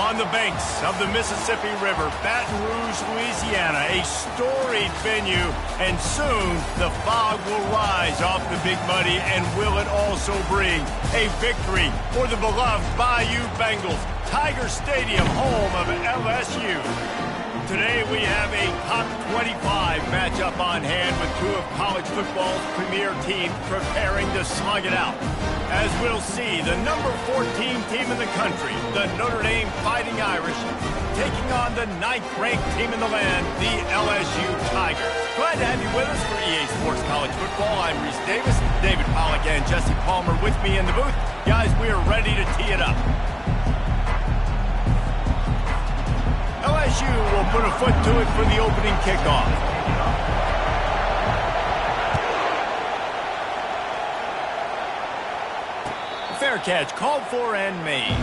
On the banks of the Mississippi River, Baton Rouge, Louisiana, a storied venue, and soon the fog will rise off the Big Muddy, and will it also bring a victory for the beloved Bayou Bengals, Tiger Stadium, home of LSU. Today we have a top 25 matchup on hand with two of college football's premier teams preparing to slug it out. As we'll see, the number 14 team in the country, the Notre Dame Fighting Irish, taking on the 9th-ranked team in the land, the LSU Tigers. Glad to have you with us for EA Sports College Football. I'm Reese Davis, David Pollack and Jesse Palmer with me in the booth. Guys, we are ready to tee it up. LSU will put a foot to it for the opening kickoff. Fair catch called for and made.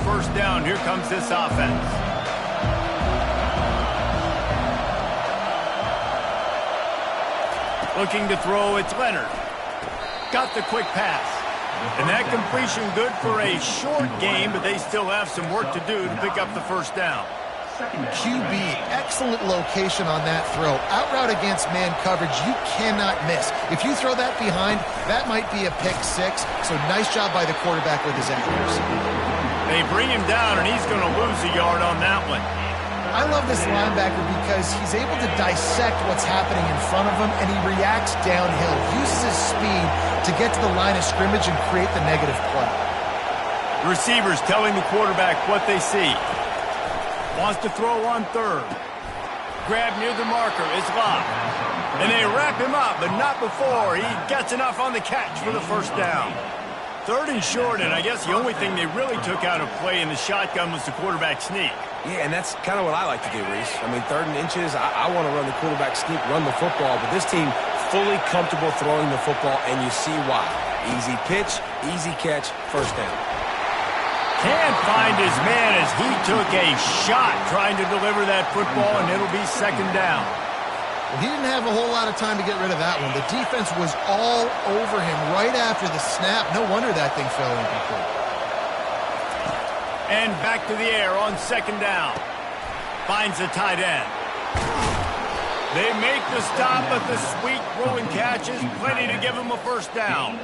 First down, here comes this offense. Looking to throw, it's Leonard. Got the quick pass. And that completion good for a short game, but they still have some work to do to pick up the first down. QB, excellent location on that throw. Out route against man coverage, you cannot miss. If you throw that behind, that might be a pick six. So nice job by the quarterback with his accuracy. They bring him down, and he's going to lose a yard on that one. I love this linebacker because he's able to dissect what's happening in front of him, and he reacts downhill, uses his speed to get to the line of scrimmage and create the negative play. Receivers telling the quarterback what they see. Wants to throw on third. Grab near the marker. It's locked. And they wrap him up, but not before he gets enough on the catch for the first down. Third and short, and I guess the only thing they really took out of play in the shotgun was the quarterback sneak. Yeah, and that's kind of what I like to do, Reese. I mean, 3rd and inches, I want to run the quarterback sneak, run the football, but this team fully comfortable throwing the football, and you see why. Easy pitch, easy catch, first down. Can't find his man as he took a shot trying to deliver that football, and it'll be second down. Well, he didn't have a whole lot of time to get rid of that one. The defense was all over him right after the snap. No wonder that thing fell incomplete. And back to the air on second down. Finds the tight end. They make the stop, but the sweet throwing catch is plenty to give him a first down.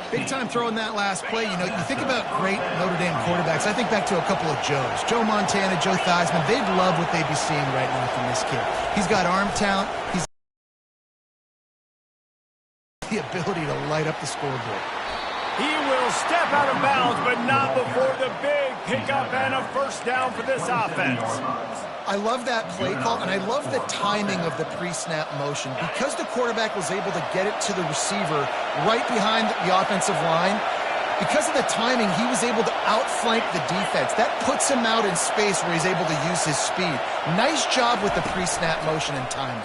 Big time throwing that last play. You know, you think about great Notre Dame quarterbacks. I think back to a couple of Joes. Joe Montana, Joe Theismann. They'd love what they'd be seeing right now from this kid. He's got arm talent. He's the ability to light up the scoreboard. He will step out of bounds, but not before the big pickup and a first down for this offense. I love that play call, and I love the timing of the pre-snap motion. Because the quarterback was able to get it to the receiver right behind the offensive line, because of the timing, he was able to outflank the defense. That puts him out in space where he's able to use his speed. Nice job with the pre-snap motion and timing.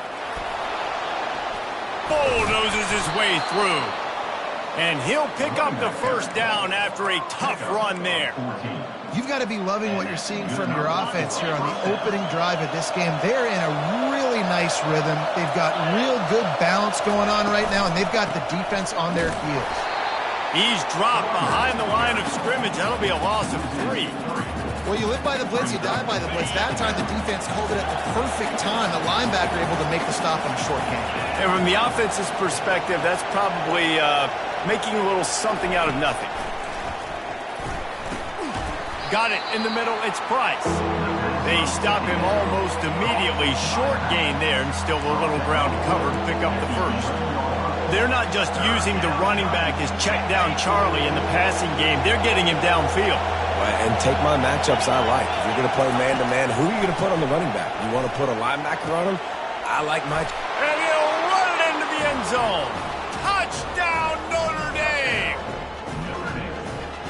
Bulldozes his way through. And he'll pick up the first down after a tough run there. You've got to be loving what you're seeing from your offense here on the opening drive of this game. They're in a really nice rhythm. They've got real good balance going on right now, and they've got the defense on their heels. He's dropped behind the line of scrimmage. That'll be a loss of 3. Well, you live by the blitz, you die by the blitz. That time the defense called it at the perfect time. The linebacker able to make the stop on a short game. And from the offense's perspective, that's probably making a little something out of nothing. Got it in the middle, it's Price. They stop him almost immediately. Short gain there, and still a little ground to cover to pick up the first. they're not just using the running back as check down Charlie in the passing game. They're getting him downfield. And take my matchups I like. If you're going to play man-to-man, who are you going to put on the running back? You want to put a linebacker on him? I like my... And he'll run it into the end zone. Touchdown, Notre Dame!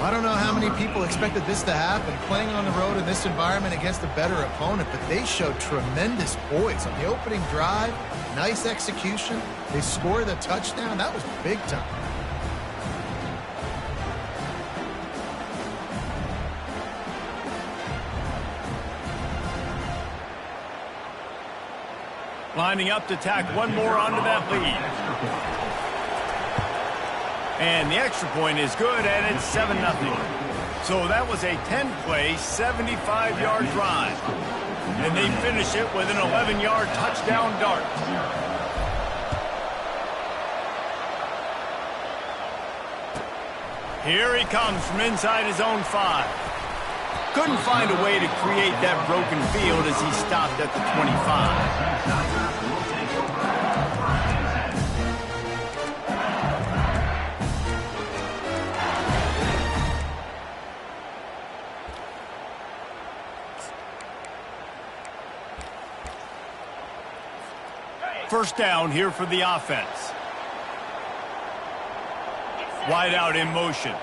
I don't know how many people expected this to happen, playing on the road in this environment against a better opponent, but they showed tremendous poise on the opening drive. Nice execution. They scored a touchdown. That was big time. Lining up to tack one more onto that lead. And the extra point is good, and it's 7-0. So that was a 10-play, 75-yard drive. And they finish it with an 11-yard touchdown dart. Here he comes from inside his own 5. Couldn't find a way to create that broken field as he stopped at the 25. First down here for the offense. Wide out in motion.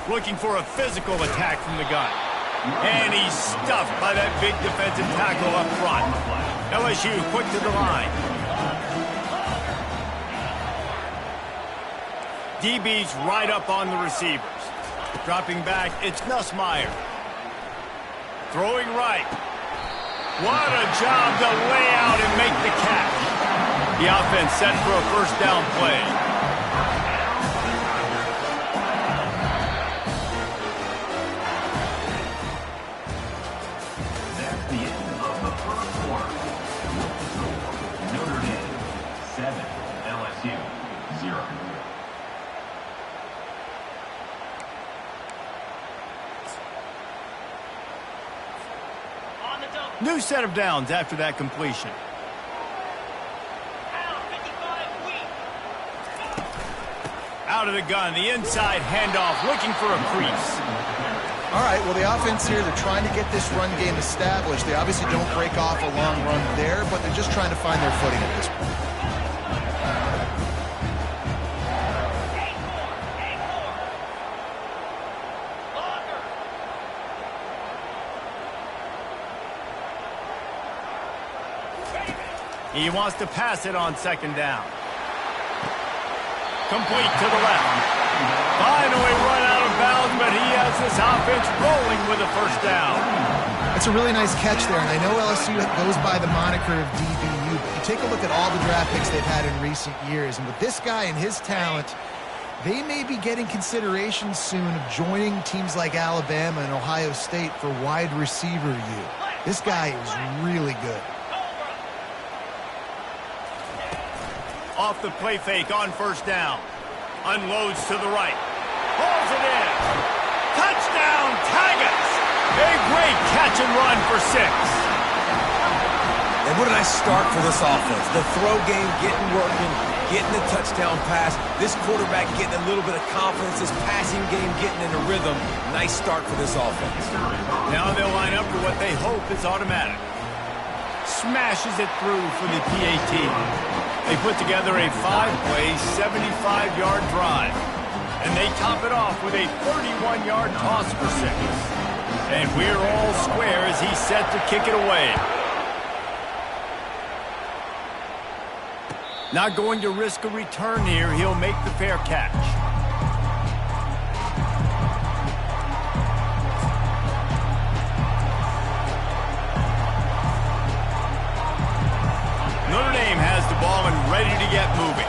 Looking for a physical attack from the gun. And he's stuffed by that big defensive tackle up front. LSU quick to the line. DB's right up on the receivers. Dropping back, it's Nussmeier. Throwing right. What a job to lay out and make the catch. The offense set for a first down play. That's the end of the first quarter. Notre Dame 7, LSU 0. New set of downs after that completion. Out of the gun, the inside handoff, looking for a crease. All right, well, the offense here, they're trying to get this run game established. They obviously don't break off a long run there, but they're just trying to find their footing at this point. He wants to pass it on second down. Complete to the left. Finally run out of bounds, but he has this offense rolling with a first down. It's a really nice catch there, and I know LSU goes by the moniker of DBU, but you take a look at all the draft picks they've had in recent years, and with this guy and his talent, they may be getting consideration soon of joining teams like Alabama and Ohio State for wide receiver use. This guy is really good. Off the play fake on first down. Unloads to the right. Hauls it in. Touchdown, Tigers! A great catch and run for 6. And what a nice start for this offense. The throw game getting working, getting the touchdown pass. This quarterback getting a little bit of confidence. This passing game getting in a rhythm. Nice start for this offense. Now they'll line up for what they hope is automatic. Smashes it through for the PAT. They put together a 5-play, 75-yard drive. And they top it off with a 31-yard toss for 6. And we're all square as he's set to kick it away. Not going to risk a return here. He'll make the fair catch. Notre Dame has the ball and ready to get moving.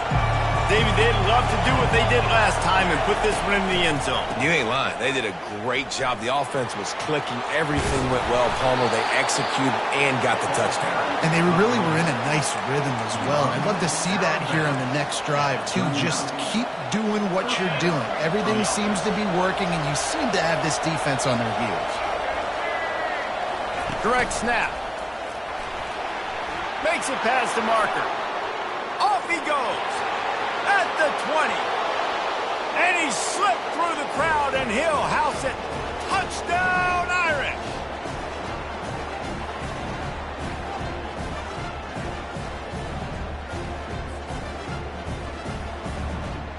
David, they'd love to do what they did last time and put this one in the end zone. You ain't lying. They did a great job. The offense was clicking. Everything went well, Palmer. They executed and got the touchdown. And they really were in a nice rhythm as well. I'd love to see that here on the next drive, too. Just keep doing what you're doing. Everything seems to be working, and you seem to have this defense on their heels. Direct snap. Makes it past the marker. Off Off he goes. At the 20. And he slipped through the crowd, and he'll house it. Touchdown, Irish!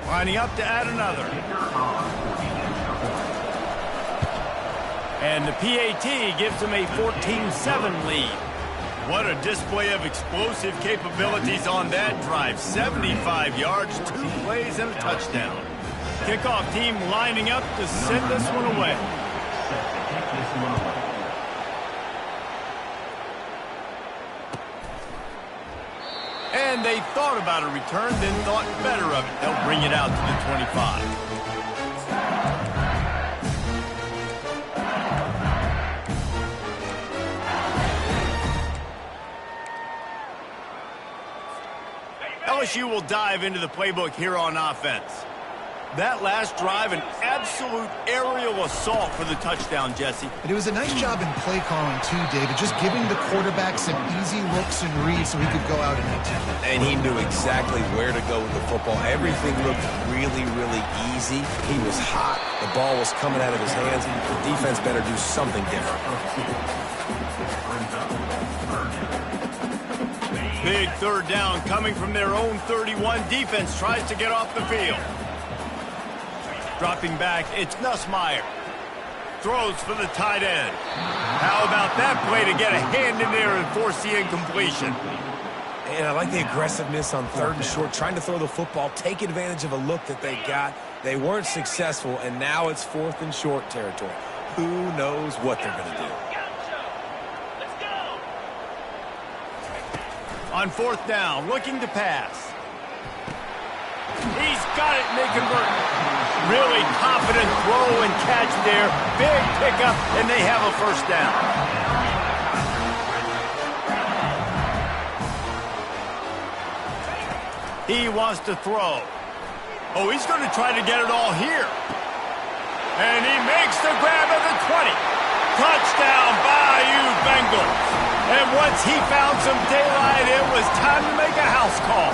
Lining up to add another. And the PAT gives him a 14-7 lead. What a display of explosive capabilities on that drive. 75 yards, 2 plays, and a touchdown. Kickoff team lining up to send this one away. And they thought about a return, then thought better of it. They'll bring it out to the 25. LSU will dive into the playbook here on offense. That last drive, an absolute aerial assault for the touchdown, Jesse. But it was a nice job in play calling, too, David, just giving the quarterback some easy looks and reads so he could go out and attack. And he knew exactly where to go with the football. Everything looked really, really easy. He was hot. The ball was coming out of his hands. The defense better do something different. Big third down coming from their own 31. Defense tries to get off the field. Dropping back, it's Nussmeier. Throws for the tight end. How about that play to get a hand in there and force the incompletion? And I like the aggressiveness on 3rd and short, trying to throw the football, take advantage of a look that they got. They weren't successful, and now it's 4th and short territory. Who knows what they're going to do? On 4th down, looking to pass. He's got it, and they convert. Really confident throw and catch there. Big pickup, and they have a 1st down. He wants to throw. Oh, he's going to try to get it all here. And he makes the grab at the 20. Touchdown, Bayou Bengals. And once he found some daylight, it was time to make a house call.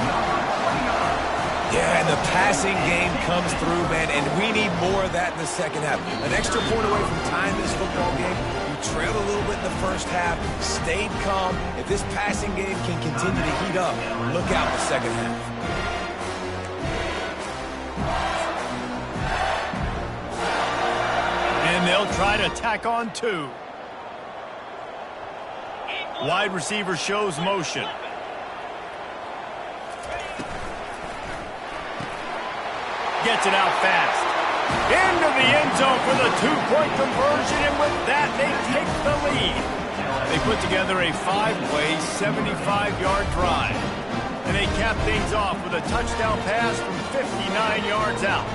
Yeah, and the passing game comes through, man, and we need more of that in the second half. An extra point away from tying this football game. You trailed a little bit in the first half, stayed calm. If this passing game can continue to heat up, look out in the second half. And they'll try to tack on 2. Wide receiver shows motion. Gets it out fast. Into the end zone for the 2-point conversion, and with that, they take the lead. They put together a 5-play, 75-yard drive. And they cap things off with a touchdown pass from 59 yards out.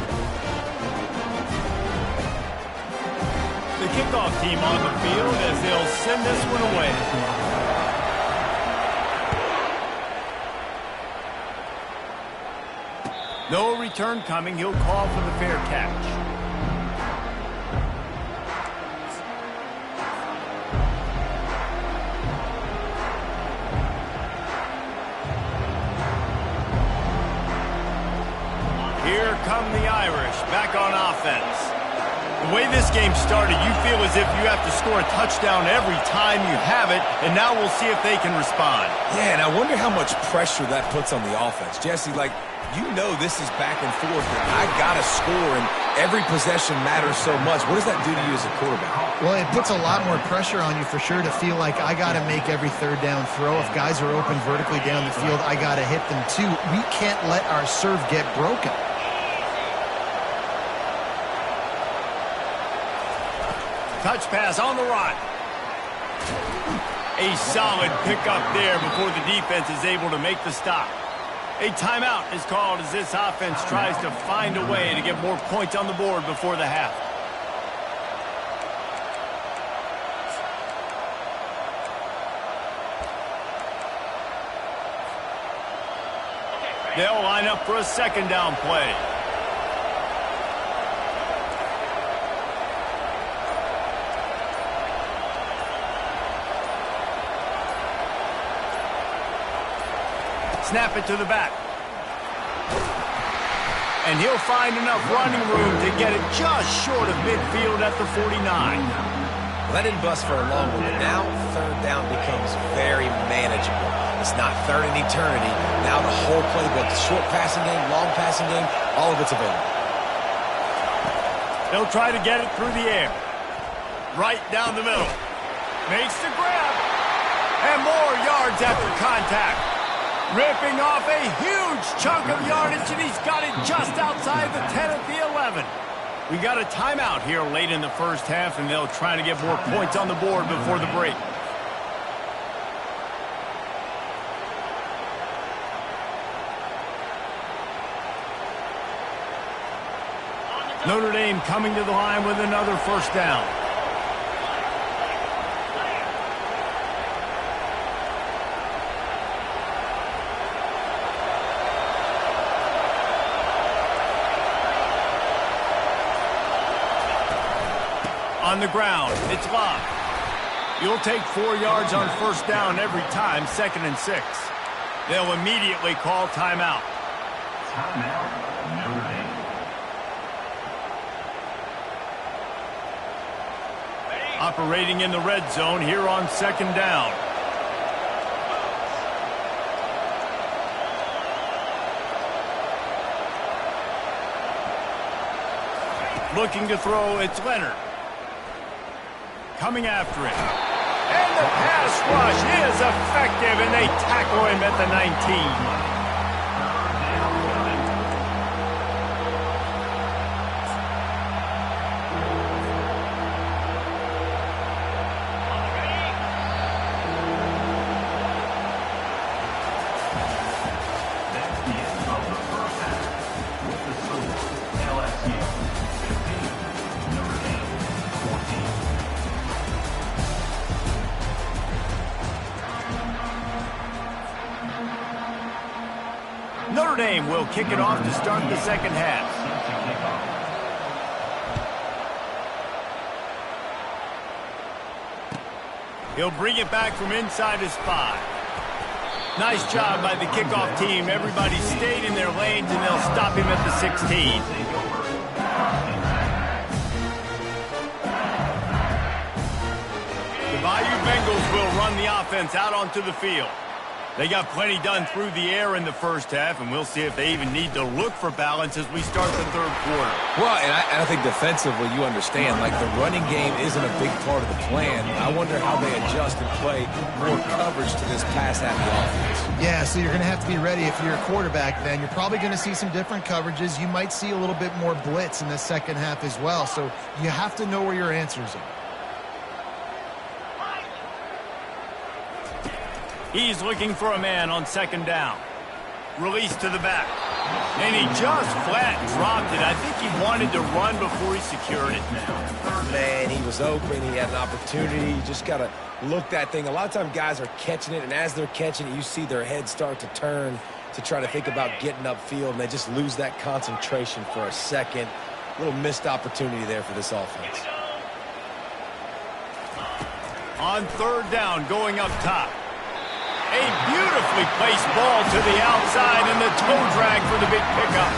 The kickoff team on the field as they'll send this one away. No return coming. He'll call for the fair catch. Here come the Irish back on offense. The way this game started, you feel as if you have to score a touchdown every time you have it, and now we'll see if they can respond. Yeah, and I wonder how much pressure that puts on the offense. Jesse, you know this is back and forth, but I got to score, and every possession matters so much. What does that do to you as a quarterback? Well, it puts a lot more pressure on you for sure to feel like I got to make every 3rd down throw. If guys are open vertically down the field, I got to hit them too. We can't let our serve get broken. Touch pass on the run. A solid pickup there before the defense is able to make the stop. A timeout is called as this offense tries to find a way to get more points on the board before the half. They'll line up for a 2nd down play. Snap it to the back. and he'll find enough running room to get it just short of midfield at the 49. Well, that didn't bust for a long one, but now third down becomes very manageable. It's not third in eternity. Now the whole playbook, short passing game, long passing game, all of it's available. They'll try to get it through the air. Right down the middle. Makes the grab. And more yards after contact. Ripping off a huge chunk of yardage, and he's got it just outside the 10 at the 11. We got a timeout here late in the first half, and they'll try to get more points on the board before the break. Notre Dame coming to the line with another first down. On the ground, it's locked. You'll take 4 yards on first down every time, 2nd and 6. They'll immediately call timeout. Timeout, Notre Dame. Operating in the red zone here on 2nd down. Looking to throw, it's Leonard. Coming after it. And the pass rush is effective, and they tackle him at the 19. Notre Dame will kick it off to start the second half. He'll bring it back from inside his 5. Nice job by the kickoff team. Everybody stayed in their lanes, and they'll stop him at the 16. The Bayou Bengals will run the offense out onto the field. They got plenty done through the air in the first half, and we'll see if they even need to look for balance as we start the third quarter. Well, and I think defensively, you understand, like the running game isn't a big part of the plan. I wonder how they adjust and play more coverage to this pass-happy offense. Yeah, so you're going to have to be ready if you're a quarterback then. You're probably going to see some different coverages. You might see a little bit more blitz in the second half as well, so you have to know where your answers are. He's looking for a man on 2nd down. Release to the back. And he just flat dropped it. I think he wanted to run before he secured it. Man, he was open. He had an opportunity. You just got to look that thing. A lot of times guys are catching it, and as they're catching it, you see their heads start to turn to try to think about getting upfield, and they just lose that concentration for a second. A little missed opportunity there for this offense. On 3rd down, going up top. A beautifully placed ball to the outside, and the toe drag for the big pickup.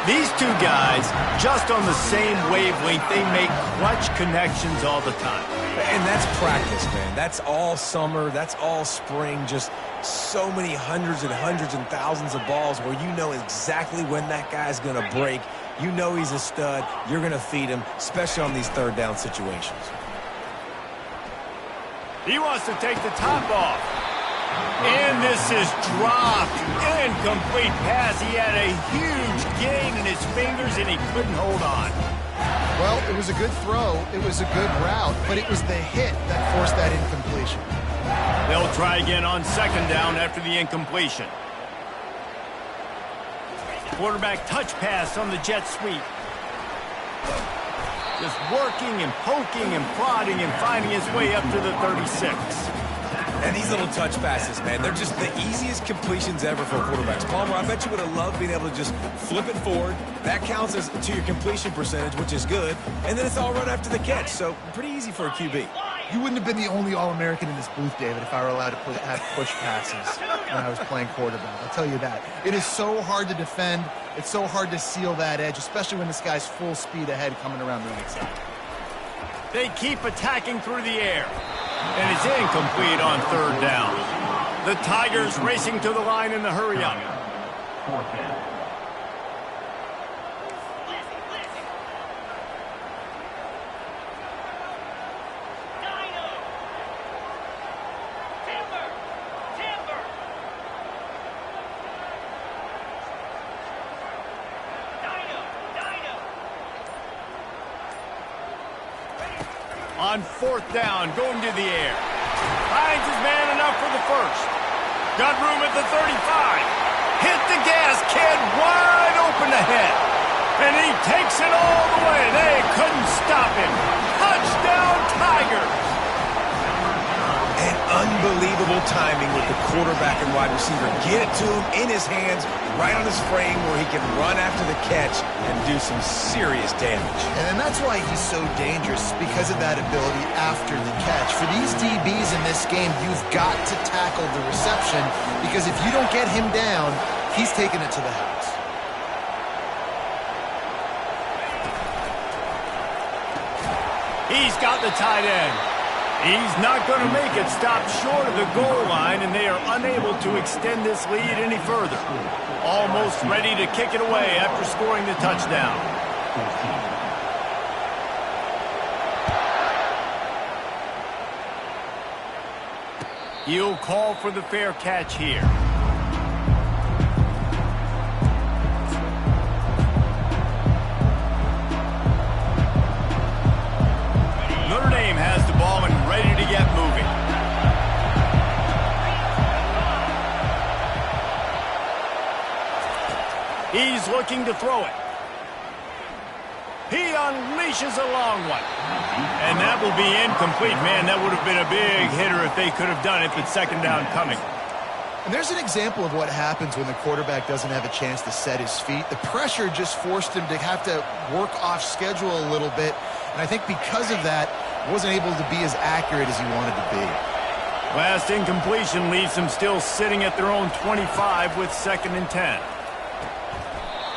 These two guys, just on the same wavelength, they make clutch connections all the time. And that's practice, man. That's all summer. That's all spring. Just so many hundreds and thousands of balls where you know exactly when that guy's going to break. You know he's a stud. You're going to feed him, especially on these 3rd down situations. He wants to take the top off. And this is dropped. Incomplete pass. He had a huge gain in his fingers, and he couldn't hold on. Well, it was a good throw. It was a good route, but it was the hit that forced that incompletion. They'll try again on 2nd down after the incompletion. Quarterback touch pass on the jet sweep. Just working and poking and prodding and finding his way up to the 36. And these little touch passes, man, they're just the easiest completions ever for quarterbacks. Palmer, I bet you would have loved being able to just flip it forward. That counts as to your completion percentage, which is good. And then it's all run after the catch, so pretty easy for a QB. You wouldn't have been the only All-American in this booth, David, if I were allowed to have push passes when I was playing quarterback. I'll tell you that. It is so hard to defend. It's so hard to seal that edge, especially when this guy's full speed ahead coming around the outside. They keep attacking through the air. And it's incomplete on third down. The Tigers racing to the line in the hurry-up. Fourth down. On fourth down, going to the air. Finds his man enough for the first. Got room at the 35. Hit the gas, kid, wide open ahead. And he takes it all the way. They couldn't stop him. Touchdown, Tigers. And unbelievable timing with the quarterback and wide receiver. Get it to him in his hands, right on his frame where he can run after the catch and do some serious damage. And that's why he's so dangerous, because of that ability after the catch. For these DBs in this game, you've got to tackle the reception, because if you don't get him down, he's taking it to the house. He's got the tight end. He's not going to make it. Stop short of the goal line, and they are unable to extend this lead any further. Almost ready to kick it away after scoring the touchdown. 14. He'll call for the fair catch here. Notre Dame has the ball and ready to get moving. He's looking to throw it. He unleashes a long one. And that will be incomplete. Man, that would have been a big hitter if they could have done it, but second down coming. And there's an example of what happens when the quarterback doesn't have a chance to set his feet. The pressure just forced him to have to work off schedule a little bit. And I think because of that, wasn't able to be as accurate as he wanted to be. Last incompletion leaves them still sitting at their own 25 with 2nd and 10.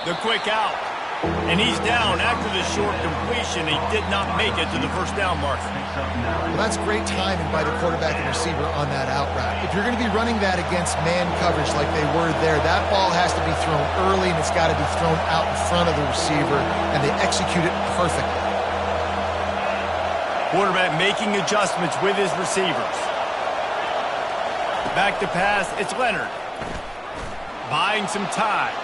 The quick out. And he's down after the short completion. He did not make it to the first down marker. Well, that's great timing by the quarterback and receiver on that out route. If you're going to be running that against man coverage like they were there, that ball has to be thrown early, and it's got to be thrown out in front of the receiver, and they execute it perfectly. Quarterback making adjustments with his receivers. Back to pass, it's Leonard. Buying some time.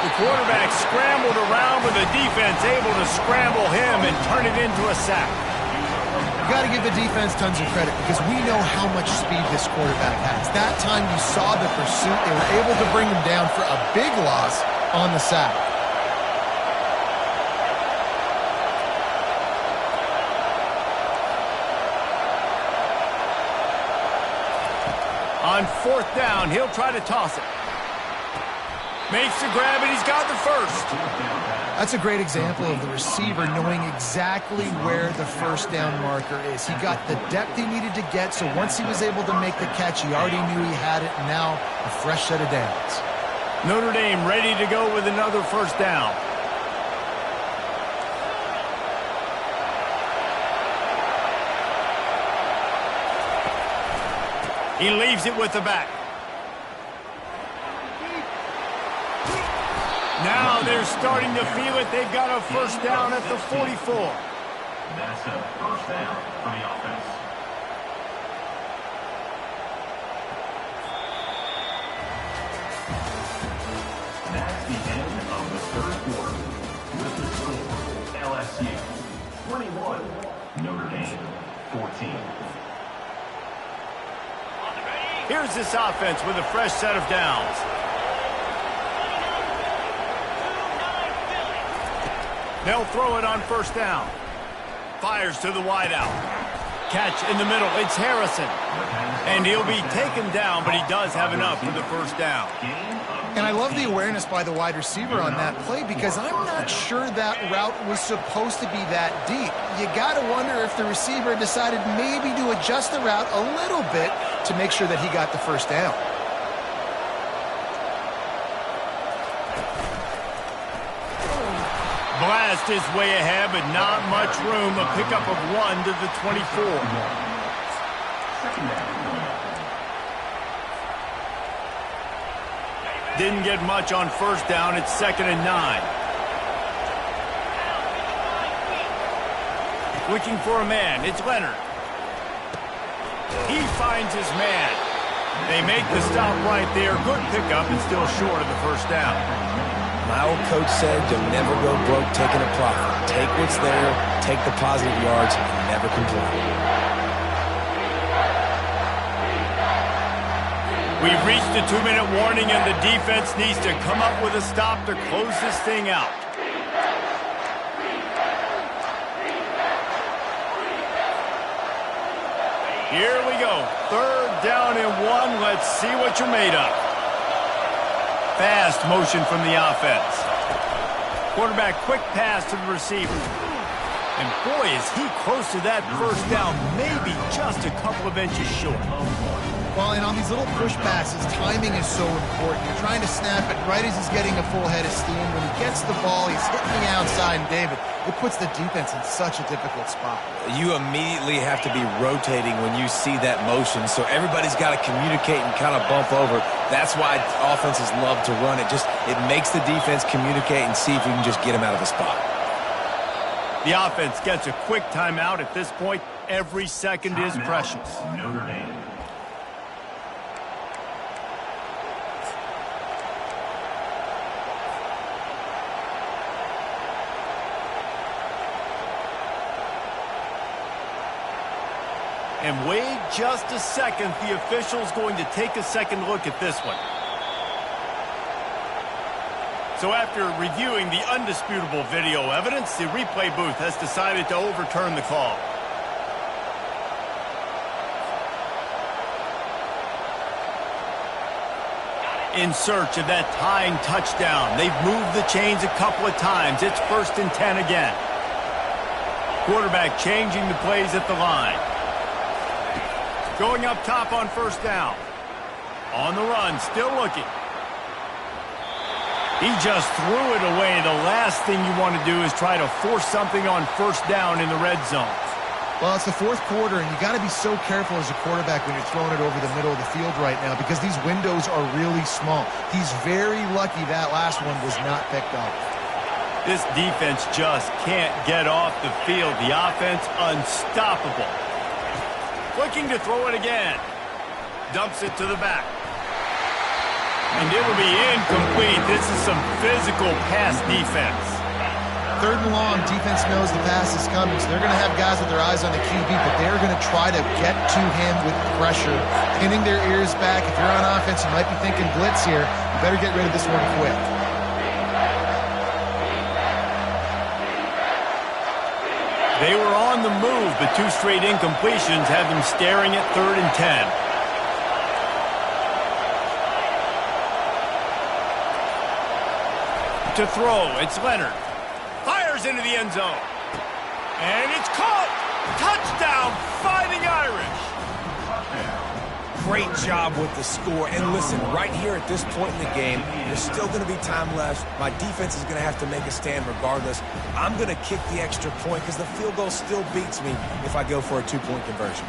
The quarterback scrambled around with the defense, able to scramble him and turn it into a sack. You got to give the defense tons of credit, because we know how much speed this quarterback has. That time you saw the pursuit. They were able to bring him down for a big loss on the sack. On fourth down, he'll try to toss it. Makes the grab, and he's got the first. That's a great example of the receiver knowing exactly where the first down marker is. He got the depth he needed to get, so once he was able to make the catch, he already knew he had it, and now a fresh set of downs. Notre Dame ready to go with another first down. He leaves it with the back. Now they're starting to feel it. They've got a first down at the 44. That's a first down for the offense. That's the end of the third quarter. With the score, LSU 21, Notre Dame 14. Here's this offense with a fresh set of downs. They'll throw it on first down. Fires to the wideout. Catch in the middle. It's Harrison. And he'll be taken down, but he does have enough for the first down. And I love the awareness by the wide receiver on that play because I'm not sure that route was supposed to be that deep. You got to wonder if the receiver decided maybe to adjust the route a little bit to make sure that he got the first down. Blast is way ahead, but not much room. A pickup of 1 to the 24. Didn't get much on first down. It's 2nd and 9. Looking for a man. It's Leonard. He finds his man. They make the stop right there. Good pickup and still short of the first down. My old coach said you'll never go broke taking a profit. Take what's there, take the positive yards, and never complain. We've reached the 2-minute warning, and the defense needs to come up with a stop to close this thing out. Here we go. 3rd down and 1. Let's see what you're made of. Fast motion from the offense. Quarterback quick pass to the receiver. And boy, is he close to that first down, maybe just a couple of inches short. Well, and on these little push passes, timing is so important. You're trying to snap it right as he's getting a full head of steam. When he gets the ball, he's hitting the outside, and David, it puts the defense in such a difficult spot. You immediately have to be rotating when you see that motion, so everybody's got to communicate and kind of bump over. That's why offenses love to run it. It makes the defense communicate and see if we can just get him out of the spot. The offense gets a quick timeout at this point. Every second is precious. Notre Dame. And wait just a second. The official's going to take a second look at this one. So after reviewing the undisputable video evidence, the replay booth has decided to overturn the call. In search of that tying touchdown. They've moved the chains a couple of times. It's 1st and 10 again. Quarterback changing the plays at the line. Going up top on first down. On the run, still looking. He just threw it away. The last thing you want to do is try to force something on first down in the red zone. Well, it's the 4th quarter, and you got to be so careful as a quarterback when you're throwing it over the middle of the field right now because these windows are really small. He's very lucky that last one was not picked up. This defense just can't get off the field. The offense unstoppable. Looking to throw it again. Dumps it to the back. And it'll be incomplete. This is some physical pass defense. 3rd and long, defense knows the pass is coming, so they're going to have guys with their eyes on the QB, but they're going to try to get to him with pressure, pinning their ears back. If you're on offense, you might be thinking blitz here. You better get rid of this one quick. They were on the move, but 2 straight incompletions had them staring at 3rd and 10. To throw, it's Leonard. Fires into the end zone. And it's caught. Touchdown, Fighting Irish. Great job with the score. And listen, right here at this point in the game, there's still going to be time left. My defense is going to have to make a stand regardless. I'm going to kick the extra point because the field goal still beats me if I go for a 2-point conversion.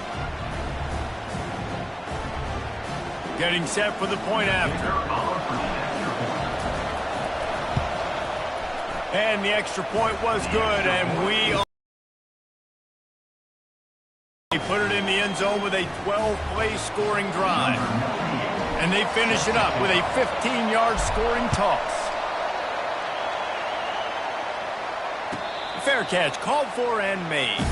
Getting set for the point after. And the extra point was good, and we put it in the end zone with a 12-play scoring drive. And they finish it up with a 15-yard scoring toss. Fair catch called for and made.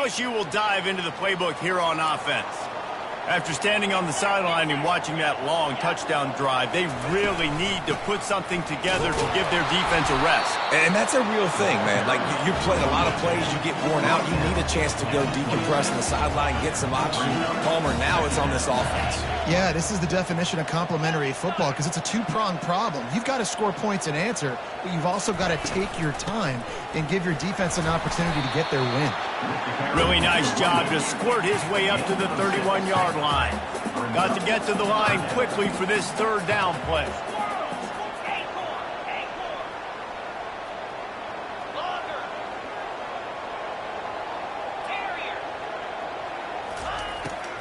LSU will dive into the playbook here on offense. After standing on the sideline and watching that long touchdown drive, they really need to put something together to give their defense a rest. And that's a real thing, man. Like, you play a lot of plays, you get worn out, you need a chance to go decompress on the sideline, get some oxygen. Palmer, now it's on this offense. Yeah, this is the definition of complementary football because it's a two-pronged problem. You've got to score points and answer, but you've also got to take your time and give your defense an opportunity to get their win. Really nice job to squirt his way up to the 31-yard line. Got to get to the line quickly for this third down play.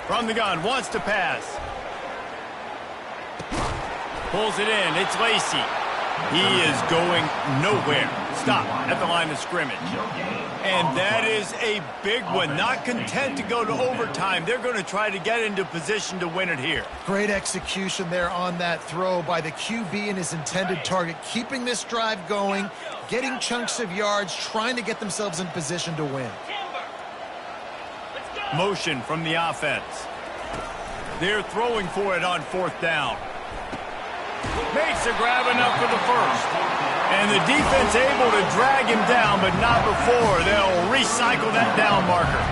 From the gun, wants to pass. Pulls it in, it's Lacy. He is going nowhere. Stop at the line of scrimmage. And that is a big one. Not content to go to overtime. They're going to try to get into position to win it here. Great execution there on that throw by the QB and his intended target. Keeping this drive going, getting chunks of yards, trying to get themselves in position to win. Motion from the offense. They're throwing for it on fourth down. Makes a grab enough for the first. And the defense able to drag him down, but not before they'll recycle that down marker.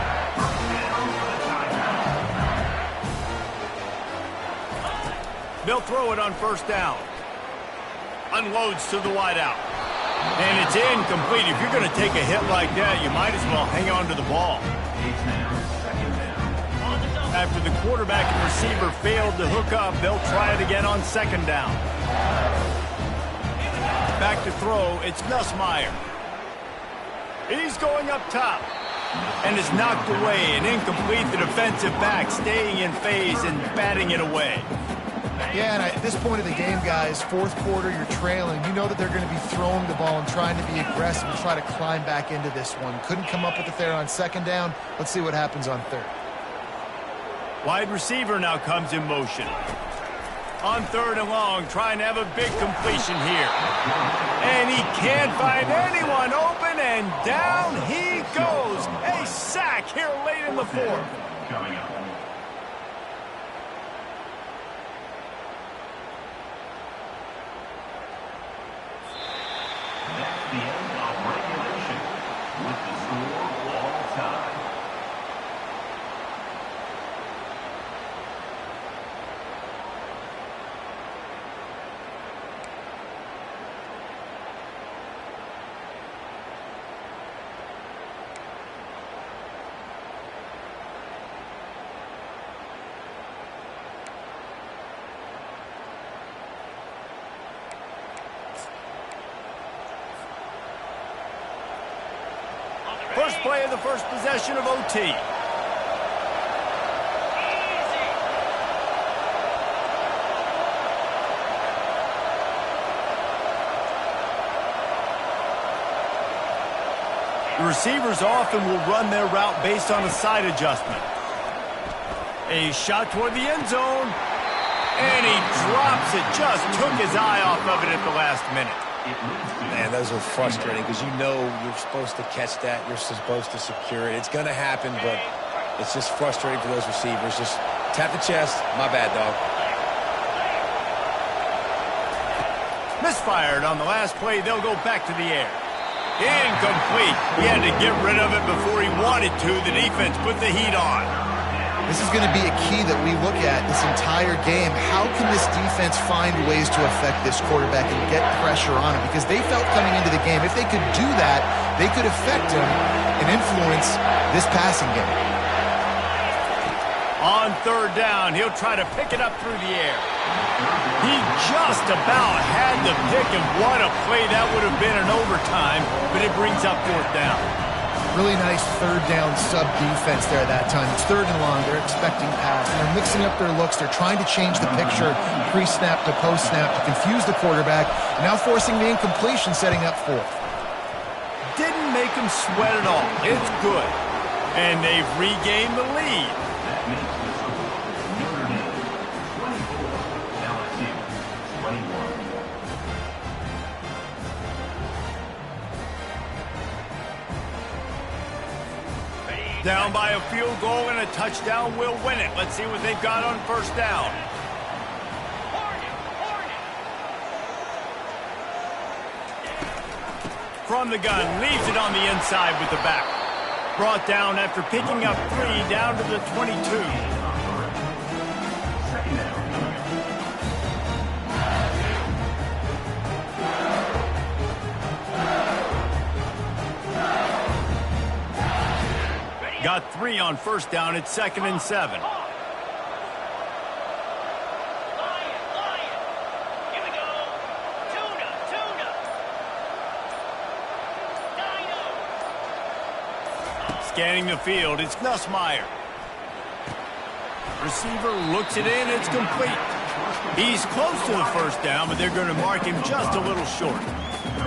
They'll throw it on first down. Unloads to the wideout. And it's incomplete. If you're going to take a hit like that, you might as well hang on to the ball. After the quarterback and receiver failed to hook up, they'll try it again on second down. Back to throw, it's Nussmeier. He's going up top. And is knocked away and incomplete. The defensive back staying in phase and batting it away. Yeah, and at this point of the game, guys, fourth quarter, you're trailing. You know that they're going to be throwing the ball and trying to be aggressive and try to climb back into this one. Couldn't come up with it there on second down. Let's see what happens on third. Wide receiver now comes in motion. On third and long, trying to have a big completion here. And he can't find anyone open, and down he goes. A sack here late in the fourth. Coming up. That's the end of regulation with the score all time. First play of the first possession of OT. The receivers often will run their route based on a side adjustment. A shot toward the end zone. And he drops it. Just took his eye off of it at the last minute. Man, those are frustrating because you know you're supposed to catch that. You're supposed to secure it. It's going to happen, but it's just frustrating for those receivers. Just tap the chest. My bad, dog. Misfired on the last play. They'll go back to the air. Incomplete. He had to get rid of it before he wanted to. The defense put the heat on. This is going to be a key that we look at this entire game. How can this defense find ways to affect this quarterback and get pressure on him? Because they felt coming into the game, if they could do that, they could affect him and influence this passing game. On third down, he'll try to pick it up through the air. He just about had the pick, and what a play that would have been in overtime, but it brings up fourth down. Really nice third down sub defense there that time. It's third and long. They're expecting pass. And they're mixing up their looks. They're trying to change the picture pre-snap to post-snap to confuse the quarterback. Now forcing the incompletion, setting up fourth. Didn't make him sweat at all. It's good. And they've regained the lead. That makes the score Notre Dame 24, LSU 21. Down by a field goal and a touchdown will win it. Let's see what they've got on first down. From the gun, leaves it on the inside with the back. Brought down after picking up 3 down to the 22. Got 3 on first down. It's 2nd and 7. Scanning the field, it's Nussmeier. Receiver looks it in, it's complete. He's close to the first down, but they're going to mark him just a little short.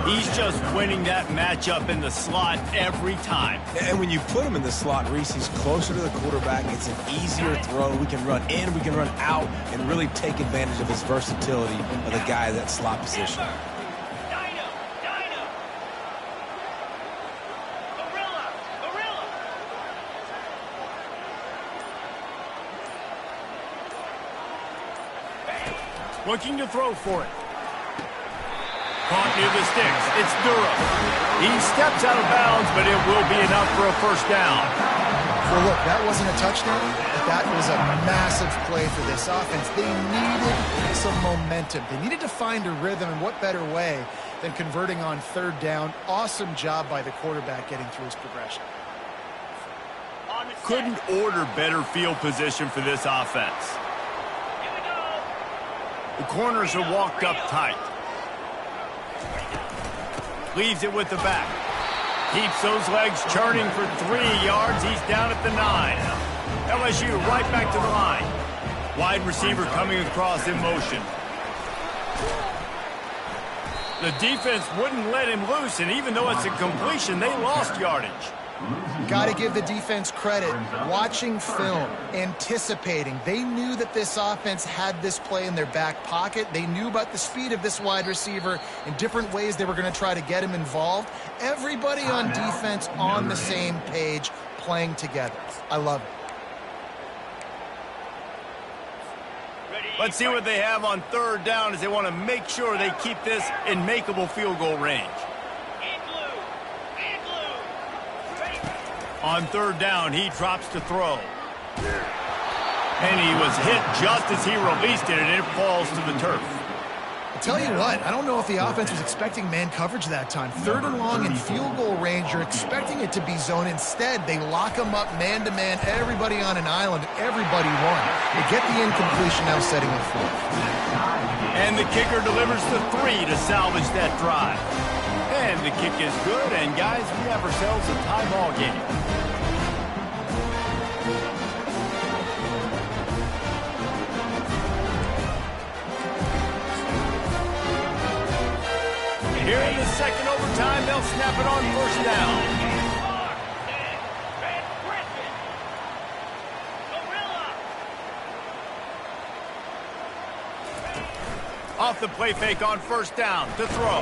He's just winning that matchup in the slot every time. And when you put him in the slot, Reese, he's closer to the quarterback. It's an easier throw. We can run in, we can run out, and really take advantage of his versatility of the guy in that slot position. Looking to throw for it. Caught near the sticks. It's Durham. He steps out of bounds, but it will be enough for a first down. Well, look, that wasn't a touchdown, but that was a massive play for this offense. They needed some momentum. They needed to find a rhythm, and what better way than converting on third down. Awesome job by the quarterback getting through his progression. Couldn't order better field position for this offense. The corners are walked up tight. Leaves it with the back. Keeps those legs churning for 3 yards. He's down at the 9. LSU right back to the line. Wide receiver coming across in motion. The defense wouldn't let him loose, and even though it's a completion, they lost yardage. Got to give the defense credit. Watching film, anticipating. They knew that this offense had this play in their back pocket. They knew about the speed of this wide receiver and different ways they were going to try to get him involved. Everybody on defense on the same page, playing together. I love it. Let's see what they have on third down as they want to make sure they keep this in makeable field goal range. On third down, he drops to throw. And he was hit just as he released it, and it falls to the turf. I'll tell you what, I don't know if the offense was expecting man coverage that time. Third and long in field goal range, you're expecting it to be zone. Instead, they lock them up man-to-man, everybody on an island, everybody won. They get the incompletion now, setting it forth. And the kicker delivers the 3 to salvage that drive. And the kick is good, and guys, we have ourselves a tie ball game. Here in the second overtime, they'll snap it on first down. Off the play fake on first down to throw.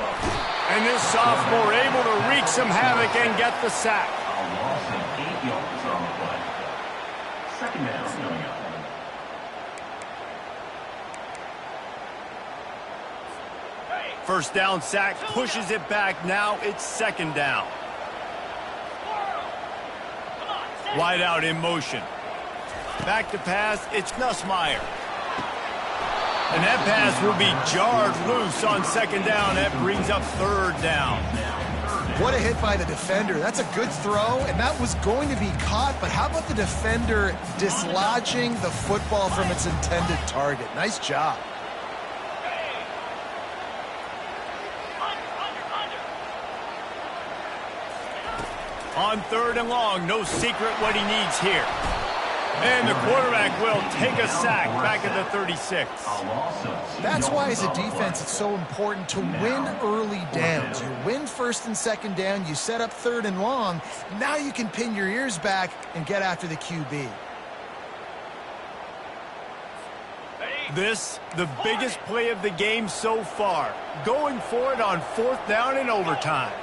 And this sophomore able to wreak some havoc and get the sack. A loss of 8 yards on the play. Second down coming up. First down sack, pushes it back. Now it's second down. Wide out in motion. Back to pass, it's Nussmeier. And that pass will be jarred loose on second down. That brings up third down. What a hit by the defender. That's a good throw, and that was going to be caught. But how about the defender dislodging the football from its intended target? Nice job. On third and long, no secret what he needs here. And the quarterback will take a sack back at the 36. That's why as a defense it's so important to win early downs. You win first and second down, you set up third and long. Now you can pin your ears back and get after the QB. This, the biggest play of the game so far. Going for it on fourth down in overtime.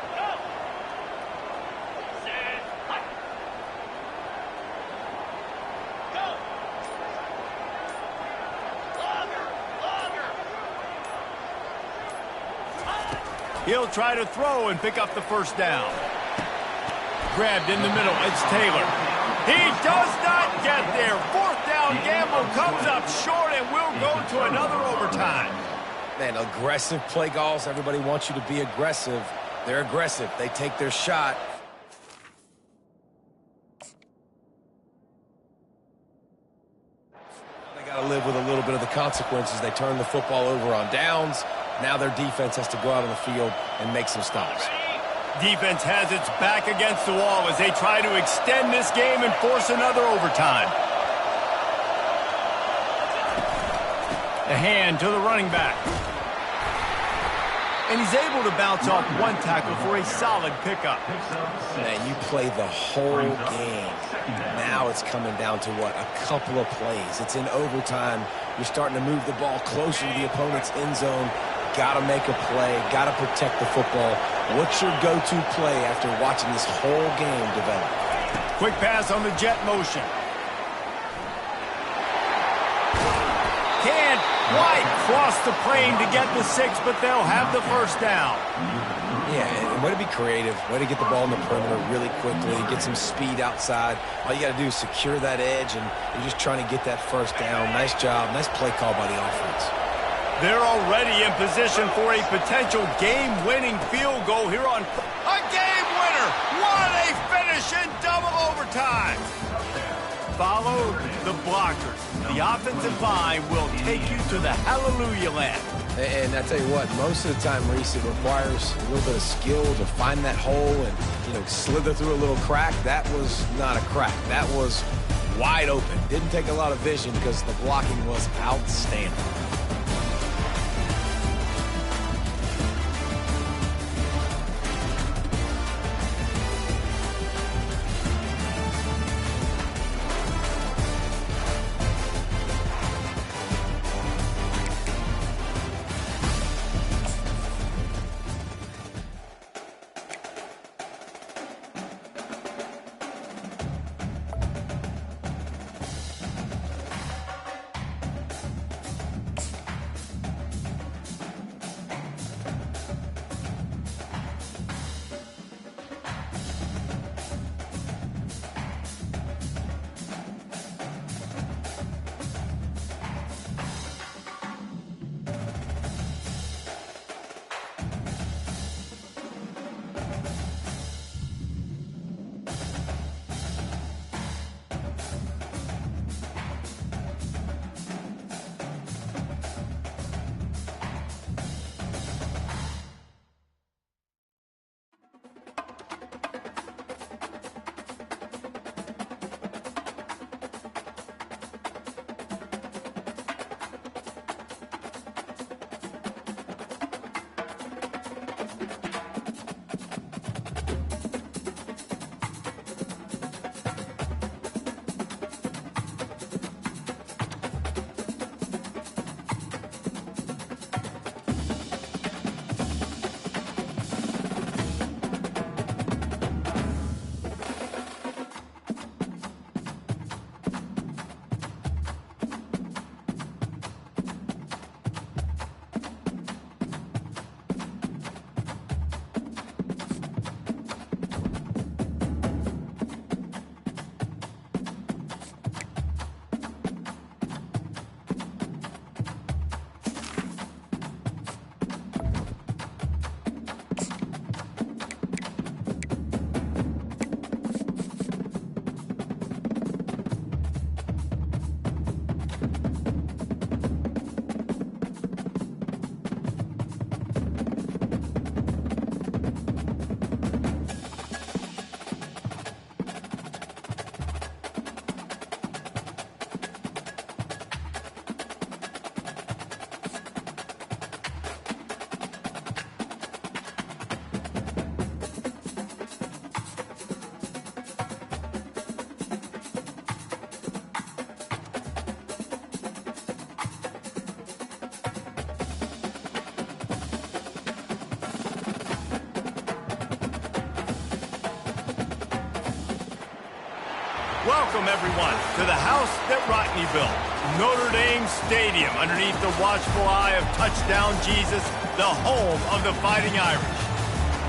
He'll try to throw and pick up the first down. Grabbed in the middle. It's Taylor. He does not get there. Fourth down gamble comes up short and will go to another overtime. Man, aggressive play calls. Everybody wants you to be aggressive. They're aggressive. They take their shot. They got to live with a little bit of the consequences. They turn the football over on downs. Now their defense has to go out on the field and make some stops. Defense has its back against the wall as they try to extend this game and force another overtime. The hand to the running back. And he's able to bounce off one tackle for a solid pickup. Man, you play the whole game. Now it's coming down to what? A couple of plays. It's in overtime. You're starting to move the ball closer to the opponent's end zone. Got to make a play. Got to protect the football. What's your go-to play after watching this whole game develop? Quick pass on the jet motion. Can't quite cross the plane to get the 6, but they'll have the first down. Yeah, and way to be creative. Way to get the ball in the perimeter really quickly. Get some speed outside. All you got to do is secure that edge, and you're just trying to get that first down. Nice job. Nice play call by the offense. They're already in position for a potential game-winning field goal here on a game winner. What a finish in double overtime. Follow the blockers. The offensive line will take you to the hallelujah land. And I tell you what, most of the time, Reese, it requires a little bit of skill to find that hole and, slither through a little crack. That was not a crack. That was wide open. Didn't take a lot of vision because the blocking was outstanding. Welcome, everyone, to the house that Rodney built, Notre Dame Stadium, underneath the watchful eye of Touchdown Jesus, the home of the Fighting Irish.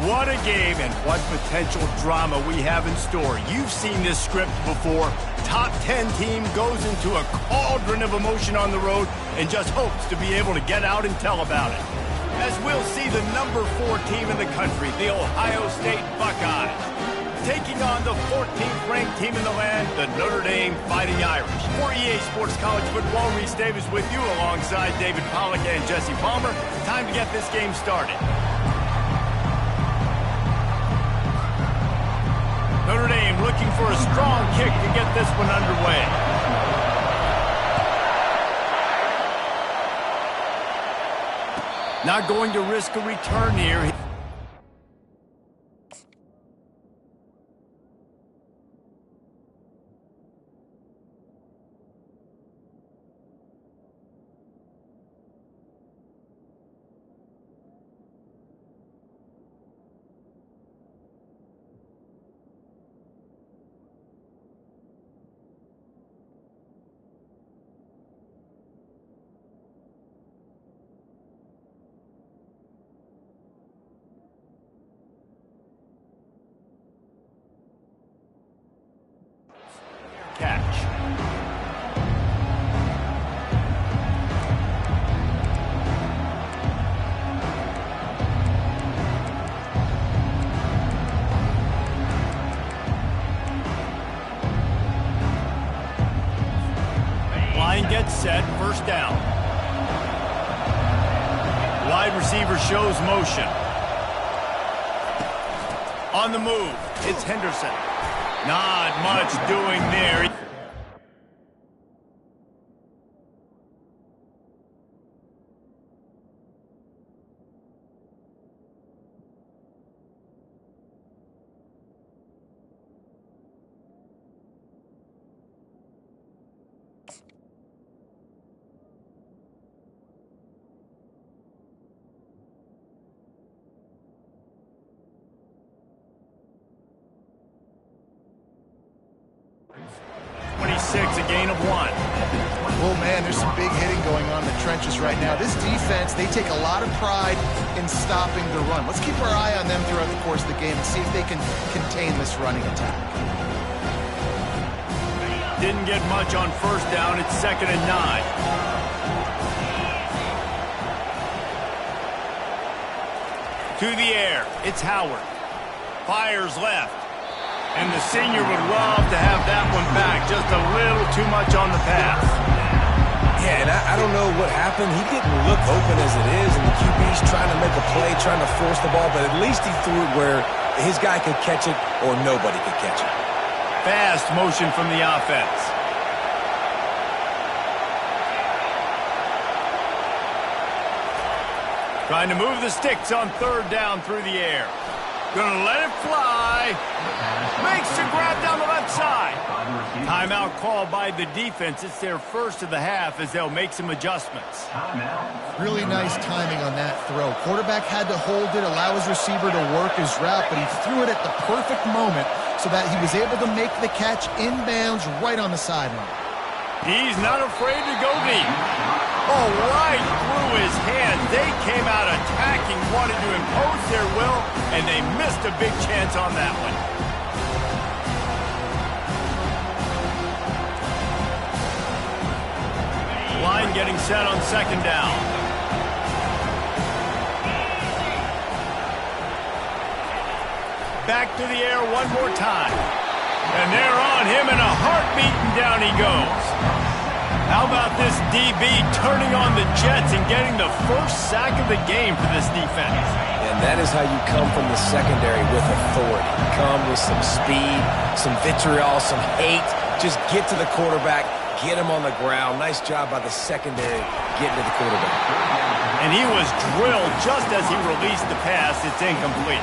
What a game and what potential drama we have in store. You've seen this script before. Top 10 team goes into a cauldron of emotion on the road and just hopes to be able to get out and tell about it. As we'll see the number 4 team in the country, the Ohio State Buckeyes, taking on the 14th ranked team in the land, the Notre Dame Fighting Irish. For EA Sports College Football, Reese Davis with you alongside David Pollack and Jesse Palmer. Time to get this game started. Notre Dame looking for a strong kick to get this one underway. Not going to risk a return here. Catch. Line gets set, first down. Wide receiver shows motion. On the move, it's Henderson. Not much doing there. A gain of 1. Oh, man, there's some big hitting going on in the trenches right now. This defense, they take a lot of pride in stopping the run. Let's keep our eye on them throughout the course of the game and see if they can contain this running attack. Didn't get much on first down. It's 2nd and 9. To the air. It's Howard. Fires left. And the senior would love to have that one back. Just a little too much on the pass. Yeah, and I don't know what happened. He didn't look open as it is, and the QB's trying to make a play, trying to force the ball, but at least he threw it where his guy could catch it or nobody could catch it. Fast motion from the offense. Trying to move the sticks on 3rd down through the air. Gonna let it fly. Makes the grab down the left side. Timeout called by the defense. It's their first of the half as they'll make some adjustments. Really nice timing on that throw. Quarterback had to hold it, allow his receiver to work his route, but he threw it at the perfect moment so that he was able to make the catch inbounds right on the sideline. He's not afraid to go deep. Oh, right through his hand. They came out attacking, wanted to impose their will, and they missed a big chance on that one. Line getting set on 2nd down. Back to the air one more time. And they're on him in a heartbeat, and down he goes. How about this DB turning on the Jets and getting the first sack of the game for this defense? And that is how you come from the secondary with authority. Come with some speed, some vitriol, some hate. Just get to the quarterback, get him on the ground. Nice job by the secondary getting to the quarterback. And he was drilled just as he released the pass. It's incomplete.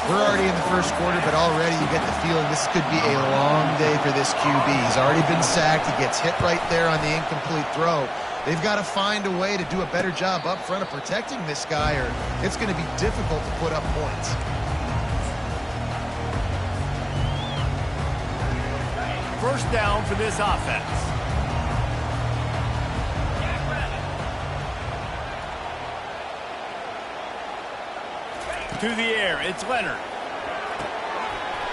We're already in the first quarter, but already you get the feeling this could be a long day for this QB. He's already been sacked. He gets hit right there on the incomplete throw. They've got to find a way to do a better job up front of protecting this guy, or it's going to be difficult to put up points. first down for this offense. To the air, it's Leonard.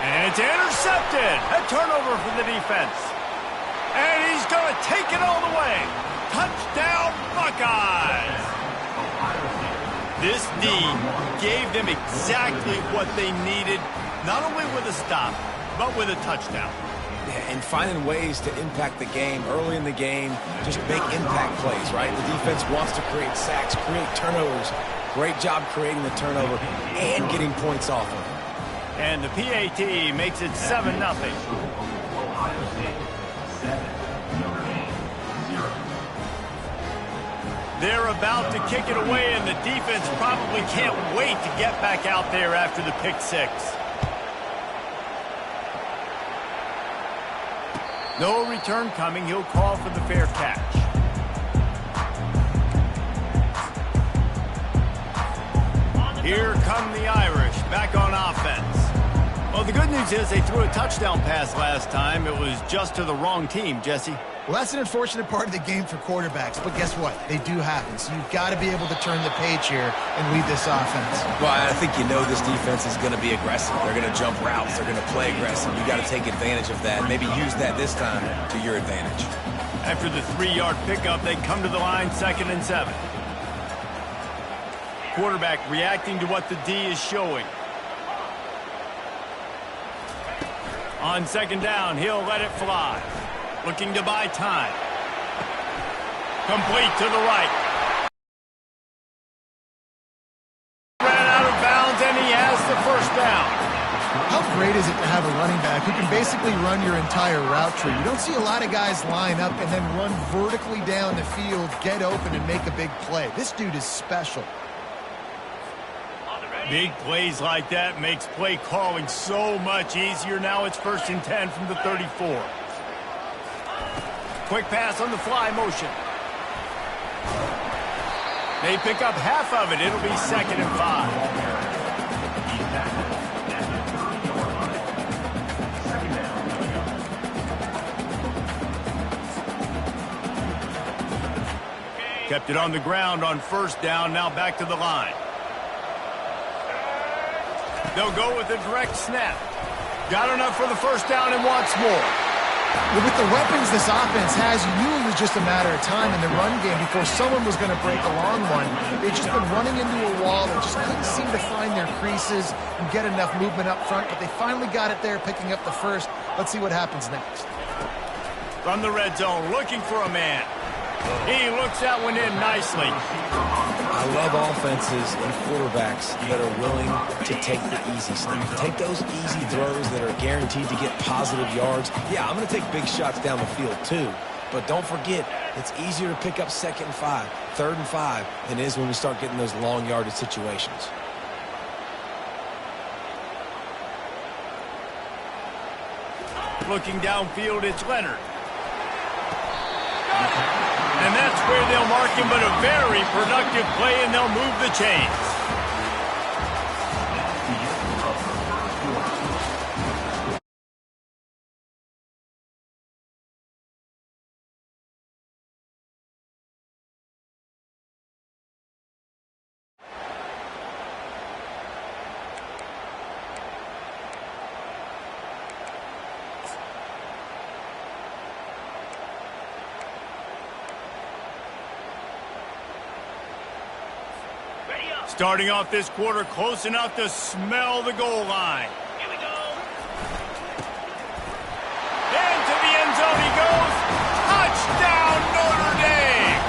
And it's intercepted. A turnover for the defense. And he's going to take it all the way. Touchdown, Buckeyes. This D gave them exactly what they needed, not only with a stop, but with a touchdown. Yeah, and finding ways to impact the game early in the game, just make impact plays, right? The defense wants to create sacks, create turnovers. Great job creating the turnover and getting points off of it. And the PAT makes it 7-0. Ohio State 7, Notre Dame 0. They're about to kick it away, and the defense probably can't wait to get back out there after the pick six. No return coming. He'll call for the fair catch. Here come the Irish, back on offense. Well, the good news is they threw a touchdown pass last time. It was just to the wrong team, Jesse. Well, that's an unfortunate part of the game for quarterbacks, but guess what? They do happen, so you've got to be able to turn the page here and lead this offense. Well, I think you know this defense is going to be aggressive. They're going to jump routes. They're going to play aggressive. You got to take advantage of that. Maybe use that this time to your advantage. After the 3-yard pickup, they come to the line, 2nd and 7. Quarterback reacting to what the D is showing. On 2nd down, he'll let it fly. Looking to buy time. Complete to the right. Ran out of bounds, and he has the first down. How great is it to have a running back who can basically run your entire route tree? You don't see a lot of guys line up and then run vertically down the field, get open, and make a big play. This dude is special. Big plays like that makes play calling so much easier. Now it's 1st and 10 from the 34. Quick pass on the fly motion. They pick up half of it. It'll be 2nd and 5. Kept it on the ground on 1st down. Now back to the line. They'll go with a direct snap. Got enough for the 1st down and wants more. Well, with the weapons this offense has, you knew it was just a matter of time in the run game before someone was going to break a long one. They've just been running into a wall. They just couldn't seem to find their creases and get enough movement up front, but they finally got it there, picking up the first. Let's see what happens next. From the red zone, looking for a man. He looks that one in nicely. I love offenses and quarterbacks that are willing to take the easy stuff. Take those easy throws that are guaranteed to get positive yards. Yeah, I'm going to take big shots down the field too. But don't forget, it's easier to pick up 2nd and 5, 3rd and 5 than it is when we start getting those long yardage situations. Looking downfield, it's Leonard. And that's where they'll mark him, but a very productive play, and they'll move the chains. Starting off this quarter close enough to smell the goal line. Here we go. Into the end zone he goes. Touchdown, Notre Dame.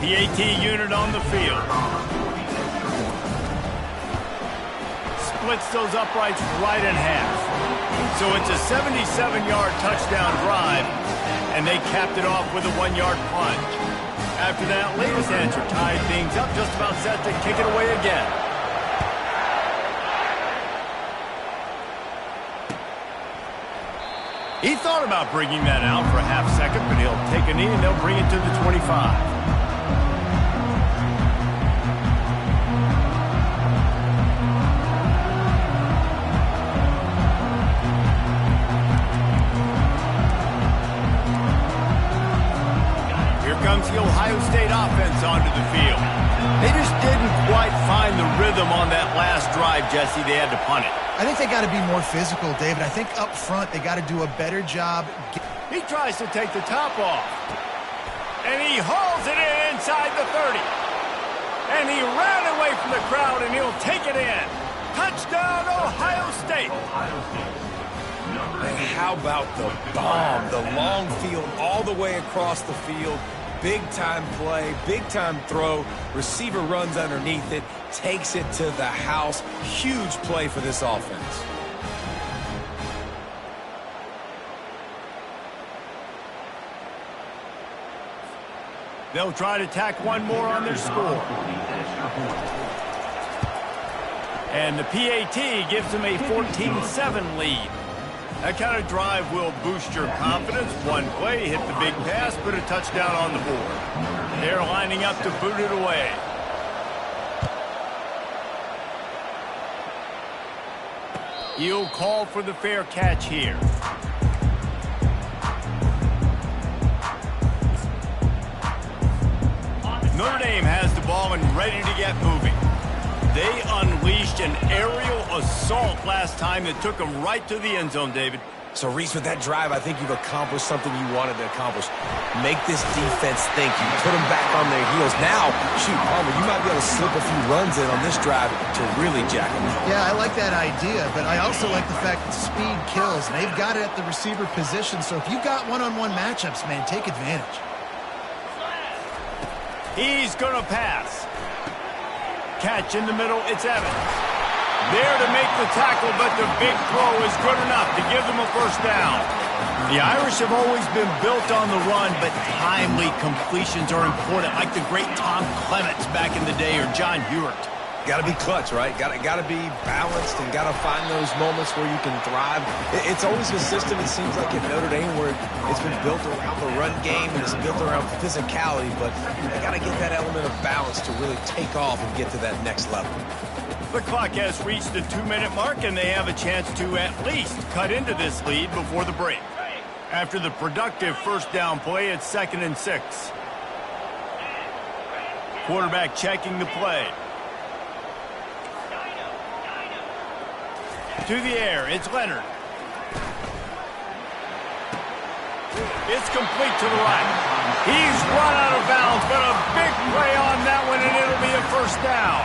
PAT unit on the field. Splits those uprights right in half. So it's a 77-yard touchdown drive, and they capped it off with a 1-yard plunge. After that latest answer tied things up, just about set to kick it away again. He thought about bringing that out for a half second, but he'll take a knee and they'll bring it to the 25. Comes the Ohio State offense onto the field. They just didn't quite find the rhythm on that last drive, Jesse. They had to punt it. I think they got to be more physical, David. I think up front they got to do a better job. He tries to take the top off. And he hauls it in inside the 30. And he ran away from the crowd, and he'll take it in. Touchdown, Ohio State. And how about the bomb, the long field all the way across the field? Big-time play, big-time throw. Receiver runs underneath it, takes it to the house. Huge play for this offense. They'll try to tack one more on their score. And the PAT gives them a 14-7 lead. That kind of drive will boost your confidence. One play, hit the big pass, put a touchdown on the board. They're lining up to boot it away. He'll call for the fair catch here. Notre Dame has the ball and ready to get moving. They unleashed an aerial assault last time that took them right to the end zone, David. So, Reese, with that drive, I think you've accomplished something you wanted to accomplish. Make this defense think. You put them back on their heels. Now, shoot, Palmer, you might be able to slip a few runs in on this drive to really jack them up. Yeah, I like that idea, but I also like the fact that speed kills. And they've got it at the receiver position, so if you've got one-on-one matchups, man, take advantage. He's going to pass. Catch in the middle, it's Evans. There to make the tackle, but the big throw is good enough to give them a first down. The Irish have always been built on the run, but timely completions are important, like the great Tom Clements back in the day or John Hewart. Got to be clutch, right? Got to be balanced and got to find those moments where you can thrive. It's always a system, it seems like, at Notre Dame where it's been built around the run game and it's built around physicality, but they got to get that element of balance to really take off and get to that next level. The clock has reached the 2-minute mark, and they have a chance to at least cut into this lead before the break. After the productive first down play, it's 2nd and 6. Quarterback checking the play. To the air, it's Leonard. It's complete to the right. He's run out of bounds, but a big play on that one, and it'll be a first down.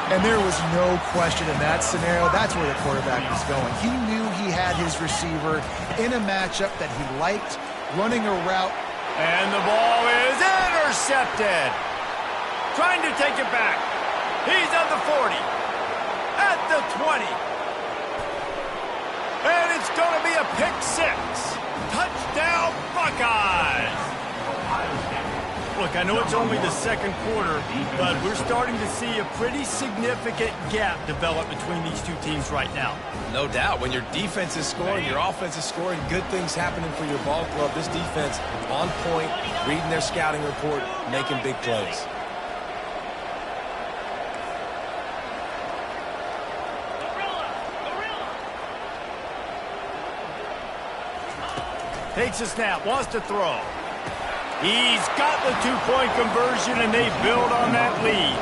And there was no question in that scenario. That's where the quarterback was going. He knew he had his receiver in a matchup that he liked, running a route. And the ball is intercepted. Trying to take it back. He's at the 40. At the 20. And it's going to be a pick 6. Touchdown, Buckeyes. Look, I know it's only the second quarter, but we're starting to see a pretty significant gap develop between these two teams right now. No doubt. When your defense is scoring, your offense is scoring, good things happening for your ball club. This defense on point, reading their scouting report, making big plays. Takes a snap, wants to throw. He's got the 2-point conversion, and they build on that lead.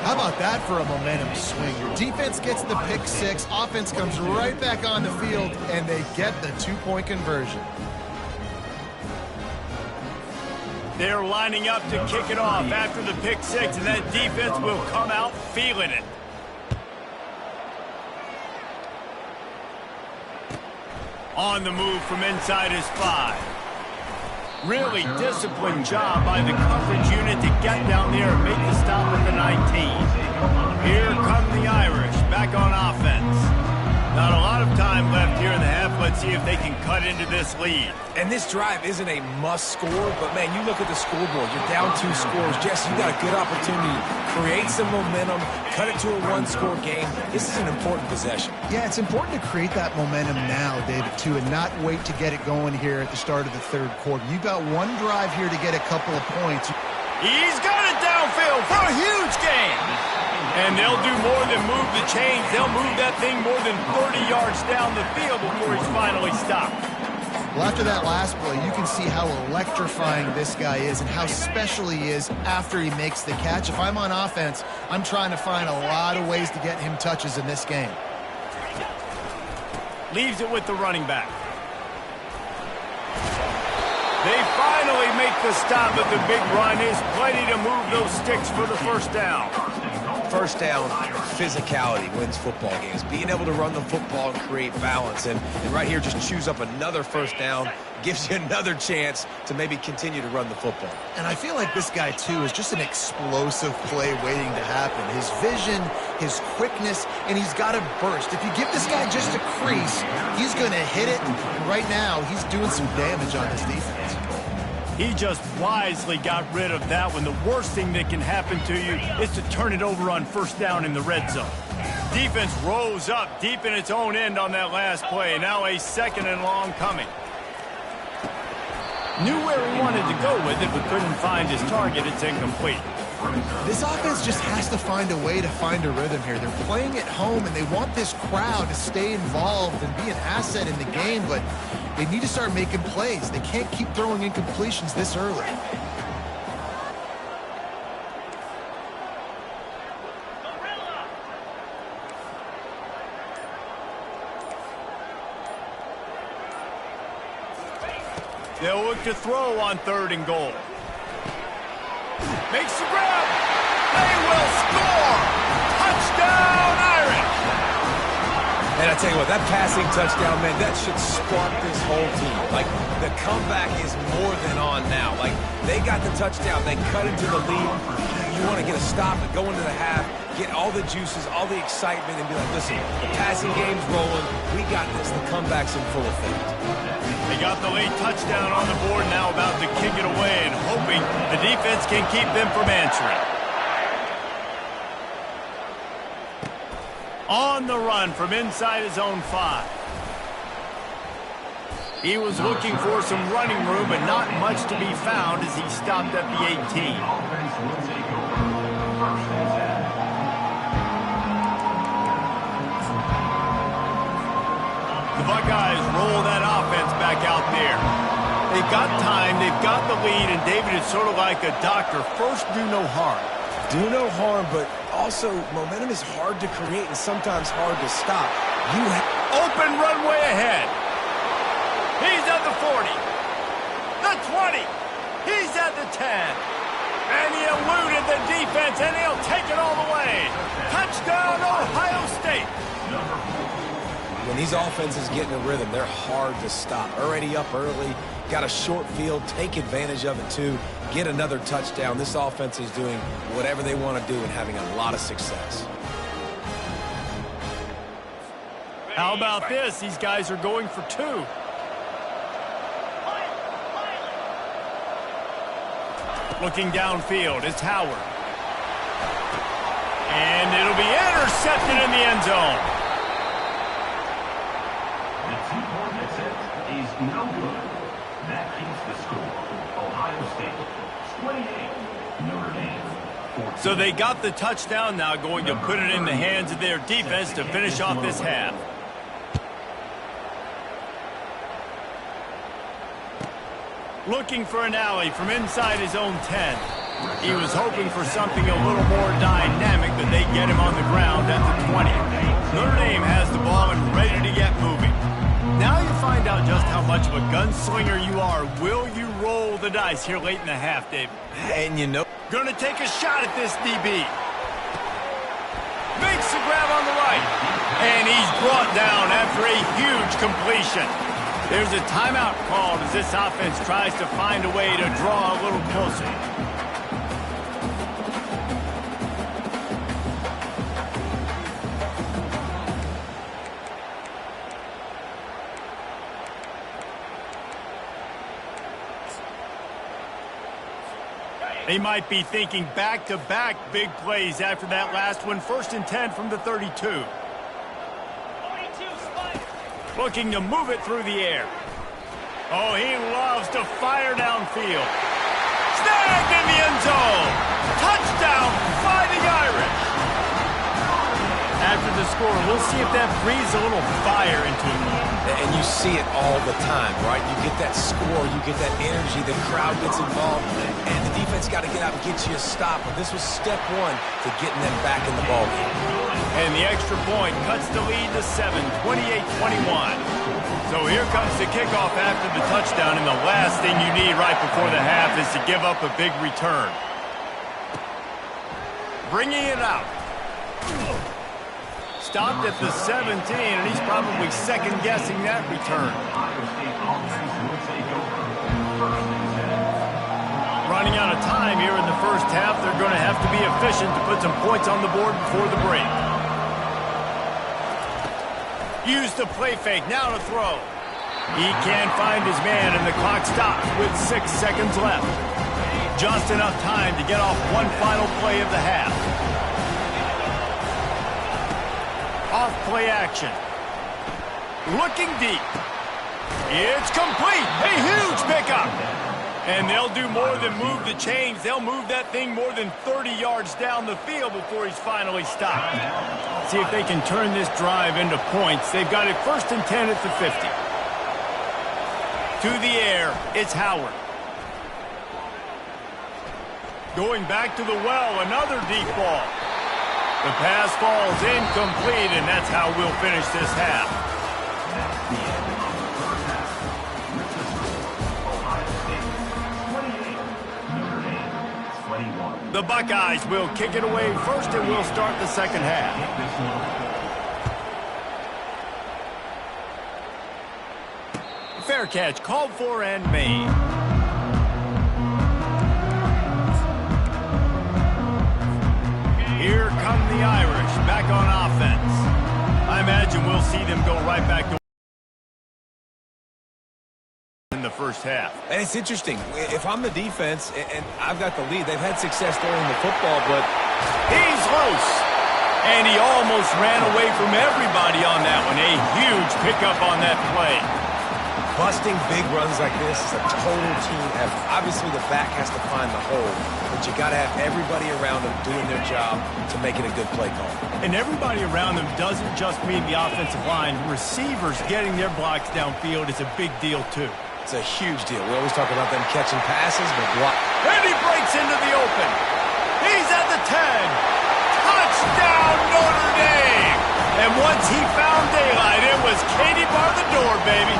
How about that for a momentum swing? Your defense gets the pick 6, offense comes right back on the field, and they get the 2-point conversion. They're lining up to kick it off after the pick 6, and that defense will come out feeling it. On the move from inside his 5. Really disciplined job by the coverage unit to get down there and make the stop at the 19. Here come the Irish back on offense. Not a lot of time left here in the half. Let's see if they can cut into this lead. And this drive isn't a must score, but man, you look at the scoreboard, you're down 2 scores. Jesse, you got a good opportunity to create some momentum, cut it to a 1-score game. This is an important possession. Yeah, it's important to create that momentum now, David, too, and not wait to get it going here at the start of the third quarter. You got one drive here to get a couple of points. He's got it downfield for a huge gain. And they'll do more than move the chains. They'll move that thing more than 30 yards down the field before he's finally stopped. Well, after that last play, you can see how electrifying this guy is and how special he is after he makes the catch. If I'm on offense, I'm trying to find a lot of ways to get him touches in this game. Leaves it with the running back. They finally make the stop at the big run. Is plenty to move those sticks for the first down. First down, physicality wins football games. Being able to run the football and create balance. And right here, just choose up another first down, gives you another chance to maybe continue to run the football. And I feel like this guy, too, is just an explosive play waiting to happen. His vision, his quickness, and he's got a burst. If you give this guy just a crease, he's going to hit it. And right now, he's doing some damage on this defense. He just wisely got rid of that one. The worst thing that can happen to you is to turn it over on first down in the red zone. Defense rose up deep in its own end on that last play. Now a second and long coming. Knew where he wanted to go with it, but couldn't find his target. It's incomplete. This offense just has to find a way to find a rhythm here. They're playing at home, and they want this crowd to stay involved and be an asset in the game, but they need to start making plays. They can't keep throwing incompletions this early. They'll look to throw on 3rd and goal. Makes the grab. They will score. Touchdown, Irish. And I tell you what, that passing touchdown, man, that should spark this whole team. Like, the comeback is more than on now. Like, they got the touchdown. They cut into the lead. You want to get a stop and go into the half, get all the juices, all the excitement, and be like, listen, the passing game's rolling. We got this. The comeback's in full effect. They got the late touchdown on the board, now about to kick it away and hoping the defense can keep them from answering. On the run from inside his own 5. He was looking for some running room, but not much to be found as he stopped at the 18. The Buckeyes roll that offense back out there. They've got time, they've got the lead, and David is sort of like a doctor. First, do no harm. Do no harm, but also momentum is hard to create and sometimes hard to stop. Open runway ahead. He's at the 40, the 20, he's at the 10. And he eluded the defense, and he'll take it all the way. Touchdown, Ohio State. When these offenses get in a rhythm, they're hard to stop. Already up early, got a short field, take advantage of it too, get another touchdown. This offense is doing whatever they want to do and having a lot of success. How about this? These guys are going for 2. Looking downfield, it's Howard. And it'll be intercepted in the end zone. The 2-point attempt is no good. That keeps the score. Ohio State 28, Notre Dame 14. So they got the touchdown, now going to put it in the hands of their defense to finish off this half. Looking for an alley from inside his own 10. He was hoping for something a little more dynamic, but they get him on the ground at the 20. Notre Dame has the ball and ready to get moving. Now you find out just how much of a gunslinger you are. Will you roll the dice here late in the half, David? And you know, Gonna take a shot at this DB. Makes the grab on the right. And he's brought down after a huge completion. There's a timeout called as this offense tries to find a way to draw a little closer. They might be thinking back-to-back big plays after that last one. 1st and 10 from the 32. Looking to move it through the air. Oh, he loves to fire downfield. Snagged in the end zone. Touchdown, Fighting Irish. After the score, we'll see if that breathes a little fire into him. And you see it all the time, right? You get that score, you get that energy, the crowd gets involved, and the defense got to get out and get you a stop. But this was step one to getting them back in the ballgame. And the extra point cuts the lead to 7, 28-21. So here comes the kickoff after the touchdown, and the last thing you need right before the half is to give up a big return. Bringing it out. Stopped at the 17, and he's probably second-guessing that return. Running out of time here in the first half. They're going to have to be efficient to put some points on the board before the break. Use the play fake, now to throw. He can't find his man, and the clock stops with 6 seconds left. Just enough time to get off one final play of the half. Off play action. Looking deep. It's complete. A huge pickup. And they'll do more than move the chains. They'll move that thing more than 30 yards down the field before he's finally stopped. See if they can turn this drive into points. They've got it 1st and 10 at the 50. To the air, it's Howard. Going back to the well, another deep ball. The pass falls incomplete, and that's how we'll finish this half. That's the end of the first half. Ohio State 28, Notre Dame 21. The Buckeyes will kick it away first, and we'll start the second half. Fair catch, called for and made. Here come the Irish, back on offense. I imagine we'll see them go right back to in the first half. And it's interesting. If I'm the defense and I've got the lead, they've had success throwing the football, but he's loose. And he almost ran away from everybody on that one. A huge pickup on that play. busting big runs like this is a total team effort. Obviously, the back has to find the hole, but you got to have everybody around them doing their job to make it a good play call. And everybody around them doesn't just mean the offensive line. Receivers getting their blocks downfield is a big deal, too. It's a huge deal. We always talk about them catching passes, but block. And he breaks into the open. He's at the 10. Touchdown, Notre Dame! And once he found daylight, it was Katie bar the door, baby.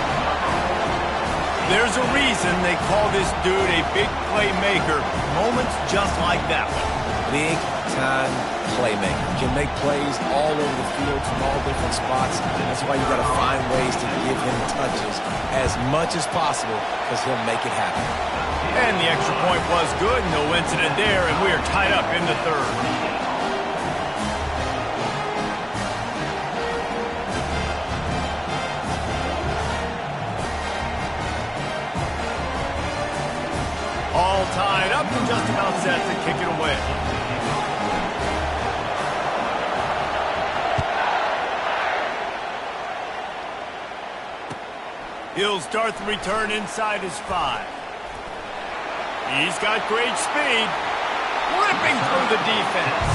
There's a reason they call this dude a big playmaker. Moments just like that one. Big time playmaker. Can make plays all over the field from all different spots. That's why you got to find ways to give him touches as much as possible, because he'll make it happen. And the extra point was good. No incident there, and we are tied up in the third. All tied up and just about set to kick it away. He'll start the return inside his 5. He's got great speed, ripping through the defense.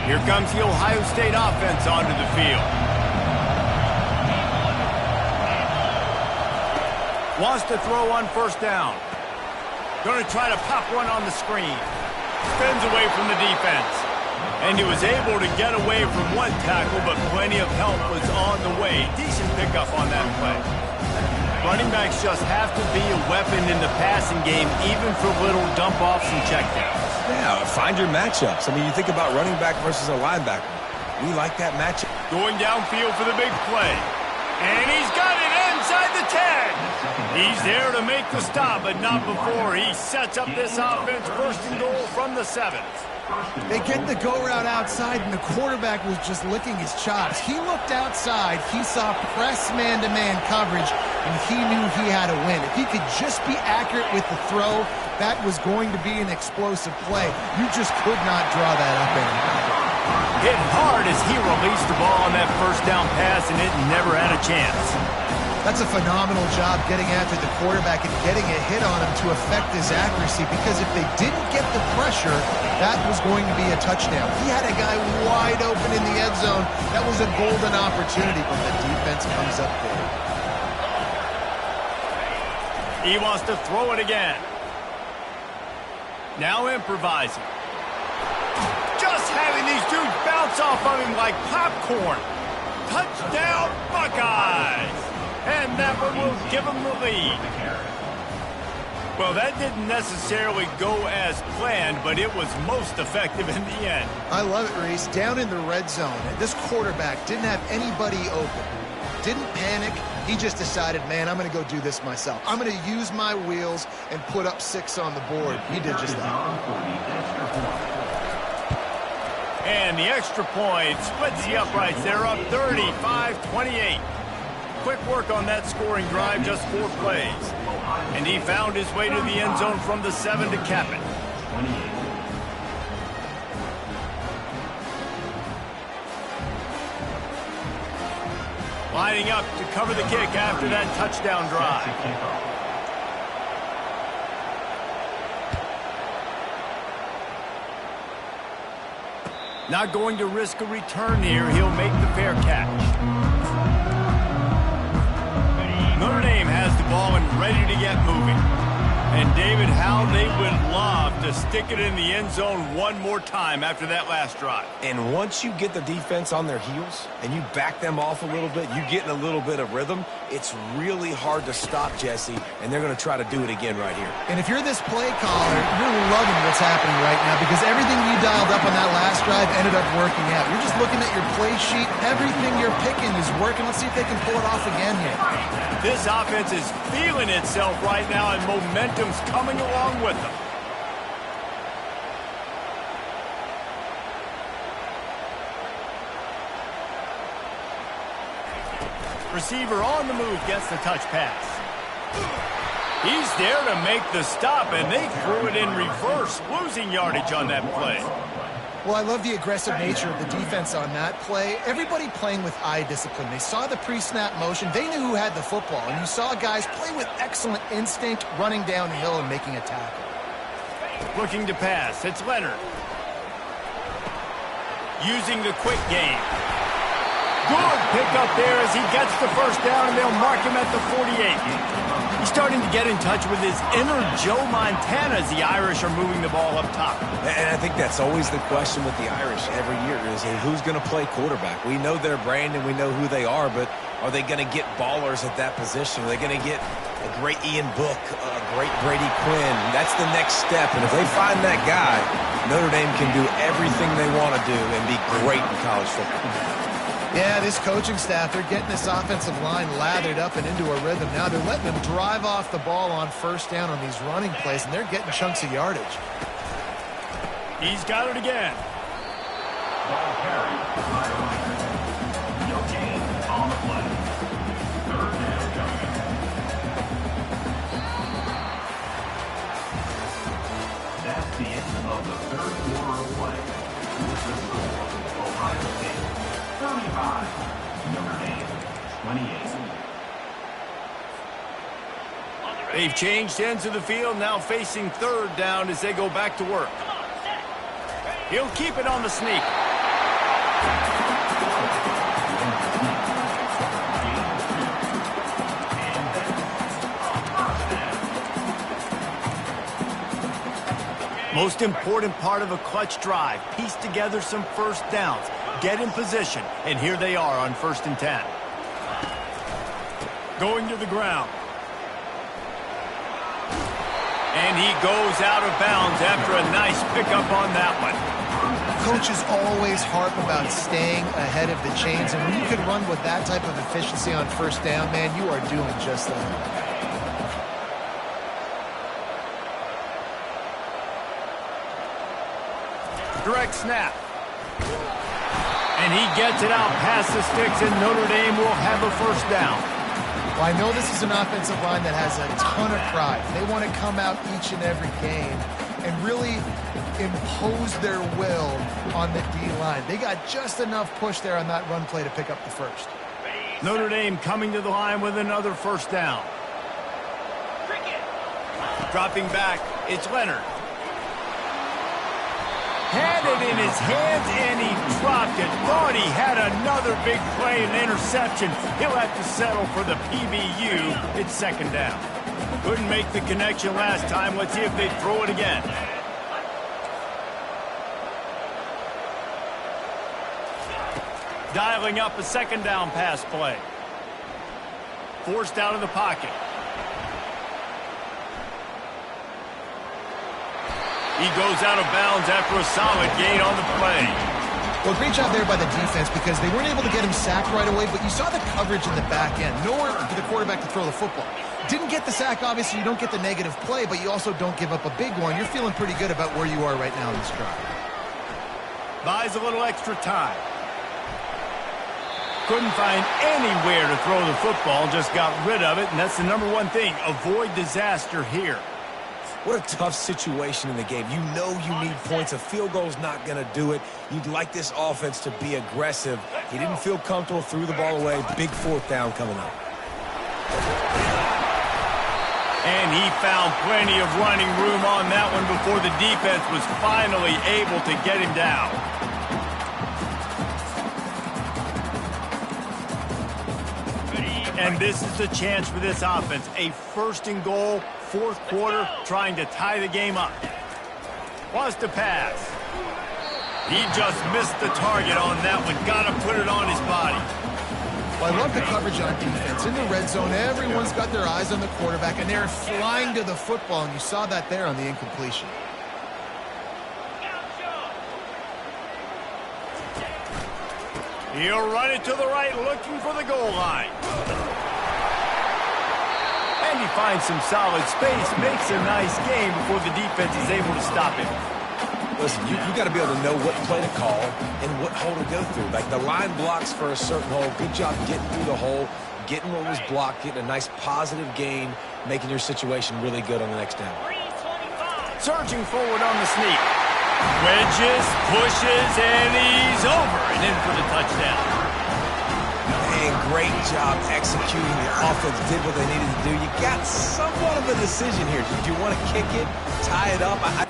Here comes the Ohio State offense onto the field. Wants to throw on first down. Going to try to pop one on the screen. Spins away from the defense. And he was able to get away from one tackle, but plenty of help was on the way. Decent pickup on that play. Running backs just have to be a weapon in the passing game, even for little dump-offs and checkdowns. Yeah, find your matchups. I mean, you think about running back versus a linebacker. We like that matchup. Going downfield for the big play. And he's got it inside the 10. He's there to make the stop, but not before. He sets up this offense first and goal from the 7. They get the go route outside, and the quarterback was just licking his chops. He looked outside, he saw press man-to-man coverage, and he knew he had to win. If he could just be accurate with the throw, that was going to be an explosive play. You just could not draw that up anymore. Hit hard as he released the ball on that first down pass, and it never had a chance. That's a phenomenal job getting after the quarterback and getting a hit on him to affect his accuracy, because if they didn't get the pressure, that was going to be a touchdown. He had a guy wide open in the end zone. That was a golden opportunity, but the defense comes up big. He wants to throw it again. Now improvising. Just having these dudes bounce off of him like popcorn. Touchdown, Buckeyes! And that one will give them the lead. Well, that didn't necessarily go as planned, but it was most effective in the end. I love it, Reese. Down in the red zone, this quarterback didn't have anybody open. Didn't panic. He just decided, man, I'm going to go do this myself. I'm going to use my wheels and put up 6 on the board. He did just that. And the extra point splits the uprights. They're up 35-28. Quick work on that scoring drive, just 4 plays. And he found his way to the end zone from the 7 to cap it. Lining up to cover the kick after that touchdown drive. Not going to risk a return here. He'll make the fair catch. Notre Dame has the ball and ready to get moving. And David, how they would love to stick it in the end zone one more time after that last drive. And once you get the defense on their heels and you back them off a little bit, you get in a little bit of rhythm, it's really hard to stop, Jesse, and they're going to try to do it again right here. And if you're this play caller, you're loving what's happening right now, because everything you dialed up on that last drive ended up working out. You're just looking at your play sheet. Everything you're picking is working. Let's see if they can pull it off again here. This offense is feeling itself right now, and momentum's coming along with them. Receiver on the move gets the touch pass. He's there to make the stop, and they threw it in reverse, losing yardage on that play. Well, I love the aggressive nature of the defense on that play. Everybody playing with eye discipline. They saw the pre-snap motion. They knew who had the football, and you saw guys play with excellent instinct, running downhill and making a tackle. Looking to pass. It's Leonard. Using the quick game. Good pickup there as he gets the first down, and they'll mark him at the 48. He's starting to get in touch with his inner Joe Montana as the Irish are moving the ball up top. And I think that's always the question with the Irish every year is, hey, who's going to play quarterback? We know their brand and we know who they are, but are they going to get ballers at that position? Are they going to get a great Ian Book, a great Brady Quinn? That's the next step, and if they find that guy, Notre Dame can do everything they want to do and be great in college football. Yeah, this coaching staff, they're getting this offensive line lathered up and into a rhythm. Now they're letting them drive off the ball on first down on these running plays, and they're getting chunks of yardage. He's got it again. Ball carried by Ryan. No gain on the play. Third down coming. That's the end of the third quarter of play. With the score, Ohio State 35, Notre Dame 28. They've changed ends of the field, now facing third down as they go back to work. He'll keep it on the sneak. Most important part of a clutch drive, piece together some first downs, get in position, and here they are on 1st and 10. Going to the ground. And he goes out of bounds after a nice pickup on that one. Coaches always harp about staying ahead of the chains, and when you can run with that type of efficiency on first down, man, you are doing just that. direct snap. And he gets it out past the sticks, and Notre Dame will have a first down. Well, I know this is an offensive line that has a ton of pride. They want to come out each and every game and really impose their will on the D-line. They got just enough push there on that run play to pick up the first. Notre Dame coming to the line with another first down. Dropping back, it's Leonard. Had it in his hands, and he dropped it. Thought he had another big play, an interception. He'll have to settle for the PBU. It's second down. Couldn't make the connection last time. Let's see if they throw it again. Dialing up a second down pass play. Forced out of the pocket. He goes out of bounds after a solid gain on the play. Well, great job there by the defense because they weren't able to get him sacked right away, but you saw the coverage in the back end. Nowhere for the quarterback to throw the football. Didn't get the sack, obviously. You don't get the negative play, but you also don't give up a big one. You're feeling pretty good about where you are right now in this drive. Buys a little extra time. Couldn't find anywhere to throw the football, just got rid of it, and that's the number one thing. Avoid disaster here. What a tough situation in the game. You know you need points. A field goal's not going to do it. You'd like this offense to be aggressive. He didn't feel comfortable, threw the ball away. Big fourth down coming up. And he found plenty of running room on that one before the defense was finally able to get him down. And this is the chance for this offense. A first and goal, fourth quarter, trying to tie the game up. Wants to pass. He just missed the target on that one. Got to put it on his body. Well, I love the coverage on defense. In the red zone, everyone's got their eyes on the quarterback, and they're flying to the football, and you saw that there on the incompletion. He'll run it to the right, looking for the goal line. And he finds some solid space, makes a nice game before the defense is able to stop him. Listen, you got to be able to know what play to call and what hole to go through. Like the line blocks for a certain hole. Good job getting through the hole, getting what was blocked, getting a nice positive gain, making your situation really good on the next down. Surging forward on the sneak. Wedges, pushes, and he's over and in for the touchdown. Man, great job executing. The offense did what they needed to do. You got somewhat of a decision here. Did you want to kick it, tie it up?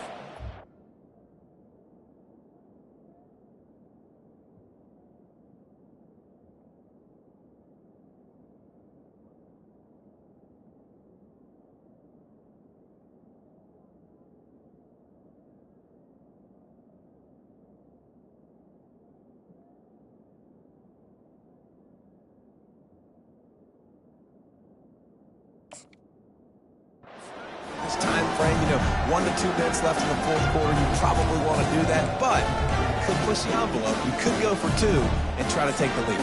This time frame, 1 to 2 minutes left in the fourth quarter. You probably want to do that, but you could push the envelope. You could go for 2 and try to take the lead.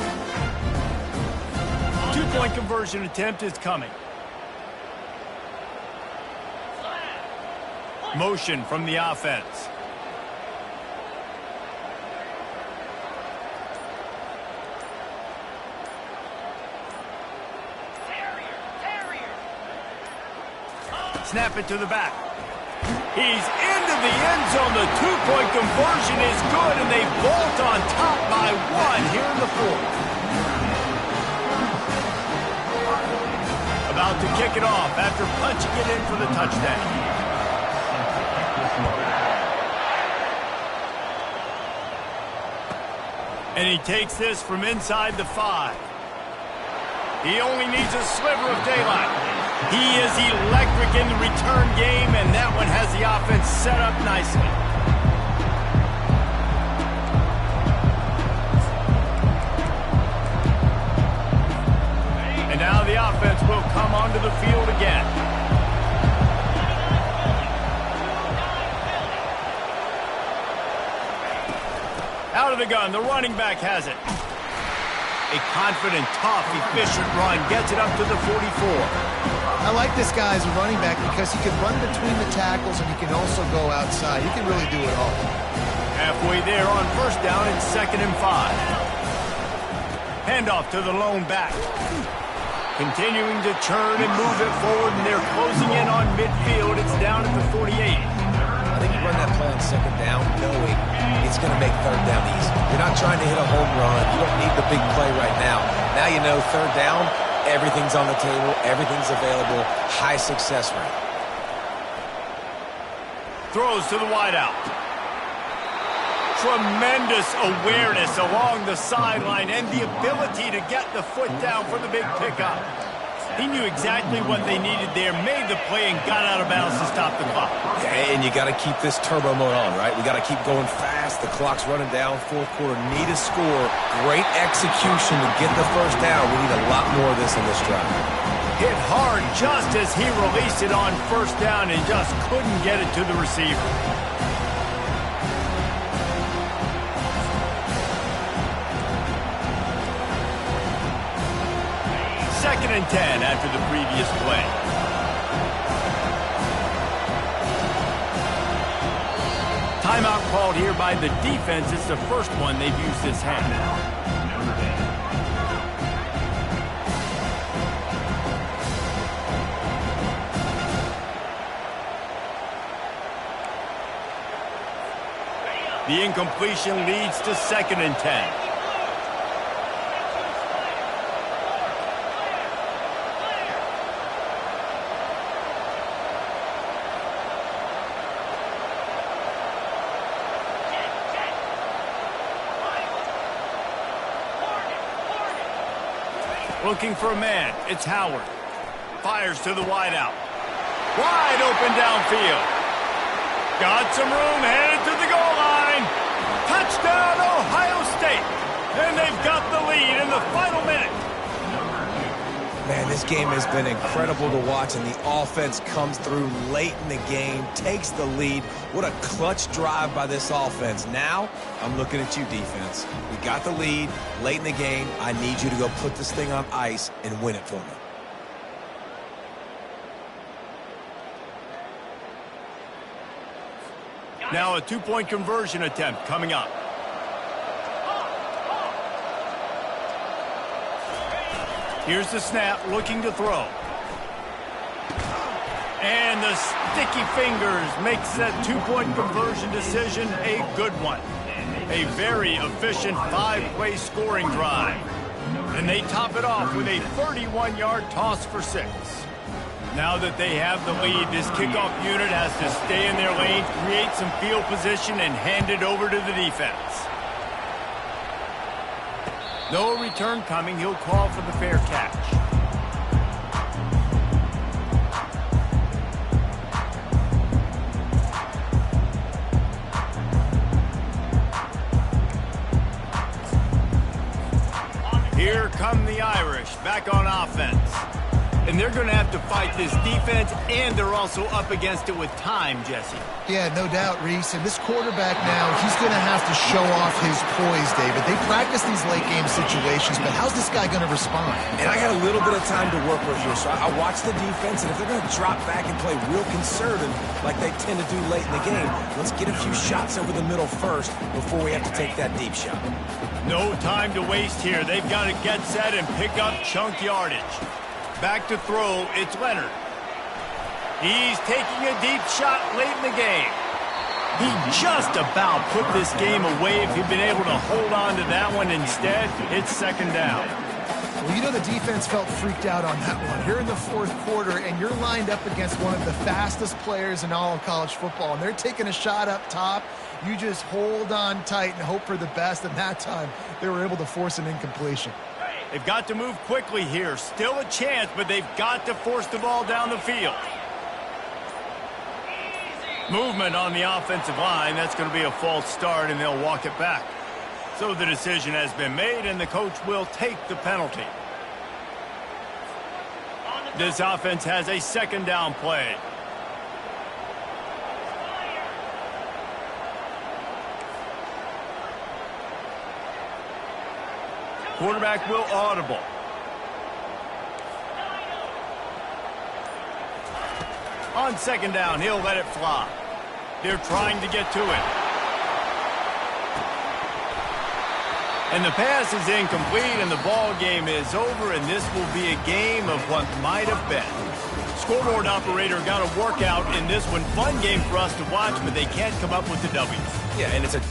2-point conversion attempt is coming. Motion from the offense. Snap it to the back. He's into the end zone. The 2-point conversion is good, and they bolt on top by 1 here in the fourth. About to kick it off after punching it in for the touchdown. And he takes this from inside the 5. He only needs a sliver of daylight. He is electric in the return game, and that one has the offense set up nicely. And now the offense will come onto the field again. Out of the gun, the running back has it. A confident, tough, efficient run gets it up to the 44. I like this guy as a running back because he can run between the tackles and he can also go outside. He can really do it all. Halfway there on first down and 2nd and 5. Handoff to the lone back. Continuing to turn and move it forward, and they're closing in on midfield. It's down at the 48. I think you run that play on 2nd down knowing it's going to make 3rd down easy. You're not trying to hit a home run. You don't need the big play right now. Now you know 3rd down, everything's on the table, everything's available, high success rate. Throws to the wideout. Tremendous awareness along the sideline and the ability to get the foot down for the big pickup. He knew exactly what they needed there, made the play, and got out of bounds to stop the clock. Yeah, and you got to keep this turbo mode on, right? We got to keep going fast. The clock's running down. 4th quarter, need a score. Great execution to get the 1st down. We need a lot more of this in this drive. Hit hard just as he released it on 1st down and just couldn't get it to the receiver. 2nd and 10 after the previous play. Timeout called here by the defense. It's the first one they've used this half. The incompletion leads to 2nd and 10. Looking for a man. It's Howard. Fires to the wideout. Wide open downfield. Got some room, headed to the goal line. Touchdown, Ohio State. And they've got the lead in the final minute. Man, this game has been incredible to watch, and the offense comes through late in the game, takes the lead. What a clutch drive by this offense. Now, I'm looking at you, defense. We got the lead late in the game. I need you to go put this thing on ice and win it for me. Now a 2-point conversion attempt coming up. Here's the snap, looking to throw. And the sticky fingers makes that 2-point conversion decision a good one. A very efficient 5-play scoring drive. And they top it off with a 31-yard toss for 6. Now that they have the lead, this kickoff unit has to stay in their lanes, create some field position, and hand it over to the defense. No return coming. He'll call for the fair catch. Here come the Irish back on offense. And they're going to have to fight this defense, and they're also up against it with time, Jesse. Yeah, no doubt, Reese. And this quarterback now, he's going to have to show off his poise, David. They practice these late-game situations, but how's this guy going to respond? And I got a little bit of time to work with here, so I watch the defense, and if they're going to drop back and play real conservative like they tend to do late in the game, let's get a few shots over the middle first before we have to take that deep shot. No time to waste here. They've got to get set and pick up chunk yardage. Back to throw, it's Leonard. He's taking a deep shot late in the game. He just about put this game away if he'd been able to hold on to that one. Instead, it's 2nd down. Well, you know the defense felt freaked out on that one. You're in the 4th quarter, and you're lined up against one of the fastest players in all of college football, and they're taking a shot up top. You just hold on tight and hope for the best, and that time they were able to force an incompletion. They've got to move quickly here. Still a chance, but they've got to force the ball down the field. Movement on the offensive line. That's going to be a false start, and they'll walk it back. So the decision has been made, and the coach will take the penalty. This offense has a 2nd down play. Quarterback will audible. On 2nd down, he'll let it fly. They're trying to get to it. And the pass is incomplete, and the ball game is over, and this will be a game of what might have been. Scoreboard operator got a workout in this one. Fun game for us to watch, but they can't come up with the W. Yeah, and it's a...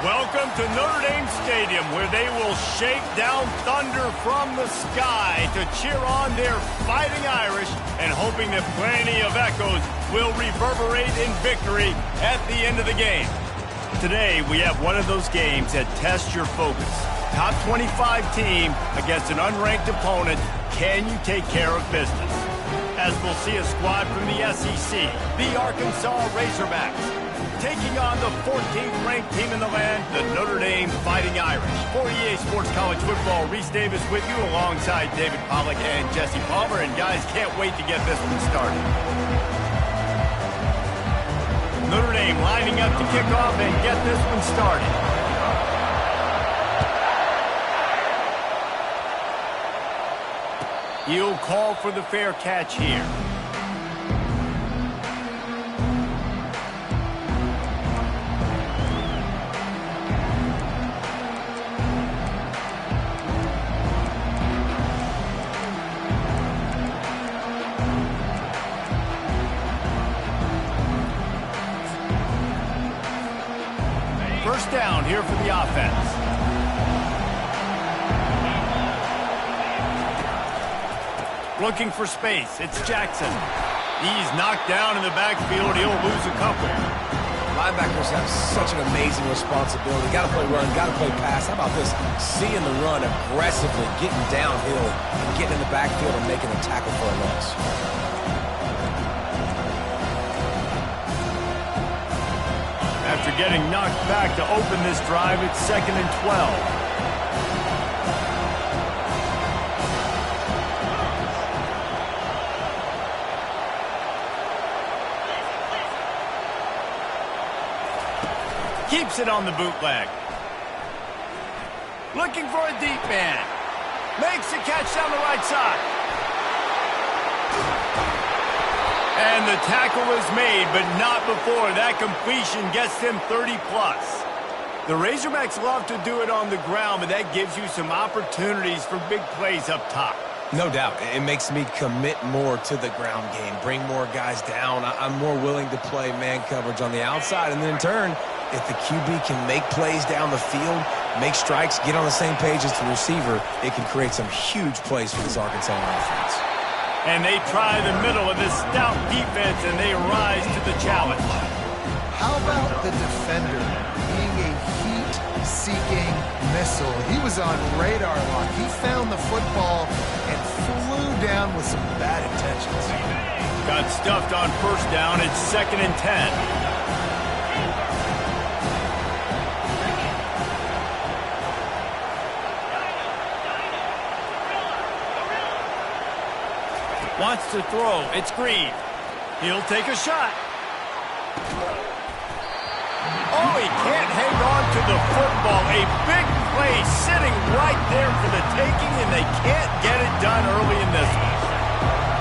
Welcome to Notre Dame Stadium, where they will shake down thunder from the sky to cheer on their Fighting Irish, and hoping that plenty of echoes will reverberate in victory at the end of the game. Today, we have one of those games that tests your focus. Top 25 team against an unranked opponent. Can you take care of business? As we'll see a squad from the SEC, the Arkansas Razorbacks, taking on the 14th ranked team in the land, the Notre Dame Fighting Irish. For EA Sports College Football, Reese Davis with you alongside David Pollack and Jesse Palmer. And guys, can't wait to get this one started. Notre Dame lining up to kick off and get this one started. He'll call for the fair catch here. First down here for the offense. Looking for space. It's Jackson. He's knocked down in the backfield. He'll lose a couple. Linebackers have such an amazing responsibility. Got to play run, got to play pass. How about this? Seeing the run aggressively, getting downhill, and getting in the backfield and making a tackle for a loss. After getting knocked back to open this drive, it's 2nd and 12. Keeps it on the bootleg. Looking for a deep man. Makes a catch down the right side. And the tackle is made, but not before that completion gets him 30+. The Razorbacks love to do it on the ground, but that gives you some opportunities for big plays up top. No doubt. It makes me commit more to the ground game, bring more guys down. I'm more willing to play man coverage on the outside. And then in turn, if the QB can make plays down the field, make strikes, get on the same page as the receiver, it can create some huge plays for this Arkansas offense. And they try the middle of this stout defense, and they rise to the challenge. How about the defender being a heat-seeking missile? He was on radar lock. He found the football and flew down with some bad intentions. Got stuffed on first down. It's 2nd and 10. Wants to throw. It's Green. He'll take a shot. Oh, he can't hang on to the football. A big play sitting right there for the taking, and they can't get it done early in this one.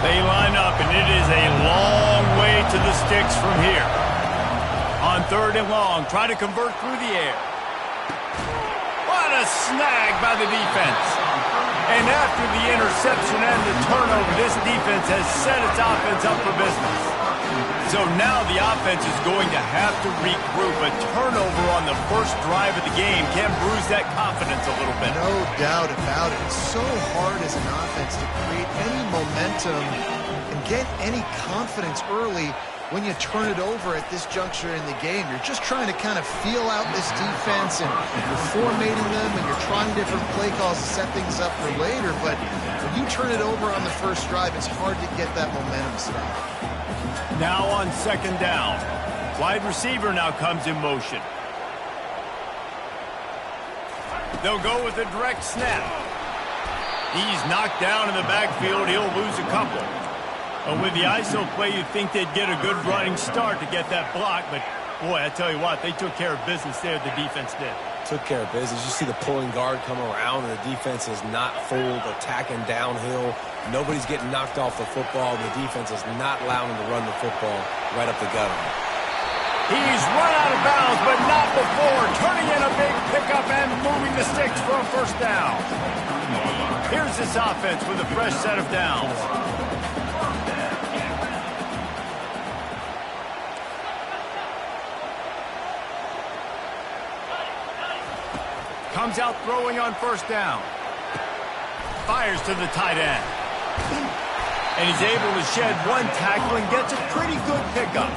They line up, and it is a long way to the sticks from here. On 3rd and long, try to convert through the air. What a snag by the defense. And after the interception and the turnover, this defense has set its offense up for business. So now the offense is going to have to regroup. A turnover on the first drive of the game can bruise that confidence a little bit. No doubt about it. It's so hard as an offense to create any momentum and get any confidence early when you turn it over at this juncture in the game. You're just trying to kind of feel out this defense, and you're formatting them, and you're trying different play calls to set things up for later. But when you turn it over on the first drive, it's hard to get that momentum started. Now on 2nd down. Wide receiver now comes in motion. They'll go with a direct snap. He's knocked down in the backfield. He'll lose a couple. But with the ISO play, you'd think they'd get a good running start to get that block. But, boy, I tell you what, they took care of business there, the defense did. Took care of business. You see the pulling guard come around, and the defense is not fooled, attacking downhill. Nobody's getting knocked off the football, and the defense is not allowing them to run the football right up the gut. He's run out of bounds, but not before. Turning in a big pickup and moving the sticks for a first down. Here's this offense with a fresh set of downs. Comes out throwing on first down. Fires to the tight end. And he's able to shed one tackle and gets a pretty good pickup.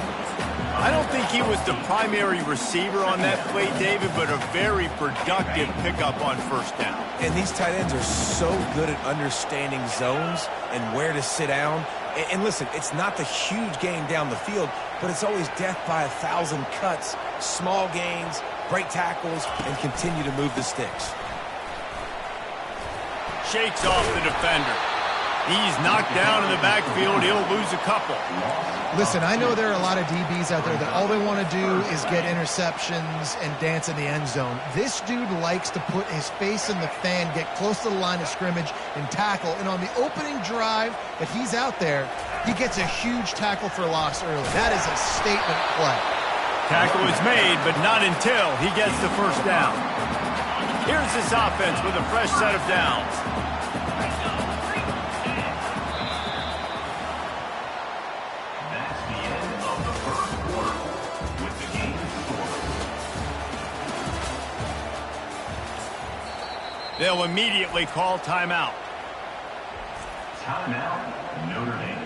I don't think he was the primary receiver on that play, David, but a very productive pickup on first down. And these tight ends are so good at understanding zones and where to sit down. And listen, it's not the huge gain down the field, but it's always death by 1,000 cuts, small gains, break tackles, and continue to move the sticks. Shakes off the defender. He's knocked down in the backfield. He'll lose a couple. Listen, I know there are a lot of DBs out there that all they want to do is get interceptions and dance in the end zone. This dude likes to put his face in the fan, get close to the line of scrimmage, and tackle. And on the opening drive that he's out there, he gets a huge tackle for loss early. That is a statement play. Tackle is made, but not until he gets the first down. Here's this offense with a fresh set of downs. That's the end of the first quarter with the game scored. They'll immediately call timeout. Timeout, Notre Dame.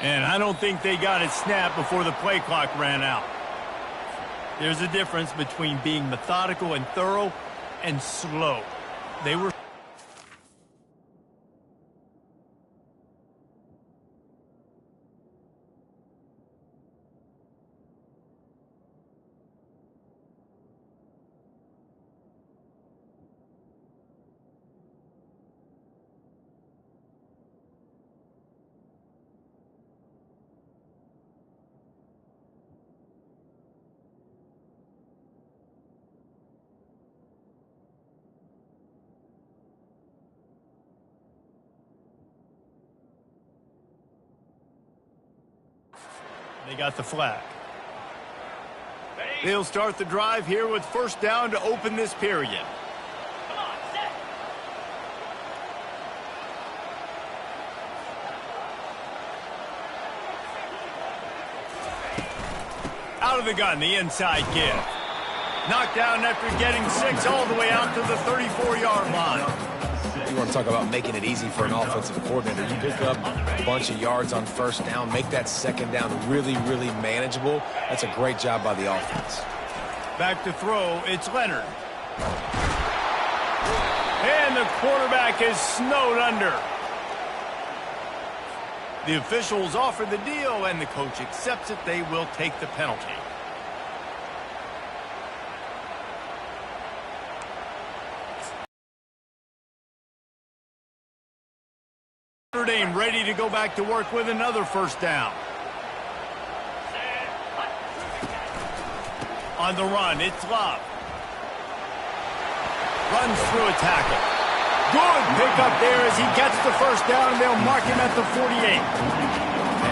And I don't think they got it snapped before the play clock ran out. There's a difference between being methodical and thorough and slow. They were They got the flag. They'll start the drive here with first down to open this period. Out of the gun, the inside give. Knocked down after getting 6 all the way out to the 34-yard line. You want to talk about making it easy for an offensive coordinator. You pick up a bunch of yards on first down, make that second down really, really manageable. That's a great job by the offense. Back to throw, it's Leonard. And the quarterback is snowed under. The officials offer the deal, and the coach accepts it. They will take the penalty. Notre Dame ready to go back to work with another first down. On the run, it's Love. Runs through a tackle. Good pickup there as he gets the first down, and they'll mark him at the 48.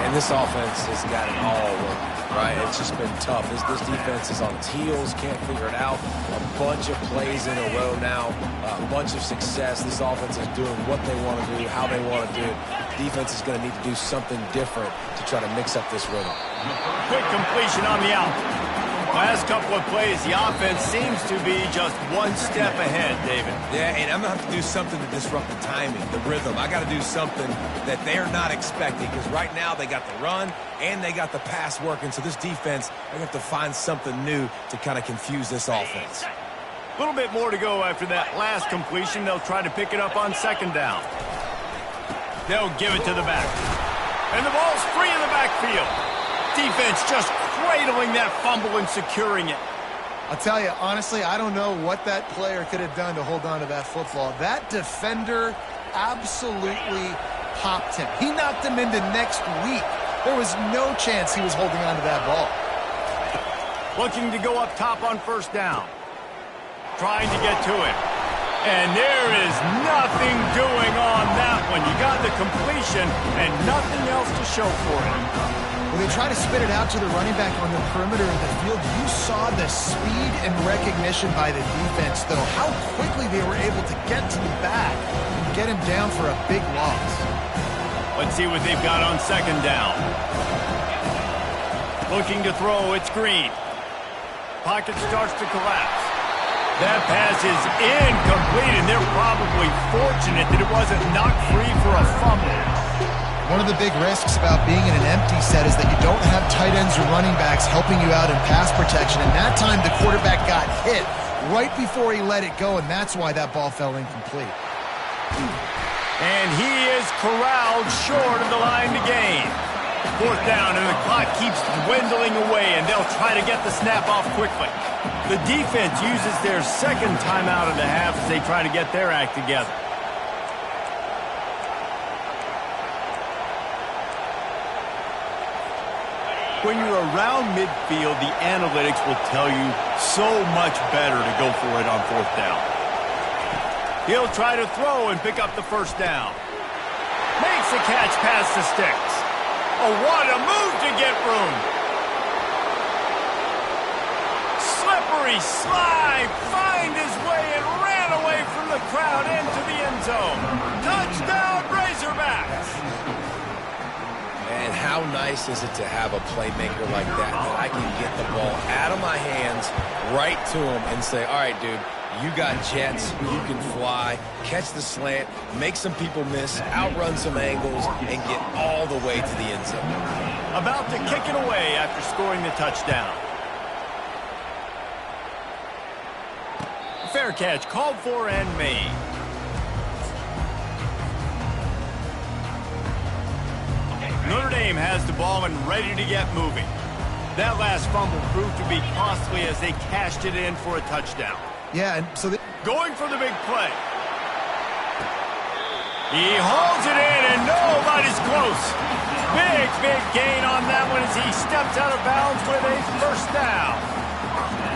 And this offense has got it all working, right? It's just been tough. This defense is on its heels, can't figure it out. A bunch of plays in a row now, a bunch of success. This offense is doing what they want to do, how they want to do it. Defense is going to need to do something different to try to mix up this rhythm. Quick completion on the out. Last couple of plays, the offense seems to be just one step ahead, David. Yeah, and I'm going to have to do something to disrupt the timing, the rhythm. I got to do something that they're not expecting, because right now they got the run and they got the pass working. So this defense, they're going to have to find something new to kind of confuse this offense. A little bit more to go after that last completion. They'll try to pick it up on second down. They'll give it to the back. And the ball's free in the backfield. Defense just cradling that fumble and securing it. I'll tell you, honestly, I don't know what that player could have done to hold on to that football. That defender absolutely popped him. He knocked him into next week. There was no chance he was holding on to that ball. Looking to go up top on first down. Trying to get to it. And there is nothing doing on that one. You got the completion and nothing else to show for it. When they try to spit it out to the running back on the perimeter of the field, you saw the speed and recognition by the defense, though, how quickly they were able to get to the back and get him down for a big loss. Let's see what they've got on second down. Looking to throw, it's Green. Pocket starts to collapse. That pass is incomplete, and they're probably fortunate that it wasn't knocked free for a fumble. One of the big risks about being in an empty set is that you don't have tight ends or running backs helping you out in pass protection, and that time the quarterback got hit right before he let it go, and that's why that ball fell incomplete. And he is corralled short of the line to gain. Fourth down, and the clock keeps dwindling away, and they'll try to get the snap off quickly. The defense uses their second timeout of the half as they try to get their act together. When you're around midfield, the analytics will tell you so much better to go for it on fourth down. He'll try to throw and pick up the first down. Makes the catch past the sticks. Oh, what a move to get room. Slippery slide, find his way and ran away from the crowd into the end zone. Touchdown, Razorbacks. And how nice is it to have a playmaker like that I can get the ball out of my hands right to him and say, all right, dude, you got jets, you can fly, catch the slant, make some people miss, outrun some angles, and get all the way to the end zone. About to kick it away after scoring the touchdown. Fair catch called for and made. Notre Dame has the ball and ready to get moving. That last fumble proved to be costly as they cashed it in for a touchdown. Yeah, and so going for the big play. He holds it in, and nobody's close. Big gain on that one as he steps out of bounds with a first down.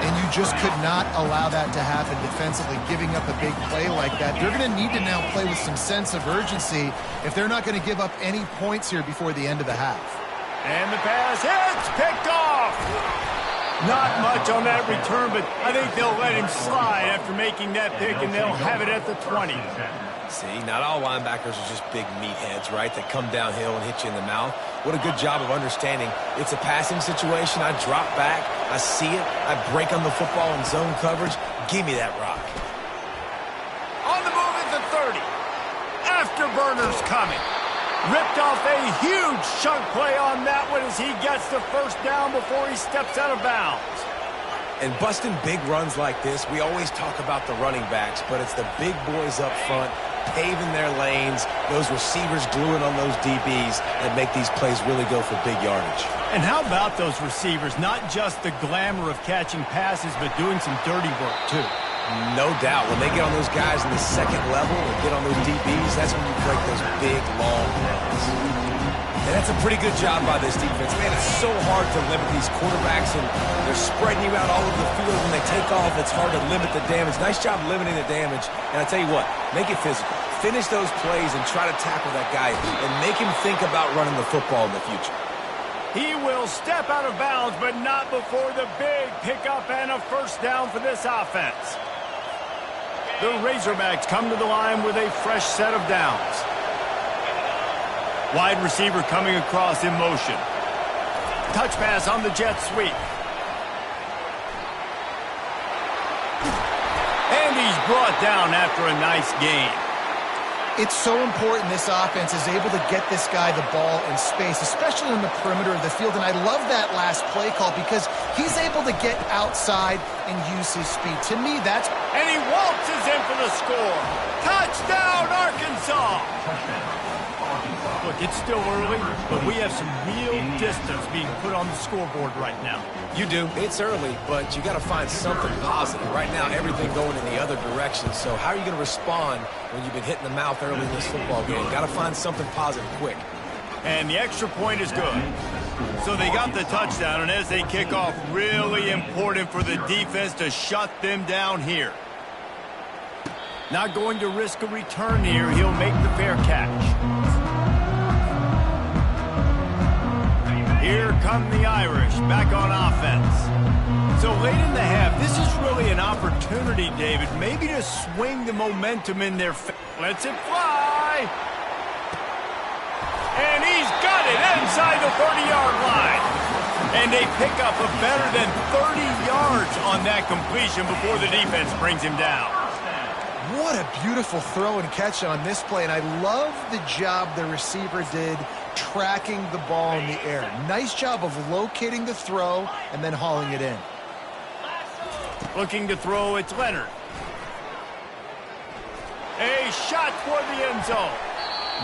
And you just could not allow that to happen defensively, giving up a big play like that. They're going to need to now play with some sense of urgency if they're not going to give up any points here before the end of the half. And the pass hits, picked off. Not much on that return, but I think they'll let him slide after making that pick, and they'll have it at the 20. See, not all linebackers are just big meatheads, right, that come downhill and hit you in the mouth. What a good job of understanding. It's a passing situation. I drop back. I see it. I break on the football in zone coverage. Give me that rock. On the move at the 30. Afterburners coming. Ripped off a huge chunk play on that one as he gets the first down before he steps out of bounds. And busting big runs like this, we always talk about the running backs, but it's the big boys up front, paving their lanes, those receivers gluing on those DBs that make these plays really go for big yardage. And how about those receivers? Not just the glamour of catching passes, but doing some dirty work, too. No doubt. When they get on those guys in the second level and get on those DBs, that's when you break those big, long runs. And that's a pretty good job by this defense. Man, it's so hard to limit these quarterbacks, and they're spreading you out all over the field. When they take off, it's hard to limit the damage. Nice job limiting the damage. And I tell you what, make it physical. Finish those plays and try to tackle that guy and make him think about running the football in the future. He will step out of bounds, but not before the big pickup and a first down for this offense. The Razorbacks come to the line with a fresh set of downs. Wide receiver coming across in motion. Touch pass on the jet sweep. And he's brought down after a nice gain. It's so important this offense is able to get this guy the ball in space, especially on the perimeter of the field. And I love that last play call because he's able to get outside and use his speed. To me, that's... And he waltzes in for the score. Touchdown, Arkansas! Look, it's still early, but we have some real distance being put on the scoreboard right now. You do. It's early, but you got to find something positive. Right now, everything going in the other direction. So how are you going to respond when you've been hit in the mouth early in this football game? Got to find something positive quick. And the extra point is good. So they got the touchdown, and as they kick off, really important for the defense to shut them down here. Not going to risk a return here. He'll make the fair catch. Here come the Irish, back on offense. So late in the half, this is really an opportunity, David, maybe to swing the momentum in their favor. Lets it fly. And he's got it inside the 30-yard line. And they pick up a better than 30 yards on that completion before the defense brings him down. What a beautiful throw and catch on this play, and I love the job the receiver did tracking the ball in the air. Nice job of locating the throw and then hauling it in. Looking to throw, it's Leonard. A shot toward the end zone.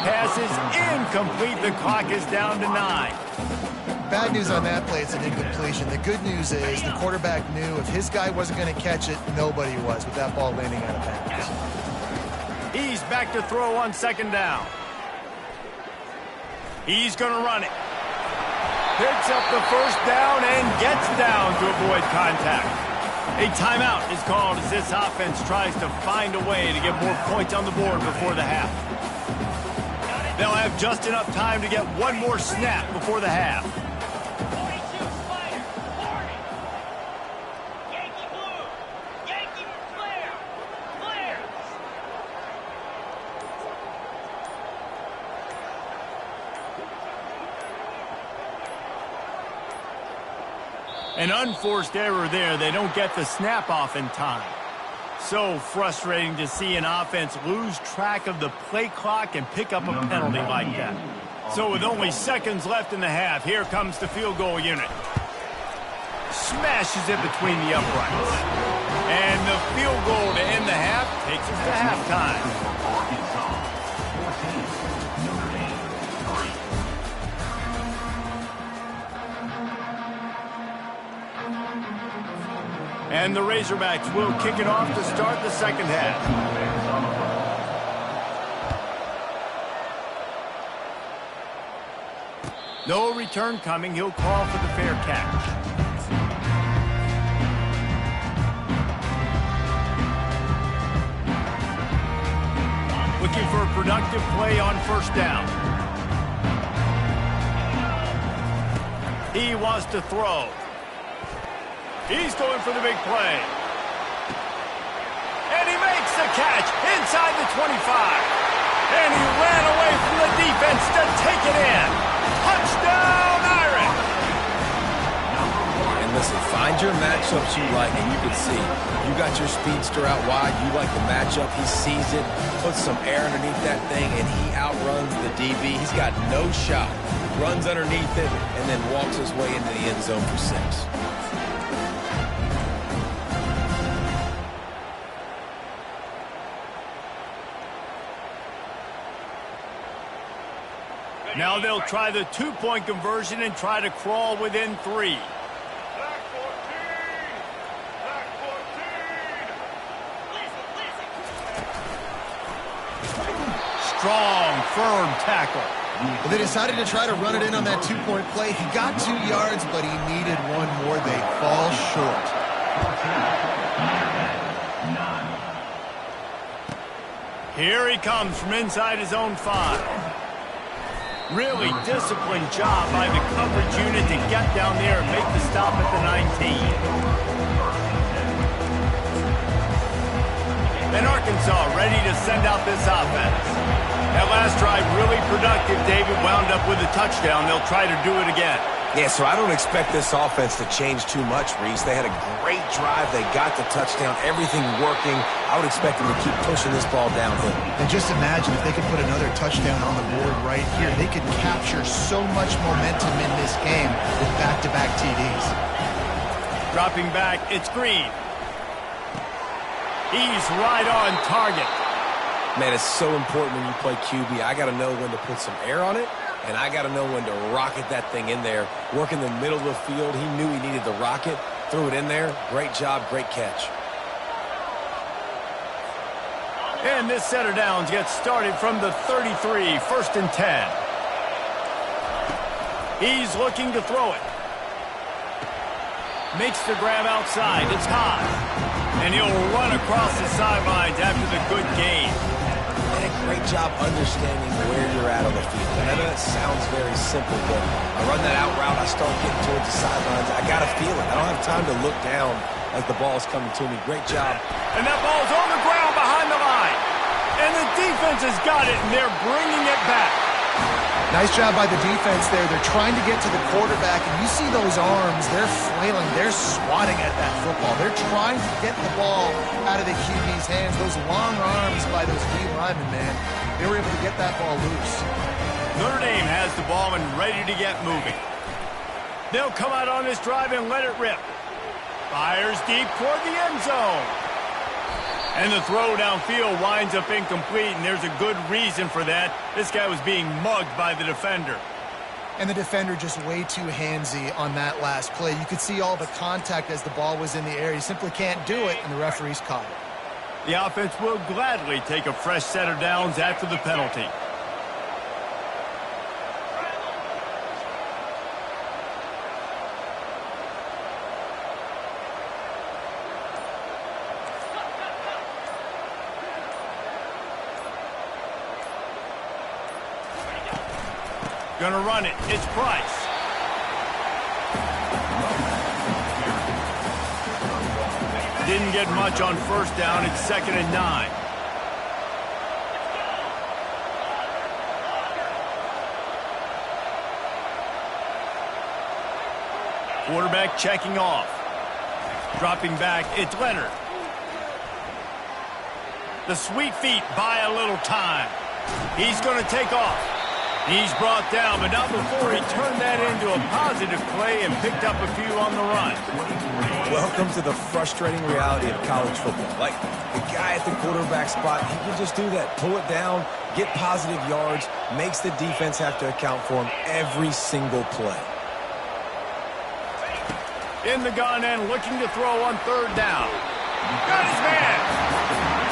Pass is incomplete. The clock is down to 9. Bad news on that play, it's an incompletion. The good news is the quarterback knew if his guy wasn't going to catch it, nobody was with that ball landing out of bounds. He's back to throw on second down. He's going to run it. Picks up the first down and gets down to avoid contact. A timeout is called as this offense tries to find a way to get more points on the board before the half. They'll have just enough time to get one more snap before the half. An unforced error there. They don't get the snap off in time. So frustrating to see an offense lose track of the play clock and pick up a penalty like that. So with only seconds left in the half, here comes the field goal unit. Smashes it between the uprights. And the field goal to end the half takes us to halftime. And the Razorbacks will kick it off to start the second half. No return coming. He'll call for the fair catch. Looking for a productive play on first down. He wants to throw. He's going for the big play. And he makes the catch inside the 25. And he ran away from the defense to take it in. Touchdown, Irish! And listen, find your matchups you like, and you can see. You got your speedster out wide. You like the matchup. He sees it, puts some air underneath that thing, and he outruns the DB. He's got no shot. Runs underneath it, and then walks his way into the end zone for 6. Now they'll try the two-point conversion and try to crawl within 3. Strong, firm tackle. Well, they decided to try to run it in on that two-point play. He got 2 yards, but he needed one more. They fall short. Here he comes from inside his own 5. Really disciplined job by the coverage unit to get down there and make the stop at the 19. And Arkansas ready to send out this offense. That last drive really productive. David wound up with a touchdown. They'll try to do it again. Yeah, so I don't expect this offense to change too much, Reese. They had a great drive. They got the touchdown. Everything working. I would expect them to keep pushing this ball downhill. And just imagine if they could put another touchdown on the board right here. They could capture so much momentum in this game with back-to-back TDs. Dropping back, it's Green. He's right on target. Man, it's so important when you play QB. I got to know when to put some air on it, and I got to know when to rocket that thing in there. Work in the middle of the field. He knew he needed the rocket. Threw it in there. Great job, great catch. And this set of downs gets started from the 33, 1st and 10. He's looking to throw it. Makes the grab outside. It's high. And he'll run across the sidelines after the good gain. And a great job understanding where you're at on the field. And I know that sounds very simple, but I run that out route, I start getting towards the sidelines. I got to feel it. I don't have time to look down as the ball's coming to me. Great job. And that ball's on the ground behind the line. And the defense has got it, and they're bringing it back. Nice job by the defense there. They're trying to get to the quarterback, and you see those arms. They're flailing. They're swatting at that football. They're trying to get the ball out of the QB's hands. Those long arms by those D linemen, man. They were able to get that ball loose. Notre Dame has the ball and ready to get moving. They'll come out on this drive and let it rip. Fires deep toward the end zone. And the throw downfield winds up incomplete, and there's a good reason for that. This guy was being mugged by the defender. And the defender just way too handsy on that last play. You could see all the contact as the ball was in the air. He simply can't do it, and the referees caught it. The offense will gladly take a fresh set of downs after the penalty. Gonna run it. It's Price. Didn't get much on 1st down. It's 2nd and 9. Quarterback checking off. Dropping back, it's Leonard. The sweet feet buy a little time. He's going to take off. He's brought down, but not before he turned that into a positive play and picked up a few on the run. Welcome to the frustrating reality of college football. Like, the guy at the quarterback spot, he can just do that. Pull it down, get positive yards, makes the defense have to account for him every single play. In the gun and looking to throw on 3rd down. Got his man.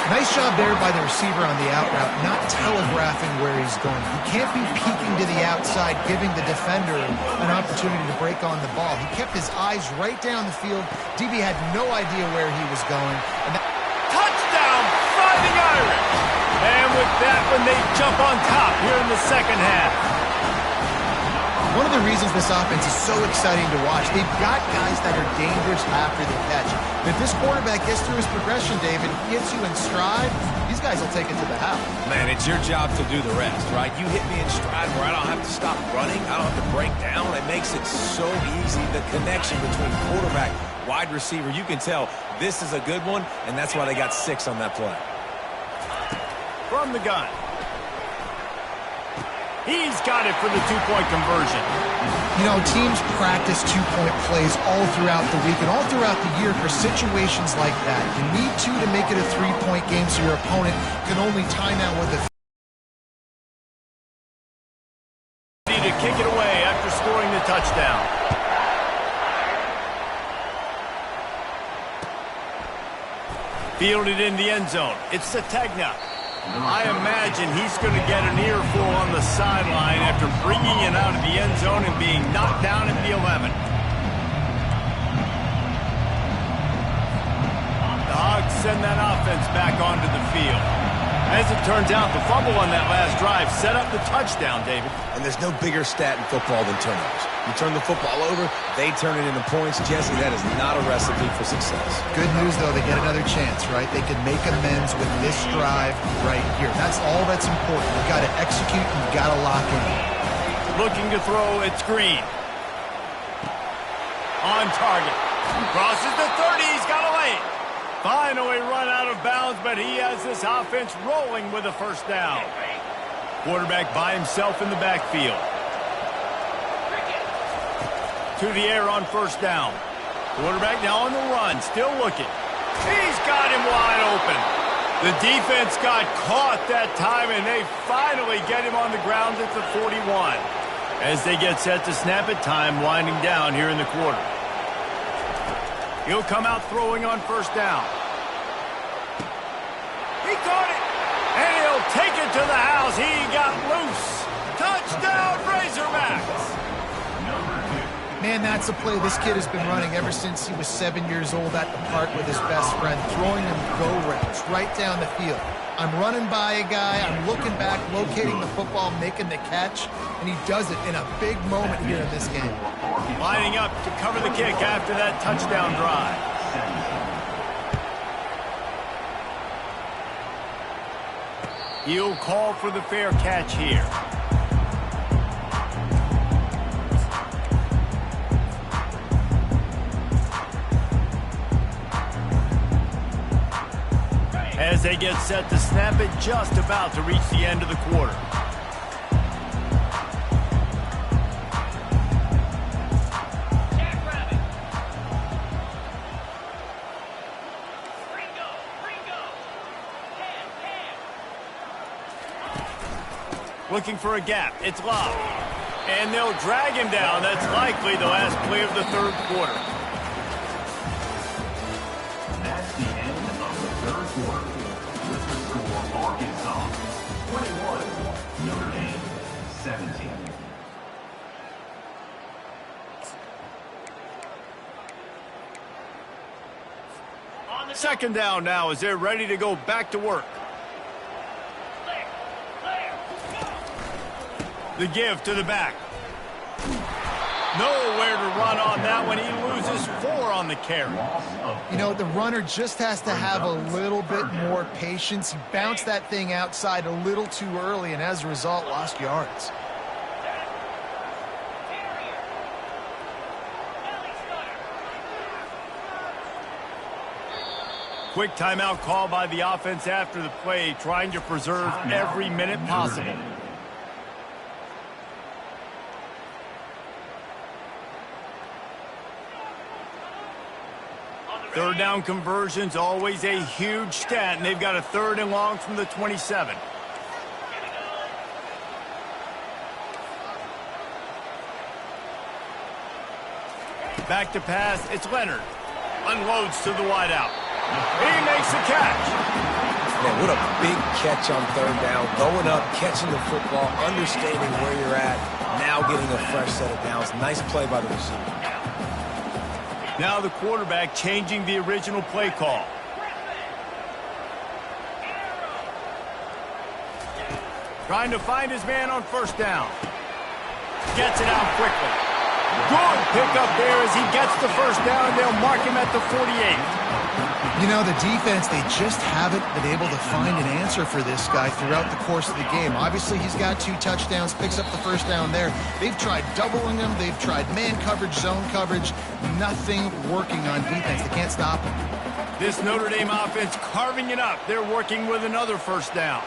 Nice job there by the receiver on the out route, not telegraphing where he's going. He can't be peeking to the outside, giving the defender an opportunity to break on the ball. He kept his eyes right down the field. DB had no idea where he was going. And Touchdown, Fighting Irish! And with that one, they jump on top here in the 2nd half. One of the reasons this offense is so exciting to watch, they've got guys that are dangerous after the catch. And if this quarterback gets through his progression, David, gets you in stride, these guys will take it to the house. Man, it's your job to do the rest, right? You hit me in stride where I don't have to stop running. I don't have to break down. It makes it so easy. The connection between quarterback, wide receiver, you can tell this is a good one, and that's why they got 6 on that play. From the gun. He's got it for the 2-point conversion. You know, teams practice 2-point plays all throughout the week and all throughout the year for situations like that. You need to make it a 3-point game so your opponent can only time out with a to kick it away after scoring the touchdown. Fielded in the end zone. It's Zategna. I imagine he's going to get an earful on the sideline after bringing it out of the end zone and being knocked down at the 11. The Hogs send that offense back onto the field. As it turns out, the fumble on that last drive set up the touchdown, David. And there's no bigger stat in football than turnovers. You turn the football over, they turn it into points. Jesse, that is not a recipe for success. Good news, though, they get another chance, right? They can make amends with this drive right here. That's all that's important. You've got to execute, you've got to lock in. Looking to throw, it's Green. On target. Crosses the 30, he's got a lane. Finally run out of bounds, but he has this offense rolling with a first down. Quarterback by himself in the backfield. To the air on first down. Quarterback now on the run, still looking. He's got him wide open. The defense got caught that time, and they finally get him on the ground at the 41. As they get set to snap it, time winding down here in the quarter. He'll come out throwing on first down. He caught it, and he'll take it to the house. He got loose. Touchdown, Razorbacks. Man, that's a play this kid has been running ever since he was 7 years old at the park with his best friend, throwing him go routes right down the field. I'm running by a guy, I'm looking back, locating the football, making the catch, and he does it in a big moment here in this game. Lining up to cover the kick after that touchdown drive. He'll call for the fair catch here. As they get set to snap it, just about to reach the end of the quarter. Looking for a gap. It's Love. And they'll drag him down. That's likely the last play of the third quarter. That's the end of the third quarter. With the score, Arkansas 21, Notre Dame 17. Second down now as they're ready to go back to work. The give to the back. Nowhere to run on that one. He loses 4 on the carry. You know, the runner just has to have a little bit more patience. He bounced that thing outside a little too early, and as a result, lost yards. Quick timeout call by the offense after the play, trying to preserve every minute possible. Third down conversions, always a huge stat, and they've got a 3rd and long from the 27. Back to pass, it's Leonard. Unloads to the wideout. He makes the catch. Man, what a big catch on 3rd down. Going up, catching the football, understanding where you're at, now getting a fresh set of downs. Nice play by the receiver. Now the quarterback changing the original play call. Trying to find his man on first down. Gets it out quickly. Good pickup there as he gets the first down. They'll mark him at the 48. You know, the defense, they just haven't been able to find an answer for this guy throughout the course of the game. Obviously, he's got 2 touchdowns, picks up the first down there. They've tried doubling him. They've tried man coverage, zone coverage. Nothing working on defense. They can't stop him. This Notre Dame offense carving it up. They're working with another first down.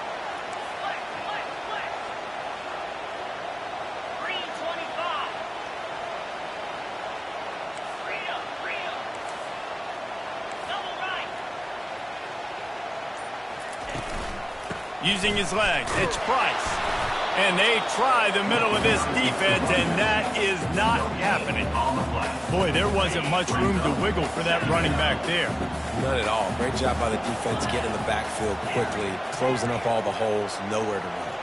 Using his legs, it's Price. And they try the middle of this defense, and that is not happening. Boy, there wasn't much room to wiggle for that running back there. None at all. Great job by the defense getting in the backfield quickly, closing up all the holes, nowhere to run.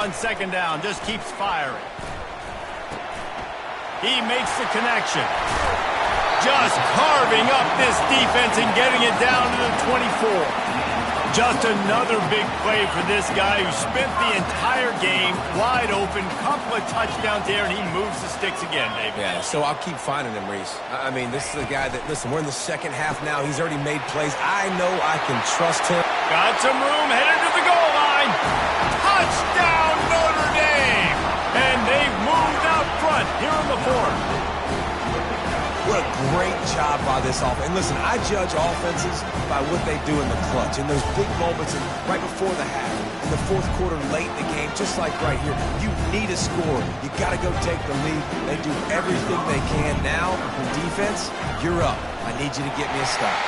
On second down, just keeps firing. He makes the connection. Just carving up this defense and getting it down to the 24. Just another big play for this guy who spent the entire game wide open, couple of touchdowns there, and he moves the sticks again, David. Yeah, so I'll keep finding him, Reese. I mean, this is a guy that, listen, we're in the second half now. He's already made plays. I know I can trust him. Got some room, headed to the goal line. Touchdown, Notre Dame! And they've moved out front here in the fourth. What a great job by this offense. And listen, I judge offenses by what they do in the clutch, in those big moments and right before the half, in the fourth quarter, late in the game, just like right here. You need a score. You got to go take the lead. They do everything they can. Now, defense, you're up. I need you to get me a stop.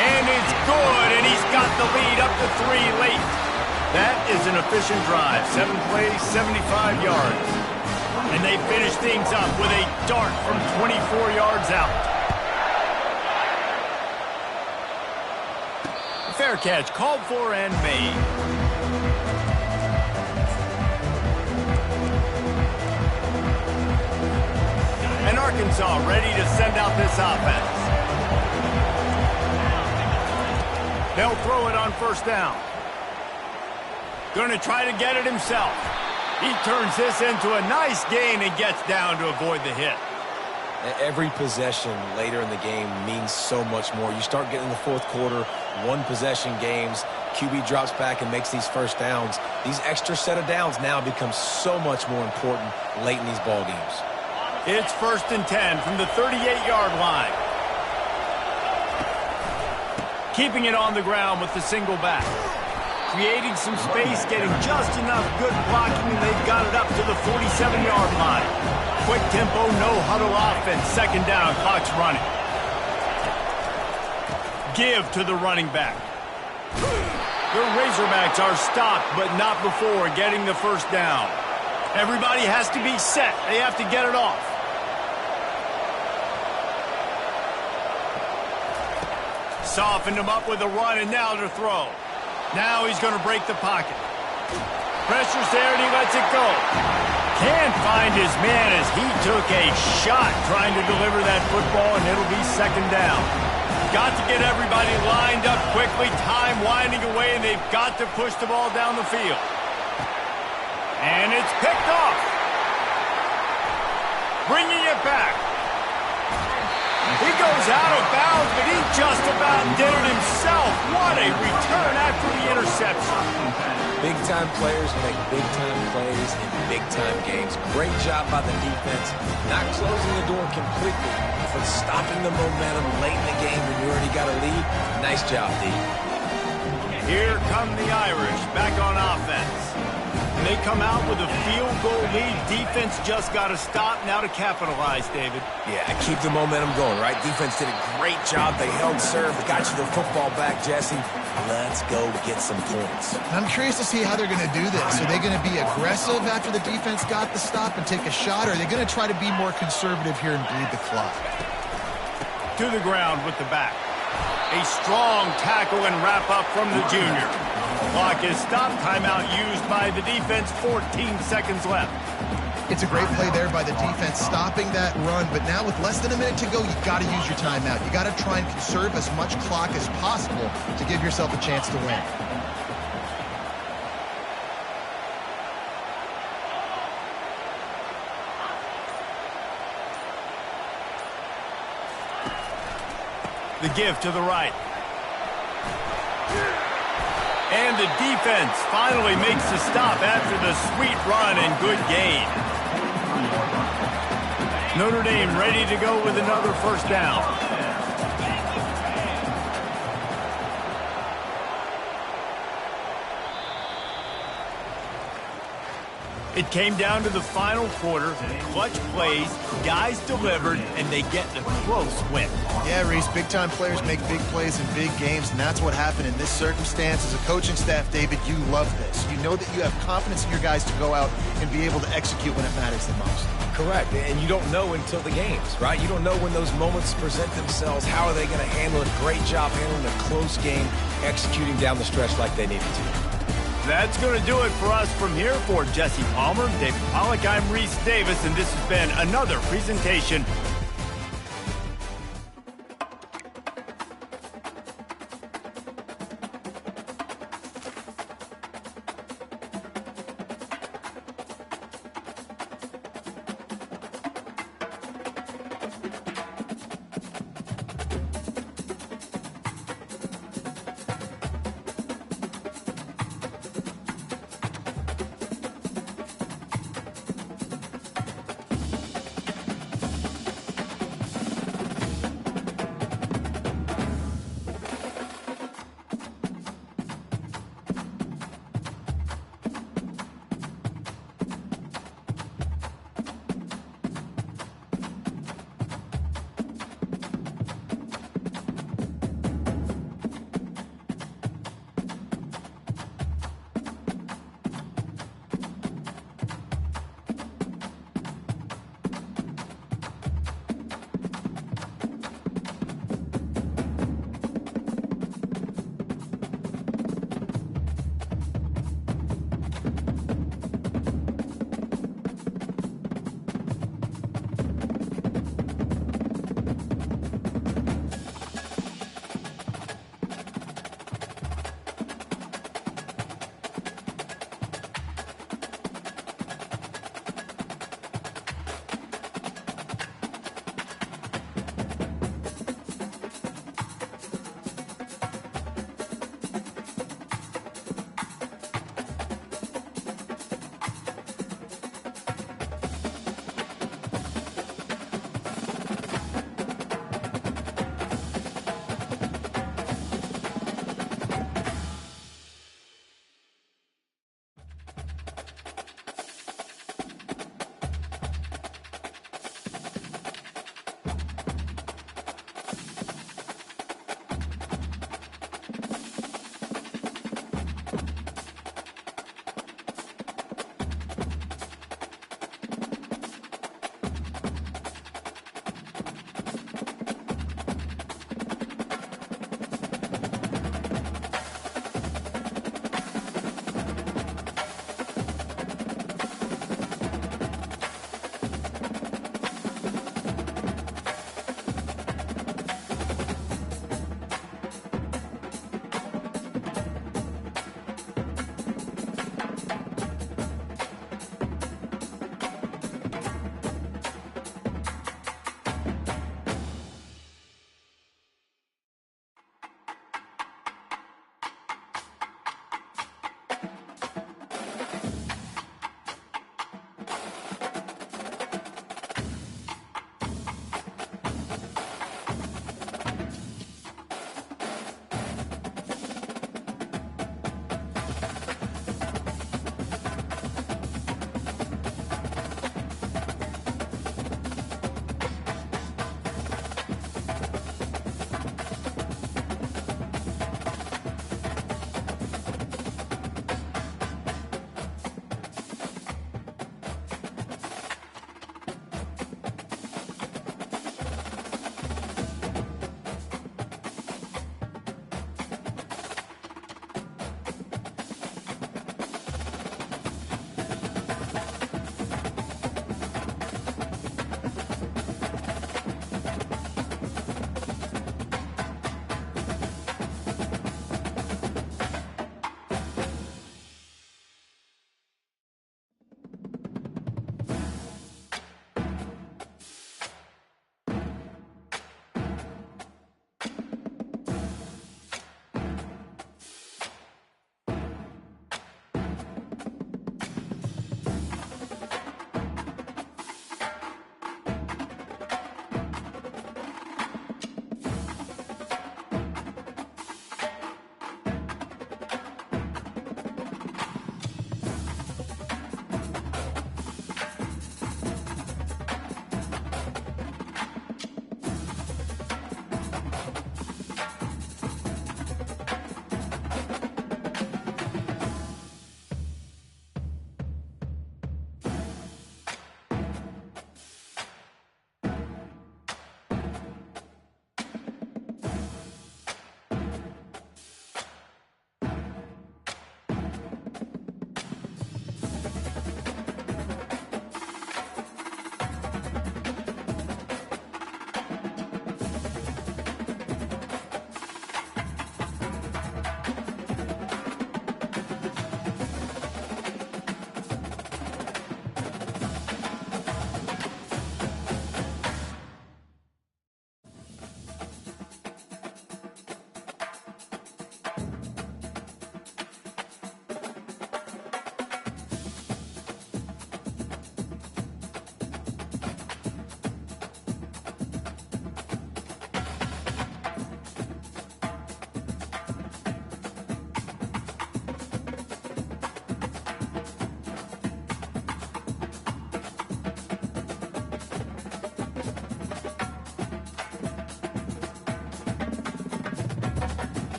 And it's good, and he's got the lead up to 3 late. That is an efficient drive. 7 plays, 75 yards. And they finish things up with a dart from 24 yards out. Fair catch called for and made. And Arkansas ready to send out this offense. They'll throw it on first down. Going to try to get it himself. He turns this into a nice gain and gets down to avoid the hit. Every possession later in the game means so much more. You start getting in the fourth quarter, 1-possession games, QB drops back and makes these first downs. These extra set of downs now become so much more important late in these ball games. It's 1st and 10 from the 38-yard line. Keeping it on the ground with the single back. Creating some space, getting just enough good blocking, and they've got it up to the 47-yard line. Quick tempo, no huddle offense. Second down, clock's running. Give to the running back. The Razorbacks are stopped, but not before getting the first down. Everybody has to be set. They have to get it off. Softened him up with a run, and now to throw. Now he's going to break the pocket. Pressure's there, and he lets it go. Can't find his man as he took a shot trying to deliver that football, and it'll be second down. Got to get everybody lined up quickly, time winding away, and they've got to push the ball down the field. And it's picked off. Bringing it back. He goes out of bounds, but he just about did it himself. What a return after the interception. Big-time players make big-time plays in big-time games. Great job by the defense. Not closing the door completely, but stopping the momentum late in the game when you already got a lead. Nice job, D. Here come the Irish back on offense. And they come out with a field goal lead. Defense just got to stop now to capitalize, David. Yeah, keep the momentum going, right? Defense did a great job. They held serve, got you the football back, Jesse. Let's go get some points. I'm curious to see how they're going to do this. Are they going to be aggressive after the defense got the stop and take a shot, or are they going to try to be more conservative here and bleed the clock? To the ground with the back. A strong tackle and wrap up from the junior. Clock is stopped. Timeout used by the defense. 14 seconds left. It's a great play there by the defense, stopping that run. But now with less than a minute to go, you've got to use your timeout. You got to try and conserve as much clock as possible to give yourself a chance to win. The give to the right. And the defense finally makes the stop after the sweet run and good gain. Notre Dame ready to go with another first down. It came down to the final quarter. Clutch plays, guys delivered, and they get the close win. Yeah, Reese, big-time players make big plays in big games, and that's what happened in this circumstance. As a coaching staff, David, you love this. You know that you have confidence in your guys to go out and be able to execute when it matters the most. Correct, and you don't know until the games, right? You don't know when those moments present themselves. How are they going to handle it? Great job handling a close game, executing down the stretch like they needed to. That's going to do it for us from here. For Jesse Palmer, David Pollack, I'm Reese Davis, and this has been another presentation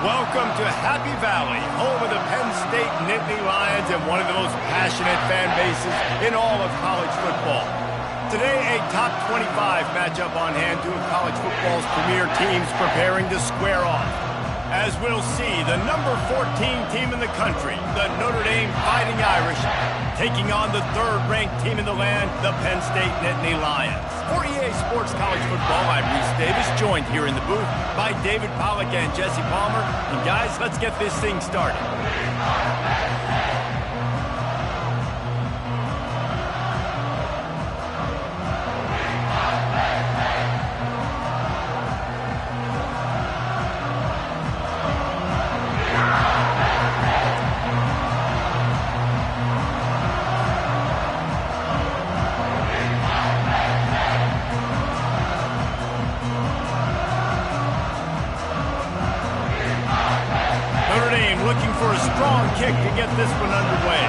Welcome to Happy Valley, home of the Penn State Nittany Lions and one of the most passionate fan bases in all of college football. Today, a top 25 matchup on hand, two of college football's premier teams preparing to square off. As we'll see, the number 14 team in the country, the Notre Dame Fighting Irish, taking on the third-ranked team in the land, the Penn State Nittany Lions. For EA Sports College Football, I'm Reese Davis, joined here in the booth by David Pollack and Jesse Palmer. And guys, let's get this thing started. Looking for a strong kick to get this one underway.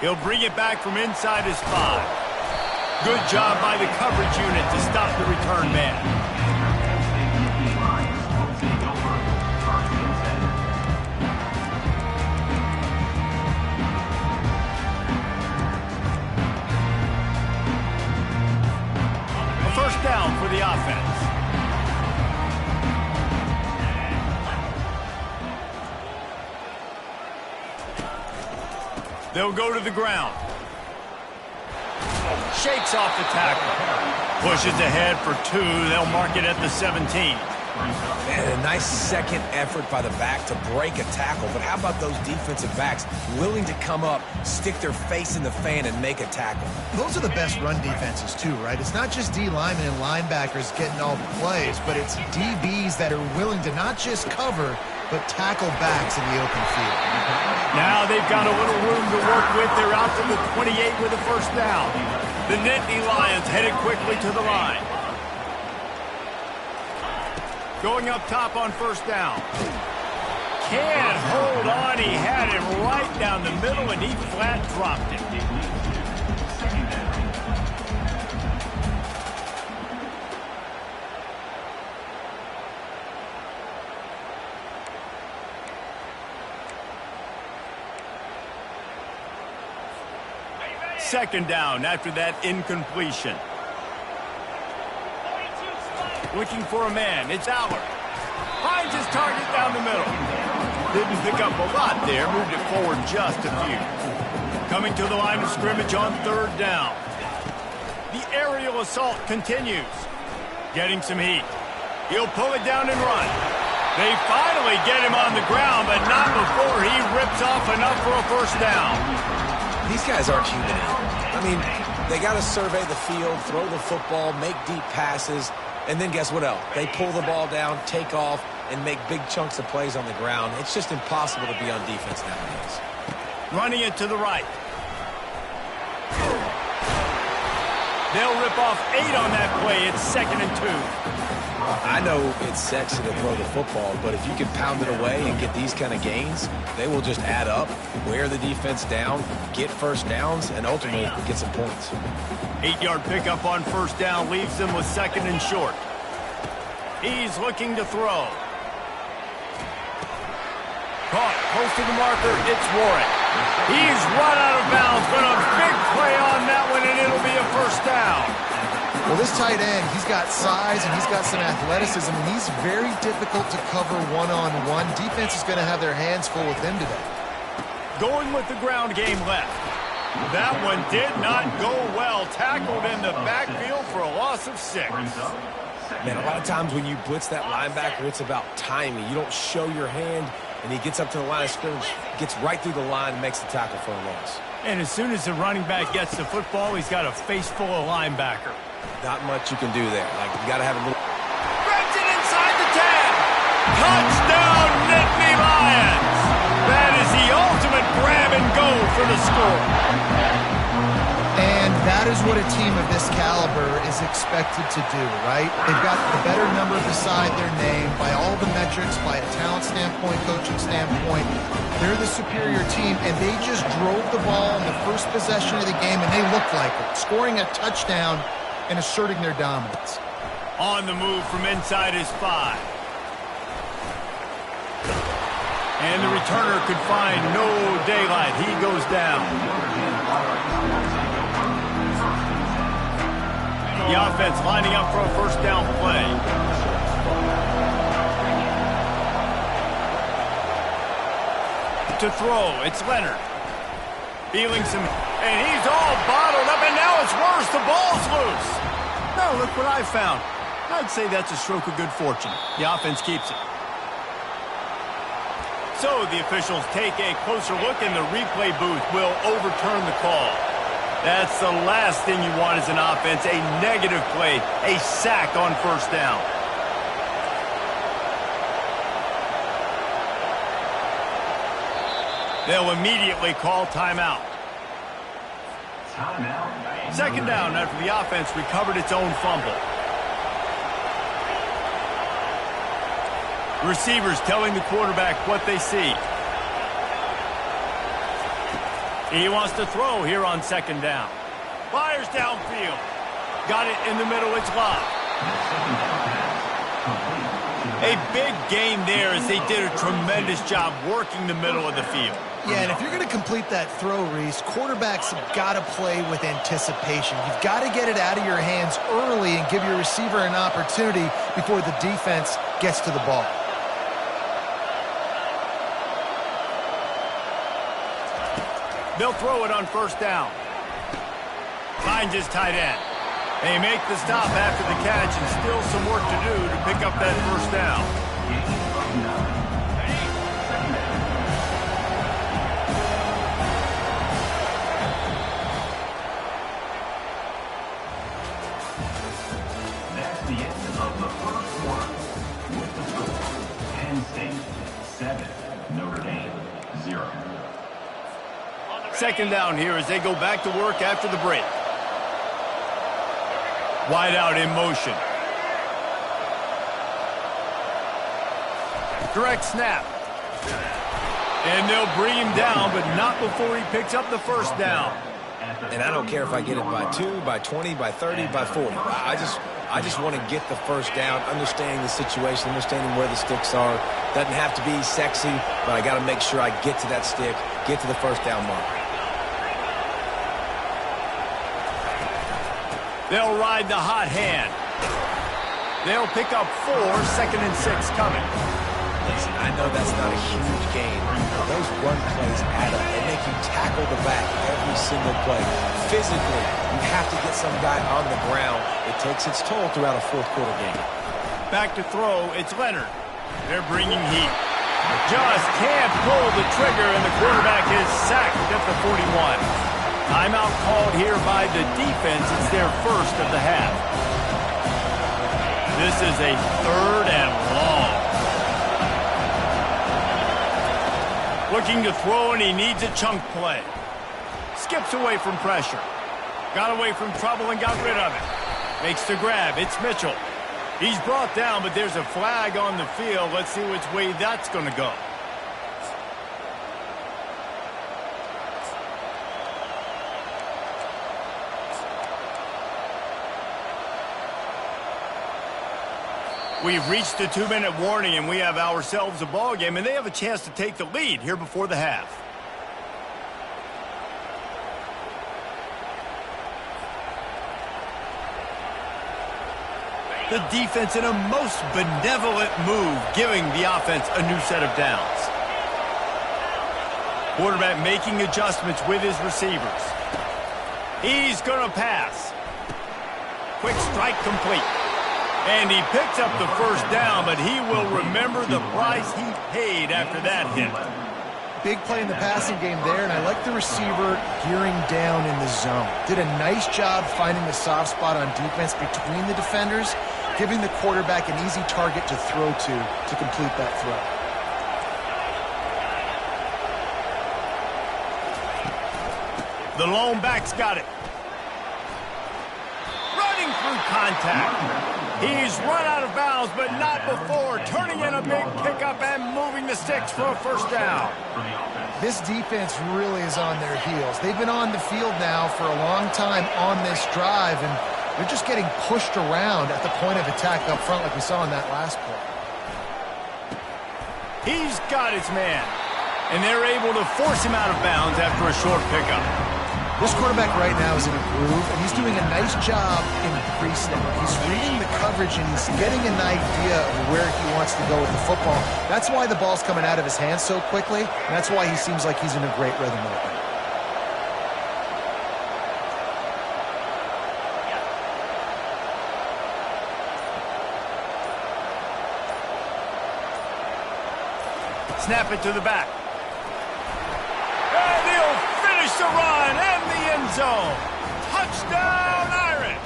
He'll bring it back from inside his 5. Good job by the coverage unit to stop the return man. First down for the offense. They'll go to the ground. Shakes off the tackle. Pushes ahead for 2. They'll mark it at the 17. Man, a nice second effort by the back to break a tackle. But how about those defensive backs willing to come up, stick their face in the fan, and make a tackle? Those are the best run defenses, too, right? It's not just D linemen and linebackers getting all the plays, but it's DBs that are willing to not just cover, but tackle backs in the open field. Now they've got a little room to work with. They're out to the 28 with a first down. The Nittany Lions headed quickly to the line. Going up top on first down. Can't hold on. He had it right down the middle, and he flat dropped it. Second down after that incompletion. Looking for a man. It's Allard. Finds his target down the middle. Didn't pick up a lot there. Moved it forward just a few. Coming to the line of scrimmage on third down. The aerial assault continues. Getting some heat. He'll pull it down and run. They finally get him on the ground, but not before he rips off enough for a first down. These guys aren't human. I mean, they got to survey the field, throw the football, make deep passes, and then guess what else? They pull the ball down, take off, and make big chunks of plays on the ground. It's just impossible to be on defense nowadays. Running it to the right. They'll rip off 8 on that play. It's 2nd and 2. I know it's sexy to throw the football, but if you can pound it away and get these kind of gains, they will just add up, wear the defense down, get first downs, and ultimately get some points. 8-yard pickup on first down leaves them with 2nd and short. He's looking to throw. Caught close to the marker. It's Warren. He's run out of bounds, but a big play on that one, and it'll be a first down. Well, this tight end, he's got size and he's got some athleticism, and he's very difficult to cover one-on-one. Defense is going to have their hands full with him today. Going with the ground game left. That one did not go well. Tackled in the backfield for a loss of 6. Man, a lot of times when you blitz that linebacker, it's about timing. You don't show your hand, and he gets up to the line of scrimmage, gets right through the line, and makes the tackle for a loss. And as soon as the running back gets the football, he's got a face full of linebacker. Not much you can do there. Like, you got to have a little... Grabs it inside the 10. Touchdown, Nittany Lions. That is the ultimate grab and go for the score. And that is what a team of this caliber is expected to do, right? They've got the better number beside their name by all the metrics, by a talent standpoint, coaching standpoint. They're the superior team, and they just drove the ball in the first possession of the game, and they looked like it, scoring a touchdown and asserting their dominance. On the move from inside his 5. And the returner could find no daylight. He goes down. The offense lining up for a first down play. To throw, it's Leonard. Feeling some, and he's all bottled up, and now it's worse. The ball's loose. Now look what I found. I'd say that's a stroke of good fortune. The offense keeps it. So the officials take a closer look, and the replay booth will overturn the call. That's the last thing you want as an offense, a negative play, a sack on first down. They'll immediately call timeout. Timeout. Second down after the offense recovered its own fumble. Receivers telling the quarterback what they see. He wants to throw here on second down. Fires downfield. Got it in the middle. It's Love. A big gain there as they did a tremendous job working the middle of the field. Yeah, and if you're going to complete that throw, Reese, quarterbacks have got to play with anticipation. You've got to get it out of your hands early and give your receiver an opportunity before the defense gets to the ball. They'll throw it on first down. Finds his tight end. They make the stop after the catch, and still some work to do to pick up that first down. That's the end of the first quarter. With the score, Penn State 7, Notre Dame 0. Second down here as they go back to work after the break. Wide out in motion. Direct snap. And they'll bring him down, but not before he picks up the first down. And I don't care if I get it by 2, by 20, by 30, by 40. I just want to get the first down, understanding the situation, understanding where the sticks are. Doesn't have to be sexy, but I got to make sure I get to that stick, get to the first down mark. They'll ride the hot hand. They'll pick up 4, second and 6 coming. Listen, I know that's not a huge gain, but those run plays add up. They make you tackle the back every single play. Physically, you have to get some guy on the ground. It takes its toll throughout a fourth quarter game. Back to throw, it's Leonard. They're bringing heat. Just can't pull the trigger, and the quarterback is sacked at the 41. Timeout called here by the defense. It's their first of the half. This is a 3rd and long. Looking to throw, and he needs a chunk play. Skips away from pressure. Got away from trouble and got rid of it. Makes the grab. It's Mitchell. He's brought down, but there's a flag on the field. Let's see which way that's going to go. We've reached the 2-minute warning, and we have ourselves a ball game, and they have a chance to take the lead here before the half. The defense in a most benevolent move, giving the offense a new set of downs. Quarterback making adjustments with his receivers. He's going to pass. Quick strike complete. And he picks up the first down, but he will remember the price he paid after that hit. Big play in the passing game there, and I like the receiver gearing down in the zone. Did a nice job finding the soft spot on defense between the defenders, giving the quarterback an easy target to throw to complete that throw. The lone back's got it. Running through contact. He's run out of bounds, but not before turning in a big pickup and moving the sticks for a first down. This defense really is on their heels. They've been on the field now for a long time on this drive, and they're just getting pushed around at the point of attack up front like we saw in that last play. He's got his man, and they're able to force him out of bounds after a short pickup. This quarterback right now is in a groove, and he's doing a nice job in pre-snap. He's reading the coverage, and he's getting an idea of where he wants to go with the football. That's why the ball's coming out of his hands so quickly, and that's why he seems like he's in a great rhythm right now. Snap it to the back. And he'll finish the run and the end zone. Touchdown, Irish.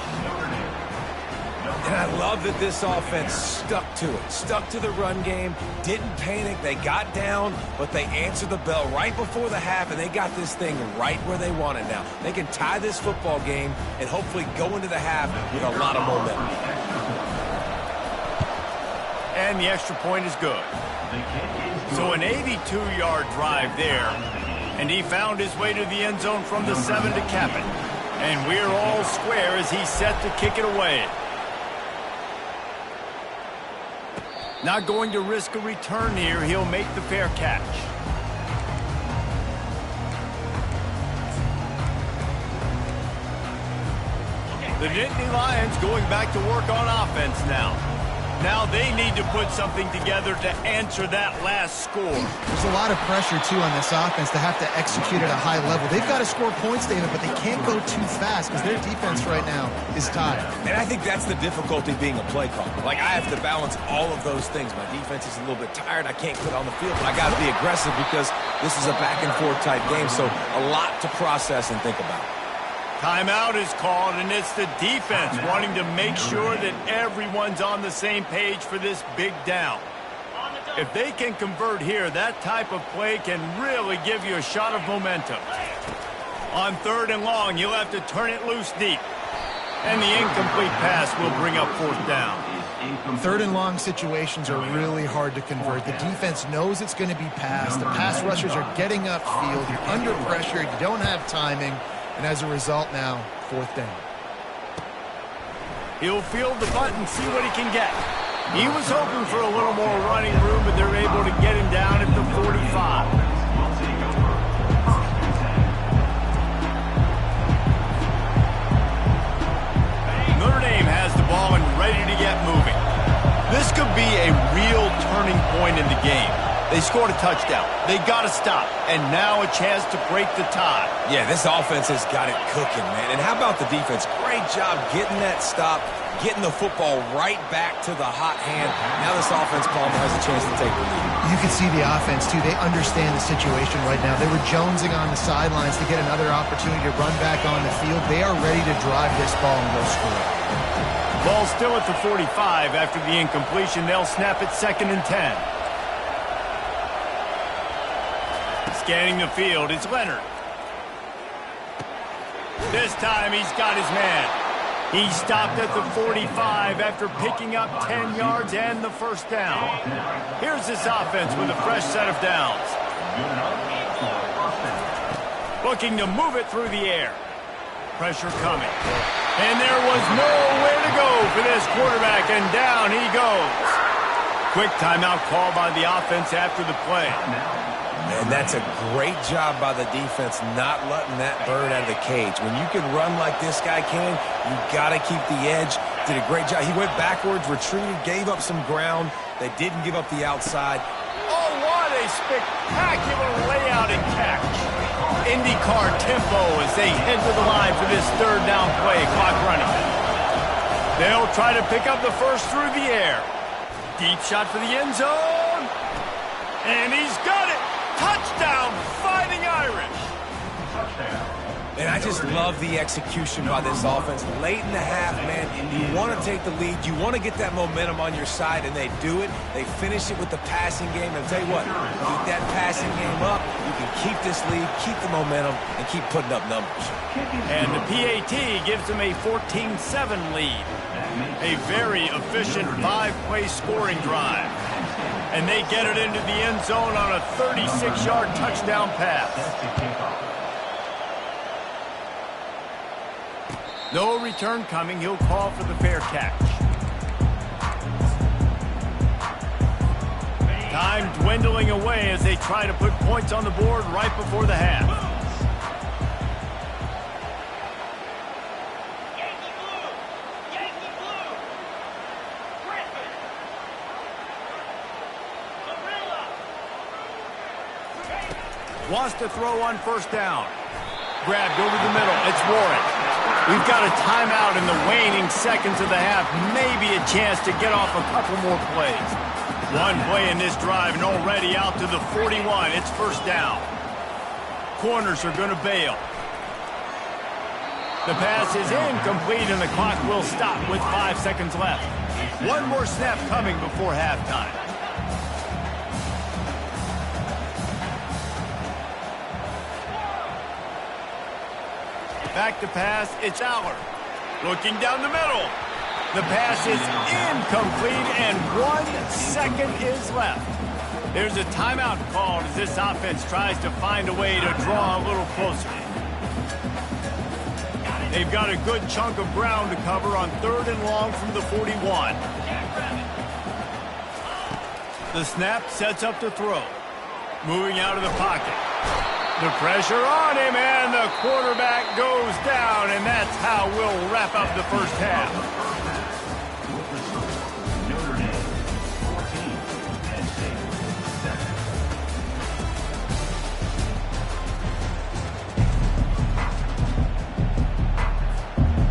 And I love that this offense stuck to it. Stuck to the run game. Didn't panic. They got down, but they answered the bell right before the half, and they got this thing right where they want it now. They can tie this football game and hopefully go into the half with a lot of momentum. And the extra point is good. So an 82-yard drive there, and he found his way to the end zone from the 7 to cap it. And we're all square as he's set to kick it away. Not going to risk a return here. He'll make the fair catch. The Nittany Lions going back to work on offense now. Now they need to put something together to answer that last score. There's a lot of pressure, too, on this offense to have to execute at a high level. They've got to score points, David, but they can't go too fast because their defense right now is tired. And I think that's the difficulty being a play caller. Like, I have to balance all of those things. My defense is a little bit tired. I can't put on the field, but I got to be aggressive because this is a back-and-forth type game, so a lot to process and think about. Timeout is called, and it's the defense wanting to make sure that everyone's on the same page for this big down. If they can convert here, that type of play can really give you a shot of momentum. On 3rd and long, you'll have to turn it loose deep. And the incomplete pass will bring up 4th down. 3rd and long situations are really hard to convert. The defense knows it's going to be passed. The pass rushers are getting upfield. You're under pressure. You don't have timing. And as a result now, 4th down. He'll field the butt and see what he can get. He was hoping for a little more running room, but they're able to get him down at the 45. Notre Dame has the ball and ready to get moving. This could be a real turning point in the game. They scored a touchdown. They got to stop. And now a chance to break the tie. Yeah, this offense has got it cooking, man. And how about the defense? Great job getting that stop, getting the football right back to the hot hand. Now this offense, Palmer, has a chance to take the lead. You can see the offense, too. They understand the situation right now. They were jonesing on the sidelines to get another opportunity to run back on the field. They are ready to drive this ball and go score. Ball still at the 45 after the incompletion. They'll snap it 2nd and 10. Scanning the field, it's Leonard. This time he's got his man. He stopped at the 45 after picking up 10 yards and the first down. Here's this offense with a fresh set of downs. Looking to move it through the air. Pressure coming. And there was nowhere to go for this quarterback, and down he goes. Quick timeout call by the offense after the play. And that's a great job by the defense not letting that bird out of the cage. When you can run like this guy can, you got to keep the edge. Did a great job. He went backwards, retreated, gave up some ground. They didn't give up the outside. Oh, what a spectacular layout and catch. IndyCar tempo as they head to the line for this third down play, clock running. They'll try to pick up the first through the air. Deep shot for the end zone. And he's got it. Touchdown, Fighting Irish. And I just love the execution by this offense. Late in the half, man, you want to take the lead. You want to get that momentum on your side, and they do it. They finish it with the passing game. And I'll tell you what, keep that passing game up. You can keep this lead, keep the momentum, and keep putting up numbers. And the PAT gives them a 14-7 lead. A very efficient 5-play scoring drive. And they get it into the end zone on a 36-yard touchdown pass. No return coming. He'll call for the fair catch. Time dwindling away as they try to put points on the board right before the half. Wants to throw on first down. Grabbed over the middle. It's Warren. We've got a timeout in the waning seconds of the half. Maybe a chance to get off a couple more plays. One play in this drive and already out to the 41. It's first down. Corners are going to bail. The pass is incomplete and the clock will stop with 5 seconds left. One more snap coming before halftime. Back to pass, it's Aller. Looking down the middle. The pass is incomplete, and 1 second is left. There's a timeout called as this offense tries to find a way to draw a little closer. They've got a good chunk of ground to cover on 3rd and long from the 41. The snap sets up the throw. Moving out of the pocket. The pressure on him, and the quarterback goes down, and that's how we'll wrap up the first half. Notre Dame, 14 and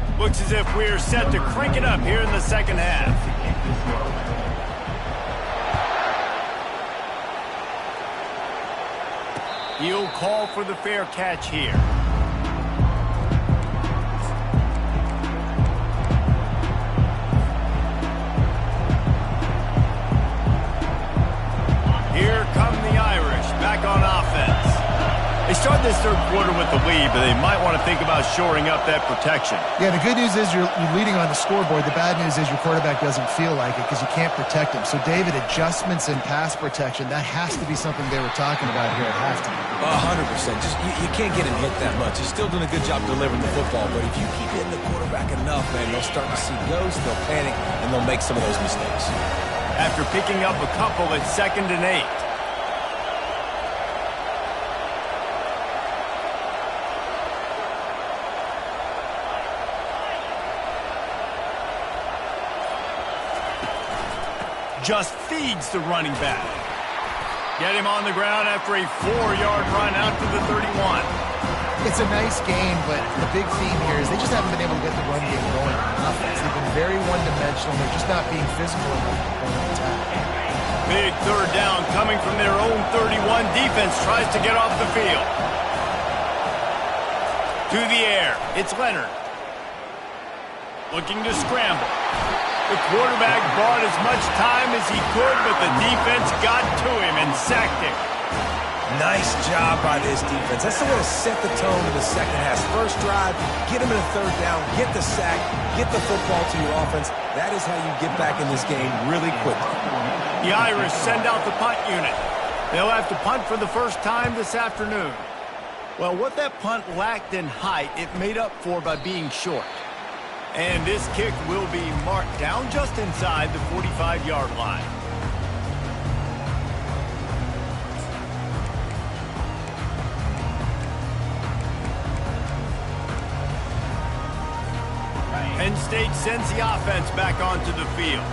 7. Looks as if we're set to crank it up here in the second half. He'll call for the fair catch here. Here come the Irish back on offense. They start this third quarter with the lead, but they might want to think about shoring up that protection. Yeah, the good news is you're leading on the scoreboard. The bad news is your quarterback doesn't feel like it because you can't protect him. So, David, adjustments in pass protection, that has to be something they were talking about here at halftime. 100%. Just you can't get him hit that much. He's still doing a good job delivering the football, but if you keep hitting the quarterback enough, man, they'll start to see ghosts, they'll panic, and they'll make some of those mistakes. After picking up a couple, it's 2nd and 8. Just feeds the running back. Get him on the ground after a 4-yard run out to the 31. It's a nice game, but the big theme here is they just haven't been able to get the run game going on offense. They've been very one-dimensional. They're just not being physical enough on the attack. Big third down coming from their own 31. Defense tries to get off the field. To the air. It's Leonard. Looking to scramble. The quarterback bought as much time as he could, but the defense got to him and sacked him. Nice job by this defense. That's the way to set the tone in the second half. First drive, get him in a third down, get the sack, get the football to your offense. That is how you get back in this game really quickly. The Irish send out the punt unit. They'll have to punt for the first time this afternoon. Well, what that punt lacked in height, it made up for by being short. And this kick will be marked down just inside the 45-yard line. Penn State sends the offense back onto the field.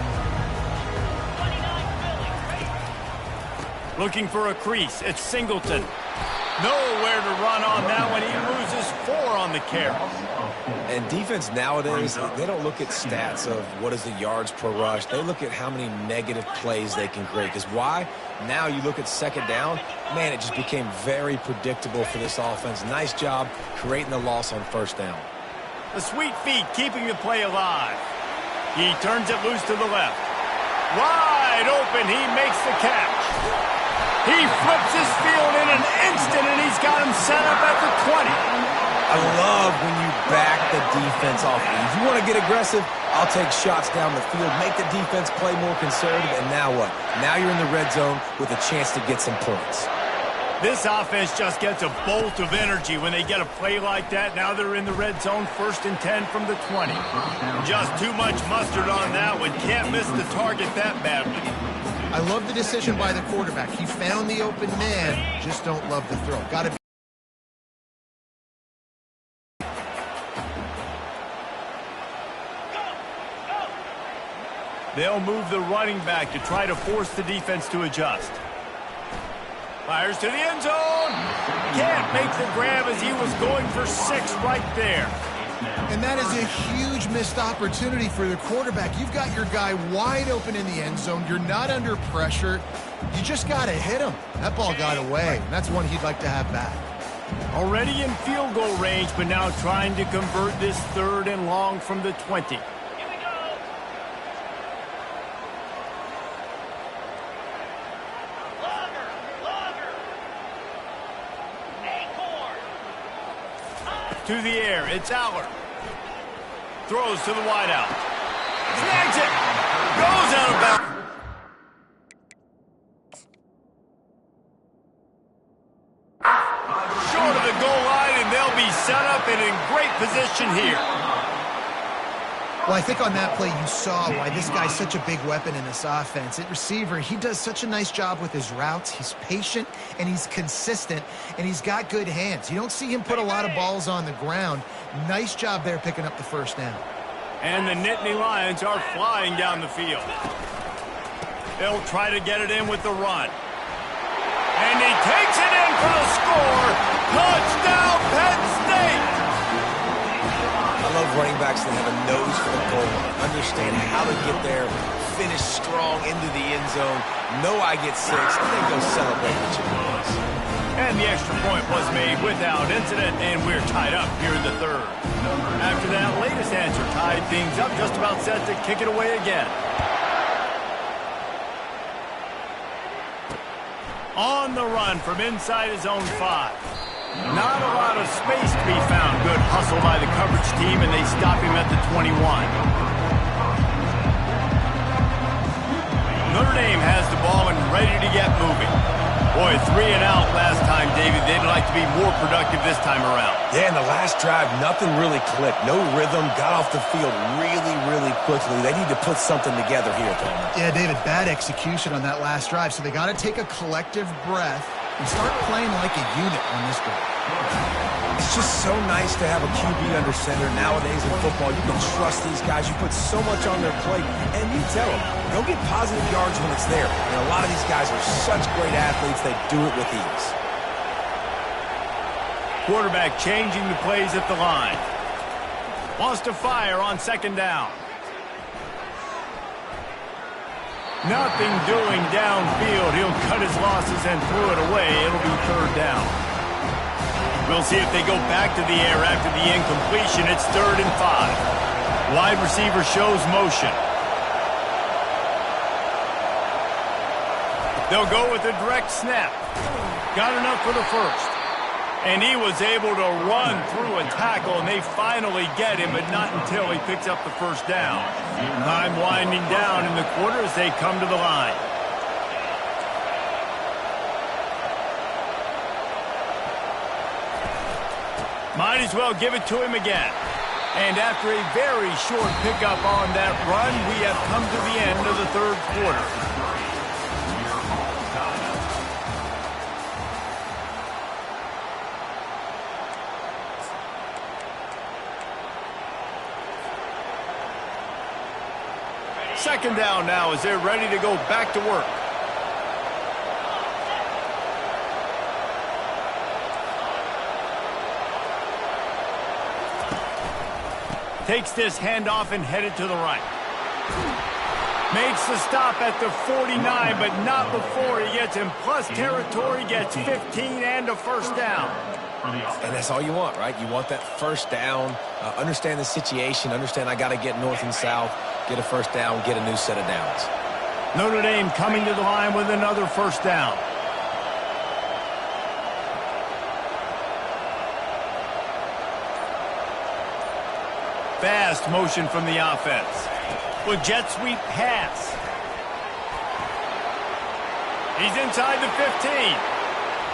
Looking for a crease. It's Singleton. Nowhere to run on that one. He loses 4 on the carry. And defense nowadays, they don't look at stats of what is the yards per rush. They look at how many negative plays they can create. Because why? Now you look at second down, man, it just became very predictable for this offense. Nice job creating the loss on first down. The sweet feet keeping the play alive. He turns it loose to the left. Wide open, he makes the catch. He flips his field in an instant, and he's got him set up at the 20. I love when you back the defense off. If you want to get aggressive, I'll take shots down the field, make the defense play more conservative, and now what? Now you're in the red zone with a chance to get some points. This offense just gets a bolt of energy when they get a play like that. Now they're in the red zone, 1st and 10 from the 20. Just too much mustard on that one. Can't miss the target that badly. I love the decision by the quarterback. He found the open man, just don't love the throw. Got to be. They'll move the running back to try to force the defense to adjust. Fires to the end zone. Can't make the grab as he was going for 6 right there. And that is a huge missed opportunity for the quarterback. You've got your guy wide open in the end zone. You're not under pressure. You just got to hit him. That ball got away. And that's one he'd like to have back. Already in field goal range, but now trying to convert this 3rd and long from the 20. To the air, it's Aller. Throws to the wideout. Snags it. Goes out of bounds. Short of the goal line, and they'll be set up and in great position here. Well, I think on that play you saw why this guy's such a big weapon in this offense. At receiver, he does such a nice job with his routes. He's patient, and he's consistent, and he's got good hands. You don't see him put a lot of balls on the ground. Nice job there picking up the first down. And the Nittany Lions are flying down the field. They'll try to get it in with the run. And he takes it in for the score. Touchdown, Penn State! I love running backs that have a nose for the goal, understand how to get there, finish strong into the end zone, know I get 6, and then go celebrate the chicken. And the extra point was made without incident, and we're tied up here in the 3rd. After that latest answer tied things up, just about set to kick it away again. On the run from inside his own 5. Not a lot of space to be found. Good hustle by the coverage team, and they stop him at the 21. Notre Dame has the ball and ready to get moving. Boy, 3 and out last time, David. They'd like to be more productive this time around. Yeah, in the last drive, nothing really clicked. No rhythm, got off the field really, really quickly. They need to put something together here, Coleman. Yeah, David, bad execution on that last drive, so they got to take a collective breath and start playing like a unit on this drive. It's just so nice to have a QB under center. Nowadays in football, you can trust these guys. You put so much on their plate, and you tell them, go get positive yards when it's there. And a lot of these guys are such great athletes, they do it with ease. Quarterback changing the plays at the line. Wants to fire on 2nd down. Nothing doing downfield. He'll cut his losses and throw it away. It'll be 3rd down. We'll see if they go back to the air after the incompletion. It's 3rd and 5. Wide receiver shows motion. They'll go with a direct snap. Got enough for the 1st. And he was able to run through a tackle, and they finally get him, but not until he picks up the 1st down. Time winding down in the quarter as they come to the line. Might as well give it to him again. And after a very short pickup on that run, we have come to the end of the third quarter. Second down now as they're ready to go back to work. Takes this handoff and headed to the right. Makes the stop at the 49, but not before he gets in plus territory, gets 15 and a first down. And that's all you want, right? You want that first down, understand the situation, understand I got to get north and south, get a first down, get a new set of downs. Notre Dame coming to the line with another first down. Fast motion from the offense. With jet sweep pass. He's inside the 15.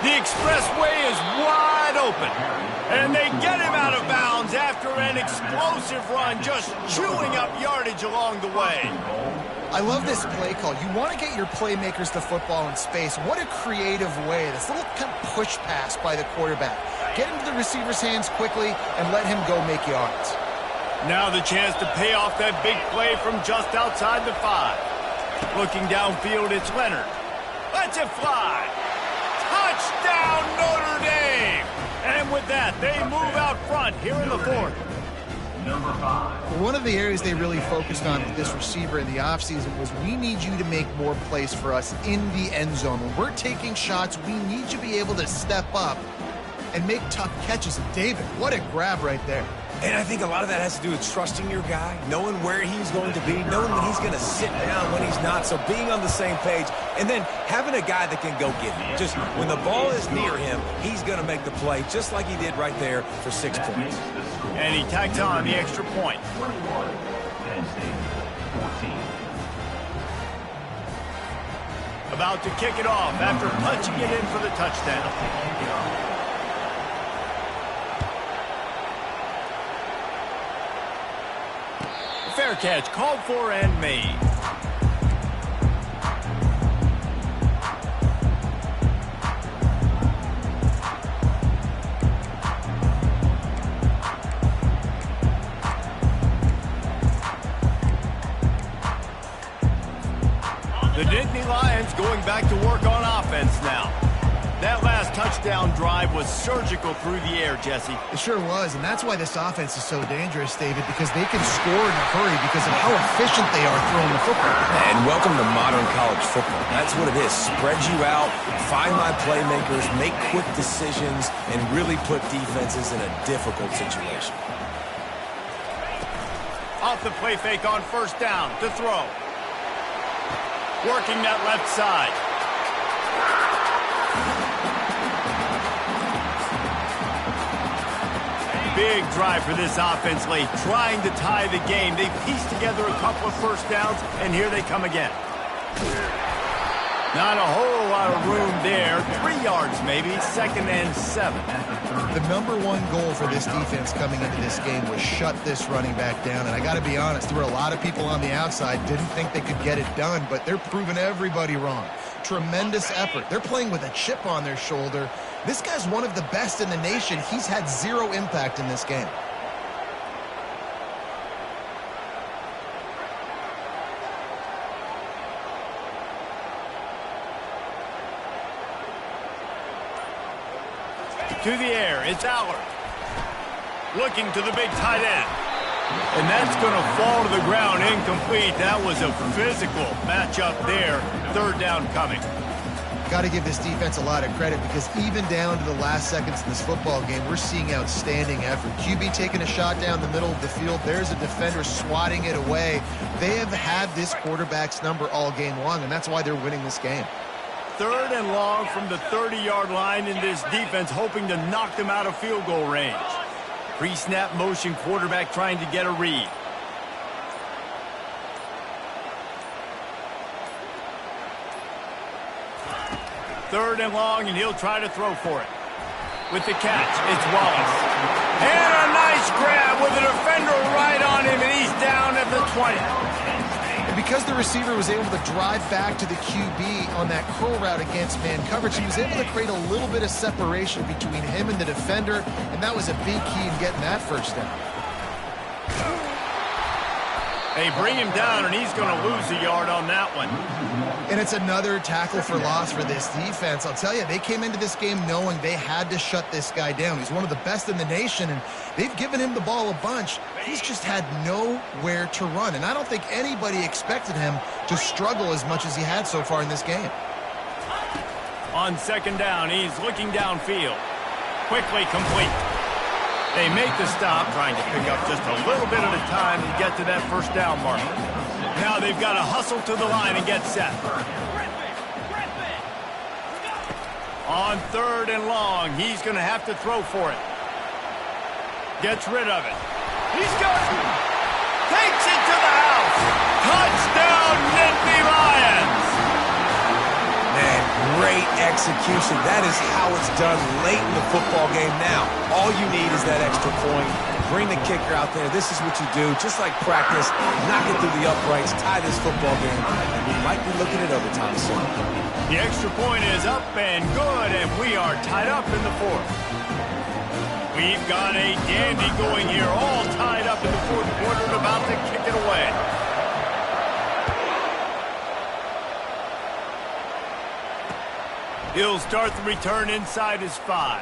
The expressway is wide open. And they get him out of bounds after an explosive run, just chewing up yardage along the way. I love this play call. You want to get your playmakers the football in space. What a creative way. This little kind of push pass by the quarterback. Get into the receiver's hands quickly and let him go make yards. Now the chance to pay off that big play from just outside the 5. Looking downfield, it's Leonard. Lets it fly. Touchdown, Notre Dame! And with that, they move out front here in the fourth. Number 5. One of the areas they really focused on with this receiver in the offseason was we need you to make more plays for us in the end zone. When we're taking shots, we need you to be able to step up and make tough catches. And David, what a grab right there. And I think a lot of that has to do with trusting your guy, knowing where he's going to be, knowing when he's going to sit down, when he's not. So being on the same page, and then having a guy that can go get him. Just when the ball is near him, he's going to make the play, just like he did right there for 6 points. And he tacks on the extra point. 21, Penn State, 14. About to kick it off after punching it in for the touchdown. Fair catch called for and made. The Nittany Lions going back to work on offense now. That last touchdown drive was surgical through the air, Jesse. It sure was, and that's why this offense is so dangerous, David, because they can score in a hurry because of how efficient they are throwing the football. And welcome to modern college football. That's what it is. Spread you out, find my playmakers, make quick decisions, and really put defenses in a difficult situation. Off the play fake on first down to throw. Working that left side. Big drive for this offense late, trying to tie the game. They pieced together a couple of first downs, and here they come again. Not a whole lot of room there. 3 yards maybe, 2nd and 7. The number one goal for this defense coming into this game was shut this running back down. And I got to be honest, there were a lot of people on the outside didn't think they could get it done, but they're proving everybody wrong. Tremendous effort. They're playing with a chip on their shoulder. This guy's one of the best in the nation. He's had zero impact in this game. To the air, it's Allard. Looking to the big tight end. And that's going to fall to the ground incomplete. That was a physical matchup there. 3rd down coming. Got to give this defense a lot of credit because even down to the last seconds in this football game, we're seeing outstanding effort. QB taking a shot down the middle of the field. There's a defender swatting it away. They have had this quarterback's number all game long, and that's why they're winning this game. 3rd and long from the 30-yard line in this defense, hoping to knock them out of field goal range. Pre-snap motion, quarterback trying to get a read. Third and long, and he'll try to throw for it. With the catch, it's Wallace. And a nice grab that with a defender right on him, and he's down at the 20. And because the receiver was able to drive back to the QB on that curl route against man coverage, he was able to create a little bit of separation between him and the defender, and that was a big key in getting that first down. They bring him down, and he's going to lose a yard on that one. And it's another tackle for loss for this defense. I'll tell you, they came into this game knowing they had to shut this guy down. He's one of the best in the nation, and they've given him the ball a bunch. He's just had nowhere to run, and I don't think anybody expected him to struggle as much as he had so far in this game. On second down, he's looking downfield. Quickly complete. They make the stop, trying to pick up just a little bit at a time to get to that first down marker. Now they've got to hustle to the line and get set. On third and long, he's going to have to throw for it. Gets rid of it. He's got it. Takes it to the house. Touchdown, Nittany Lions. Man, great execution. That is how it's done late in the football game now. All you need is that extra point. Bring the kicker out there. This is what you do. Just like practice, knock it through the uprights, tie this football game, and we might be looking at overtime soon. The extra point is up and good, and we are tied up in the fourth. We've got a dandy going here, all tied up in the fourth quarter and about to kick it away. He'll start the return inside his 5.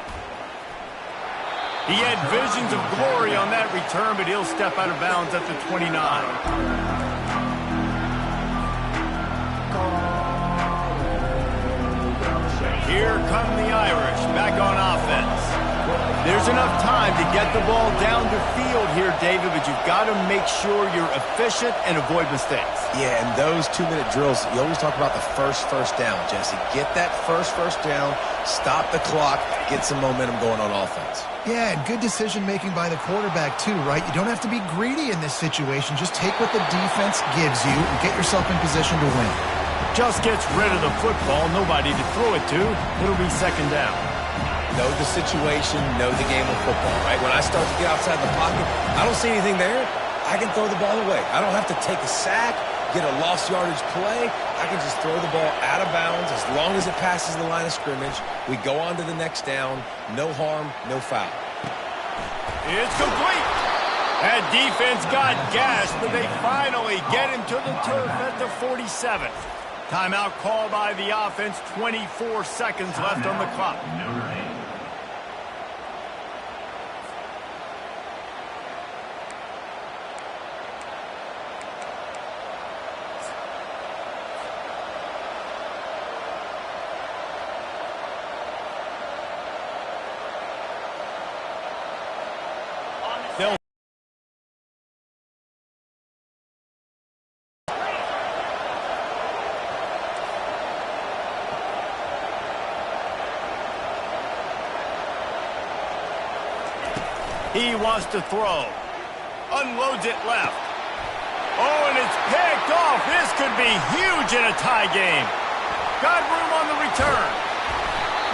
He had visions of glory on that return, but he'll step out of bounds at the 29. Here come the Irish back on offense. There's enough time to get the ball down the field here, David, but you've got to make sure you're efficient and avoid mistakes. Yeah, and those 2-minute drills, you always talk about the first down, Jesse. Get that first down, stop the clock, get some momentum going on offense. Yeah, and good decision-making by the quarterback, too, right? You don't have to be greedy in this situation. Just take what the defense gives you and get yourself in position to win. Just gets rid of the football, nobody to throw it to. It'll be second down. Know the situation, know the game of football, right? When I start to get outside the pocket, I don't see anything there. I can throw the ball away. I don't have to take a sack, get a lost yardage play. I can just throw the ball out of bounds as long as it passes the line of scrimmage. We go on to the next down. No harm, no foul. It's complete. That defense got gassed, but they finally get him to the turf at the 47. Timeout called by the offense. 24 seconds left on the clock. He wants to throw. Unloads it left. Oh, and it's picked off. This could be huge in a tie game. Got room on the return.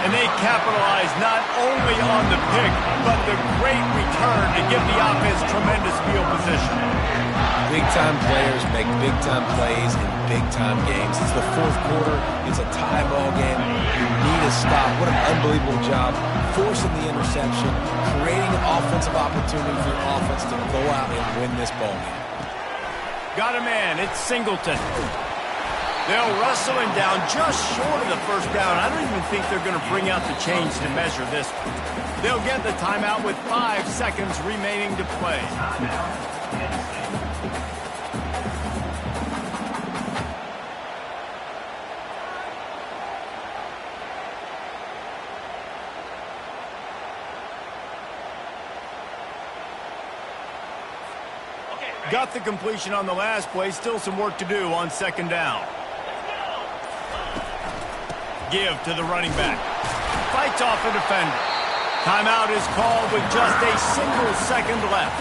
And they capitalize not only on the pick, but the great return to give the offense tremendous field position. Big-time players make big-time plays in big-time games. It's the fourth quarter. It's a tie ball game. You need a stop. What an unbelievable job. Forcing the interception, creating an offensive opportunity for your offense to go out and win this ball game. Got a man. It's Singleton. They'll wrestle him down just short of the first down. I don't even think they're going to bring out the chains to measure this one. They'll get the timeout with 5 seconds remaining to play. Got the completion on the last play. Still some work to do on second down. Give to the running back. Fights off a defender. Timeout is called with just a single second left.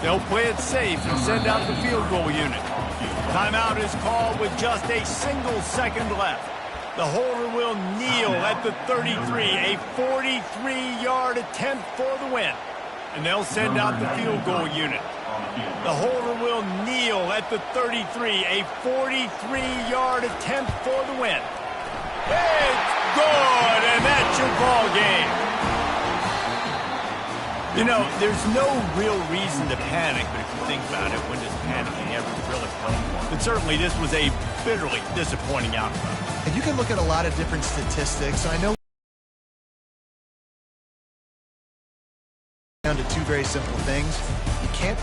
They'll play it safe and send out the field goal unit. Timeout is called with just a single second left. The holder will kneel at the 33, a 43-yard attempt for the win. And they'll send out the field goal unit. The holder will kneel at the 33, a 43-yard attempt for the win. It's good, and that's your ball game. You know, there's no real reason to panic, but if you think about it, when does panicking ever really come? But certainly this was a bitterly disappointing outcome. And you can look at a lot of different statistics. I know down to two very simple things. You can't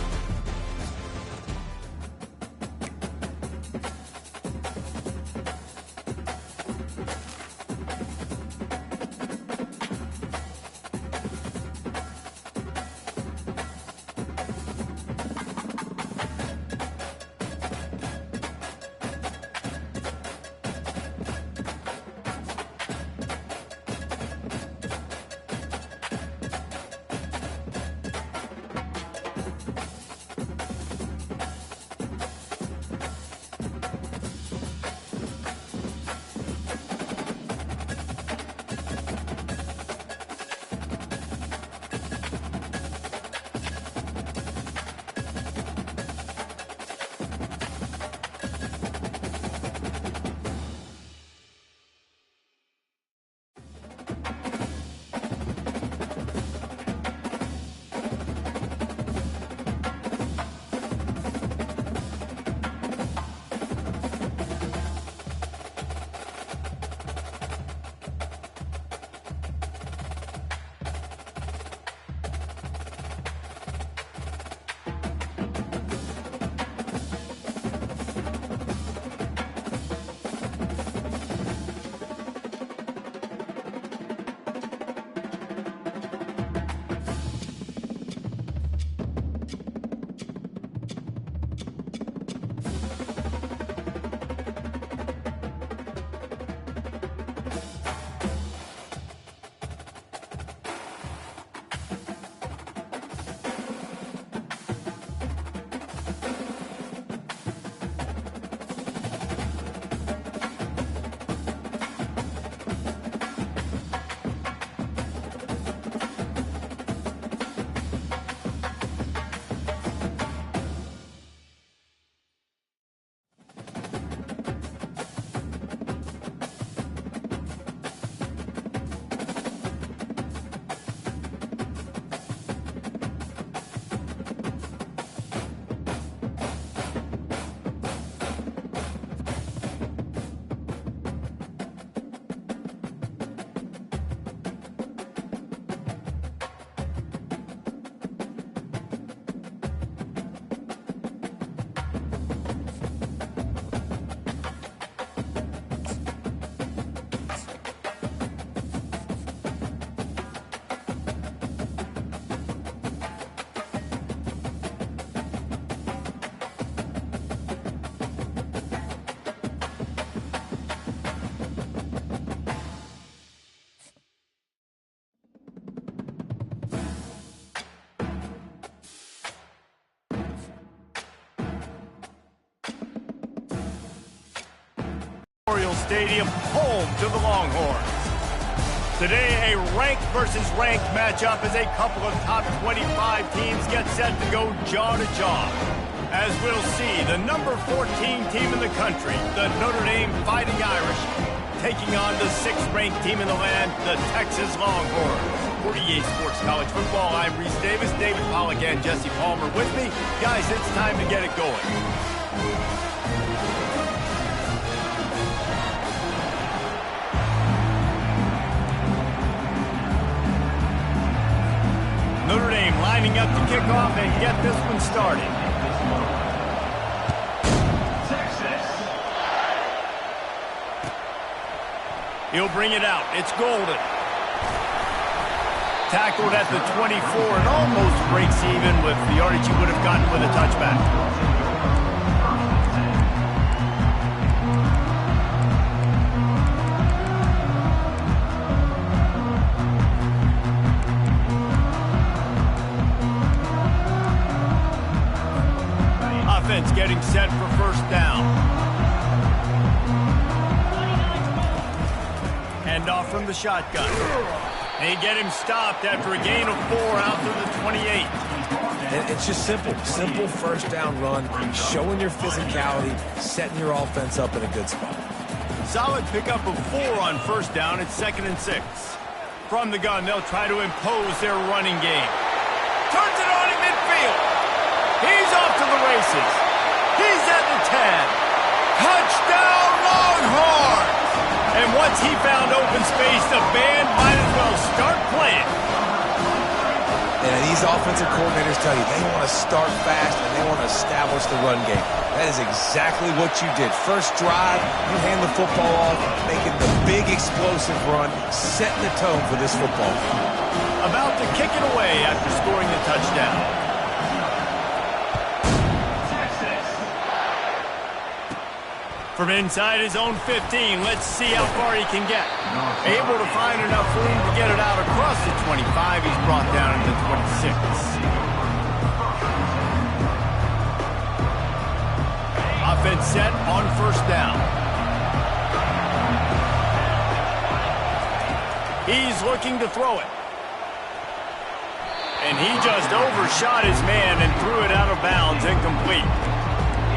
Stadium, home to the Longhorns. Today, a ranked versus ranked matchup as a couple of top 25 teams get set to go jaw to jaw. As we'll see, the number 14 team in the country, the Notre Dame Fighting Irish, taking on the 6th-ranked team in the land, the Texas Longhorns. For EA Sports College Football, I'm Reese Davis, David Pollack, and Jesse Palmer with me. Guys, it's time to get it going. Notre Dame lining up to kick off and get this one started. Texas. He'll bring it out. It's Golden. Tackled at the 24 and almost breaks even with the yardage he would have gotten with a touchback. Getting set for first down. Handoff from the shotgun. They get him stopped after a gain of 4 out to the 28. And it's just simple. Simple first down run, showing your physicality, setting your offense up in a good spot. Solid pickup of 4 on first down. It's 2nd and 6. From the gun, they'll try to impose their running game. Turns it on in midfield. He's off to the races. He's at the 10. Touchdown, Longhorns! And once he found open space, the band might as well start playing. And these offensive coordinators tell you they want to start fast and they want to establish the run game. That is exactly what you did. First drive, you hand the football off, making the big explosive run, setting the tone for this football game. About to kick it away after scoring the touchdown. From inside his own 15, let's see how far he can get. Able to find enough room to get it out across the 25. He's brought down to the 26. Offense set on first down. He's looking to throw it. And he just overshot his man and threw it out of bounds, incomplete.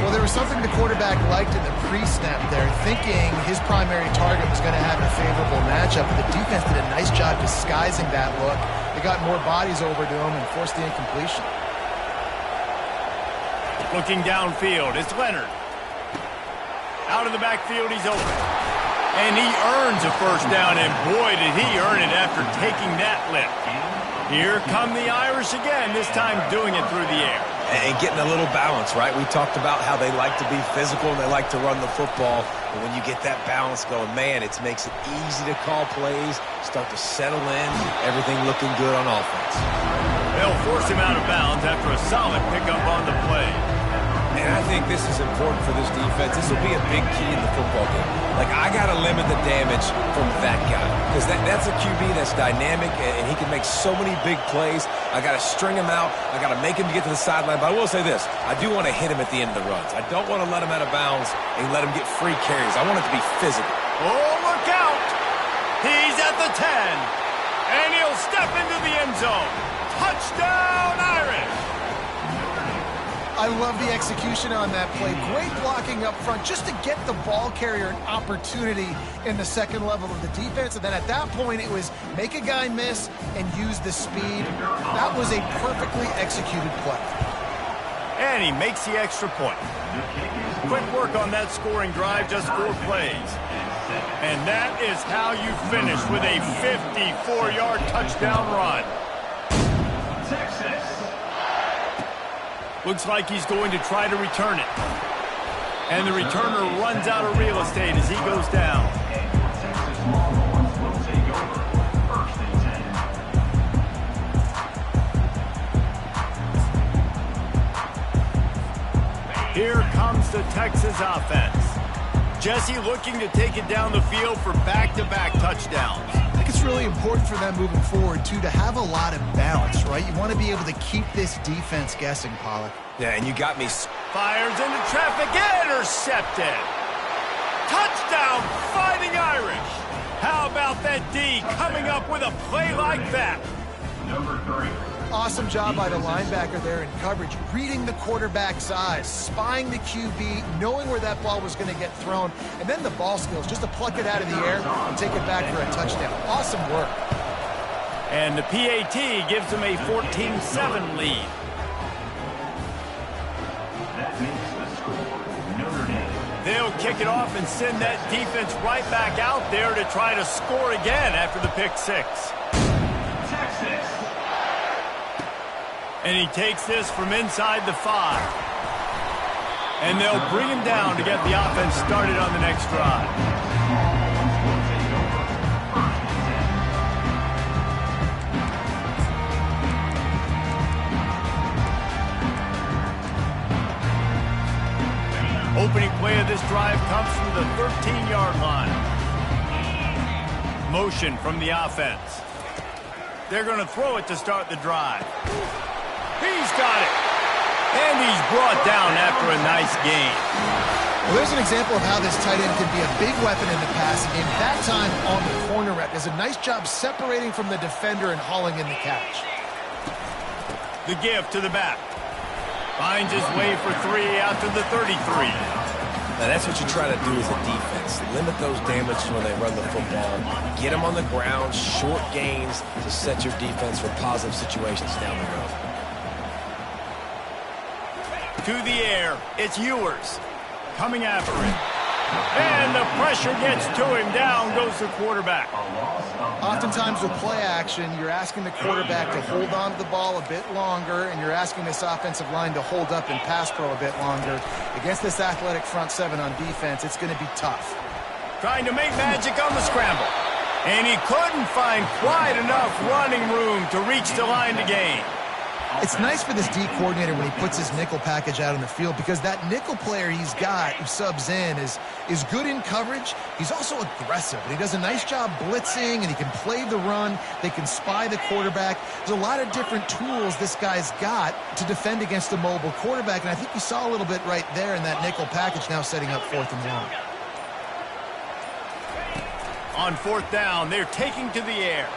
Well, there was something the quarterback liked in the pre-snap there, thinking his primary target was going to have a favorable matchup. But the defense did a nice job disguising that look. They got more bodies over to him and forced the incompletion. Looking downfield, it's Leonard. Out of the backfield, he's open. And he earns a first down, and boy, did he earn it after taking that lift. Here come the Irish again, this time doing it through the air. And getting a little balance, right? We talked about how they like to be physical and they like to run the football. But when you get that balance going, man, it makes it easy to call plays, start to settle in, everything looking good on offense. They'll force him out of bounds after a solid pickup on the play. And I think this is important for this defense. This will be a big key in the football game. Like, I got to limit the damage from that guy. Because that's a QB that's dynamic, and he can make so many big plays. I got to string him out. I got to make him get to the sideline. But I will say this. I do want to hit him at the end of the runs. I don't want to let him out of bounds and let him get free carries. I want it to be physical. Oh, look out! He's at the 10. And he'll step into the end zone. Touchdown, Irish! I love the execution on that play. Great blocking up front just to get the ball carrier an opportunity in the second level of the defense. And then at that point, it was make a guy miss and use the speed. That was a perfectly executed play. And he makes the extra point. Quick work on that scoring drive, just 4 plays. And that is how you finish with a 54-yard touchdown run. Texas. Looks like he's going to try to return it. And the returner runs out of real estate as he goes down. Texas Longhorns will take over. 1st and 10. Here comes the Texas offense. Jesse looking to take it down the field for back-to-back touchdowns. I think it's really important for them moving forward, too, to have a lot of balance, right? You want to be able to keep this defense guessing, Pollack. Yeah, and you got me. Fires into traffic, intercepted. Touchdown, Fighting Irish. How about that D coming up with a play like that? Number 3. Awesome job by the linebacker there in coverage, reading the quarterback's eyes, spying the QB, knowing where that ball was going to get thrown, and then the ball skills just to pluck it out of the air and take it back for a touchdown. Awesome work. And the PAT gives them a 14-7 lead. That makes the score. Notre Dame. They'll kick it off and send that defense right back out there to try to score again after the pick 6. Texas. And he takes this from inside the 5. And they'll bring him down to get the offense started on the next drive. Longhorns will take over. 1st and 10. Opening play of this drive comes from the 13-yard line. Motion from the offense. They're going to throw it to start the drive. He's got it. And he's brought down after a nice gain. Well, there's an example of how this tight end can be a big weapon in the passing game. That time on the corner route does a nice job separating from the defender and hauling in the catch. The give to the back. Finds his way for 3 out to the 33. Now that's what you try to do as a defense. Limit those damages when they run the football. Get them on the ground, short gains to set your defense for positive situations down the road. To the air, it's Ewers. Coming after him. And the pressure gets to him. Down goes the quarterback. Oftentimes with play action, you're asking the quarterback to hold on to the ball a bit longer, and you're asking this offensive line to hold up in pass pro a bit longer. Against this athletic front seven on defense, it's going to be tough. Trying to make magic on the scramble. And he couldn't find quite enough running room to reach the line to gain. It's nice for this D coordinator when he puts his nickel package out on the field, because that nickel player he's got who subs in is good in coverage. He's also aggressive, and he does a nice job blitzing, and he can play the run. They can spy the quarterback. There's a lot of different tools this guy's got to defend against a mobile quarterback, and I think you saw a little bit right there in that nickel package, now setting up 4th and 1. On 4th down, they're taking to the air.